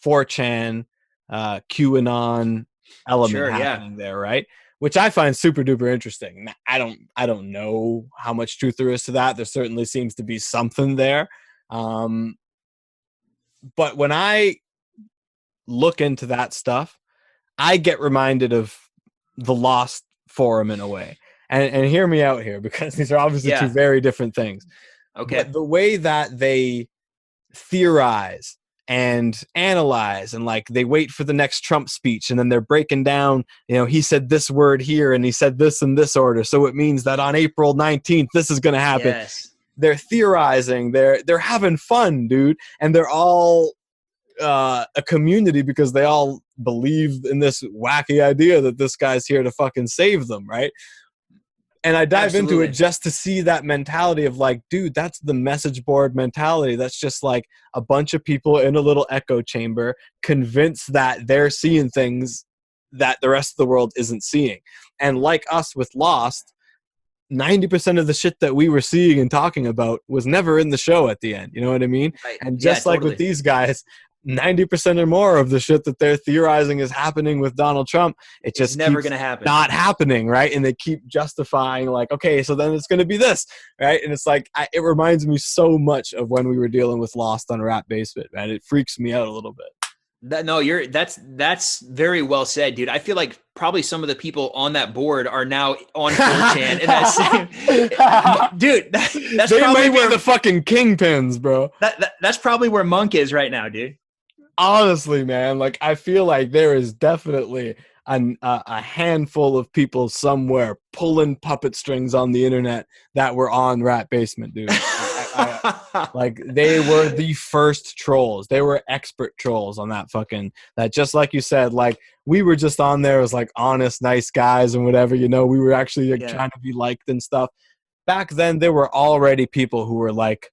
4chan QAnon element Sure, yeah. happening there, right? Which I find super duper interesting. I don't know how much truth there is to that. There certainly seems to be something there. But when I look into that stuff, I get reminded of the Lost forum in a way. And hear me out here, because these are obviously two Yeah. very different things. Okay. But the way that they theorize and analyze, and like they wait for the next Trump speech, and then they're breaking down, he said this word here and he said this in this order, so it means that on April 19th this is going to happen. Yes. They're theorizing, they're having fun, dude, and they're all a community because they all believe in this wacky idea that this guy's here to fucking save them, right? And I dive into it just to see that mentality of like, dude, that's the message board mentality. That's just like a bunch of people in a little echo chamber convinced that they're seeing things that the rest of the world isn't seeing. And like us with Lost, 90% of the shit that we were seeing and talking about was never in the show at the end. You know what I mean? Right. And just like totally. with these guys, 90% or more of the shit that they're theorizing is happening with Donald Trump. It just never keeps going to happen. Not happening, right? And they keep justifying like, okay, so then it's going to be this, right? And it's like, it reminds me so much of when we were dealing with Lost on Rat Basement, man. It freaks me out a little bit. That's very well said, dude. I feel like probably some of the people on that board are now on 4chan in that same dude. That's they probably might be where the fucking kingpins, bro. That's probably where Monk is right now, dude. Honestly, man, like I feel like there is definitely a handful of people somewhere pulling puppet strings on the internet that were on Rat Basement, dude. Like they were the first trolls. They were expert trolls on that just like you said, like we were just on there as like honest, nice guys and whatever, we were actually trying to be liked and stuff. Back then, there were already people who were like,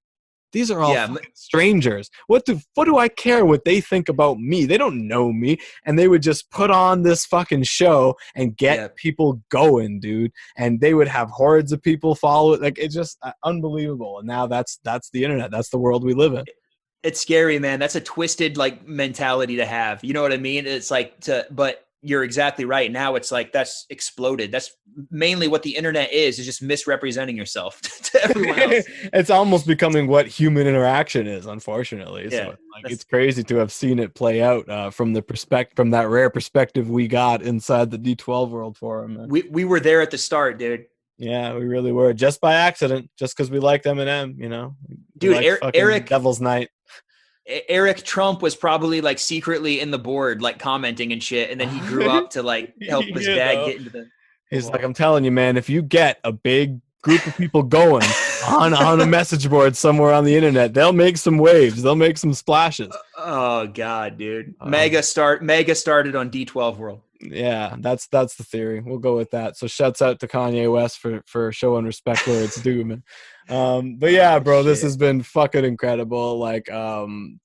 these are all fucking strangers. What do I care what they think about me? They don't know me. And they would just put on this fucking show and get people going, dude. And they would have hordes of people follow it. Like, it's just unbelievable. And now that's the internet. That's the world we live in. It's scary, man. That's a twisted like mentality to have. You know what I mean? It's like but you're exactly right. Now it's like that's exploded. That's mainly what the internet is just misrepresenting yourself to everyone else. It's almost becoming what human interaction is, unfortunately. Yeah, so it's crazy to have seen it play out from that rare perspective we got inside the D12 World Forum. Man. We were there at the start, dude. Yeah, we really were. Just by accident, just because we liked Eminem, Dude, Eric Devil's Night. Eric Trump was probably like secretly in the board, like commenting and shit. And then he grew up to like help his dad get into the. He's like, I'm telling you, man, if you get a big group of people going on a message board somewhere on the internet, they'll make some waves. They'll make some splashes. Oh God, dude. Mega started on D12 World. Yeah, that's the theory. We'll go with that. So shouts out to Kanye West for showing respect where it's due, man. But yeah, bro, this has been fucking incredible. Like, to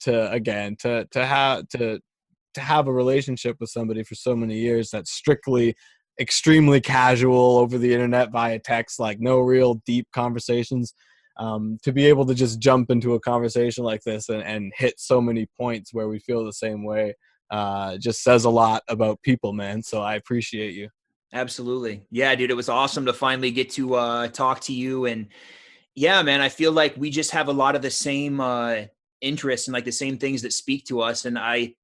have a relationship with somebody for so many years that's strictly extremely casual over the internet via text, like no real deep conversations. To be able to just jump into a conversation like this and hit so many points where we feel the same way just says a lot about people, man. So I appreciate you. Absolutely. Yeah, dude, it was awesome to finally get to talk to you. And yeah, man, I feel like we just have a lot of the same interests and like the same things that speak to us. And I'm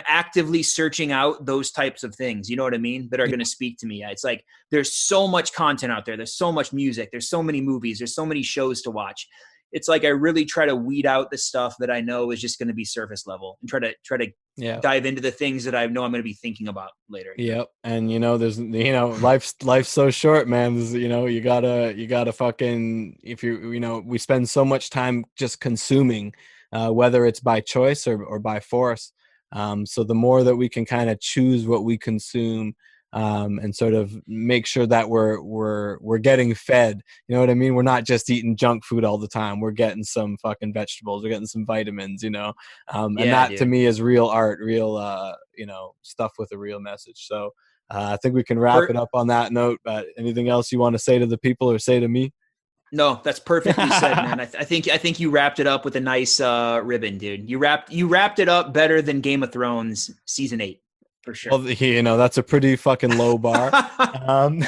actively searching out those types of things, you know what I mean, that are going to speak to me. It's like there's so much content out there. There's so much music. There's so many movies. There's so many shows to watch. It's like I really try to weed out the stuff that I know is just going to be surface level and try to dive into the things that I know I'm going to be thinking about later. Yep. And there's life's so short, man. There's, you gotta fucking, if we spend so much time just consuming, whether it's by choice or by force. So the more that we can kind of choose what we consume, and sort of make sure that we're getting fed. You know what I mean? We're not just eating junk food all the time. We're getting some fucking vegetables. We're getting some vitamins, and that to me is real art, real, stuff with a real message. So I think we can wrap it up on that note. But anything else you want to say to the people or say to me? No, that's perfectly said, man. I think you wrapped it up with a nice ribbon, dude. You wrapped it up better than Game of Thrones season 8. For sure. Well, that's a pretty fucking low bar. But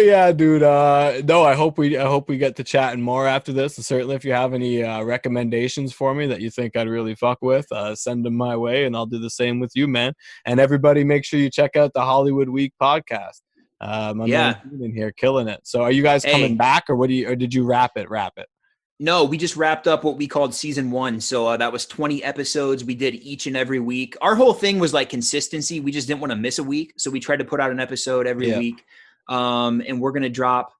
yeah, dude. No, I hope we get to chatting more after this. And certainly, if you have any recommendations for me that you think I'd really fuck with, send them my way, and I'll do the same with you, man. And everybody, make sure you check out the Hollywood Week podcast. My man Keenan here, killing it. So, are you guys coming back, or did you wrap it? No, we just wrapped up what we called season 1. So that was 20 episodes. We did each and every week. Our whole thing was like consistency. We just didn't want to miss a week. So we tried to put out an episode every week. And we're going to drop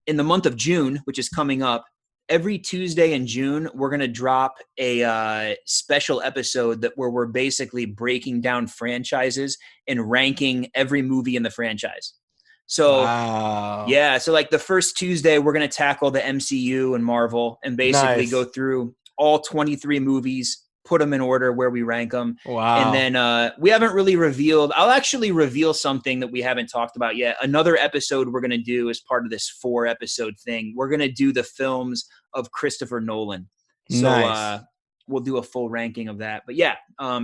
in the month of June, which is coming up. Every Tuesday in June, we're going to drop a special episode where we're basically breaking down franchises and ranking every movie in the franchise. So, so like the first Tuesday, we're going to tackle the MCU and Marvel and basically go through all 23 movies, put them in order where we rank them. Wow. And then we haven't really revealed. I'll actually reveal something that we haven't talked about yet. Another episode we're going to do as part of this 4-episode thing. We're going to do the films of Christopher Nolan. So we'll do a full ranking of that. But yeah,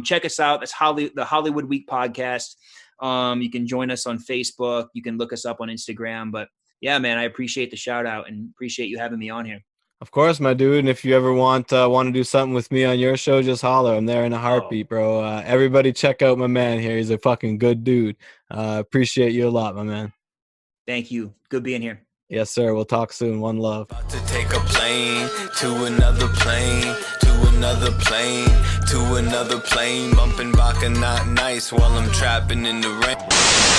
check us out. That's the Hollywood Week podcast. You can join us on Facebook. You can look us up on Instagram. But yeah, man, I appreciate the shout out and appreciate you having me on here. Of course, my dude. And if you ever want to do something with me on your show, just holler. I'm there in a heartbeat, bro. Everybody check out my man here. He's a fucking good dude. Appreciate you a lot, my man. Thank you. Good being here. Yes, sir. We'll talk soon. One love. About to take a plane to another plane, another plane, to another plane, bumping Baka not nice while I'm trapping in the rain.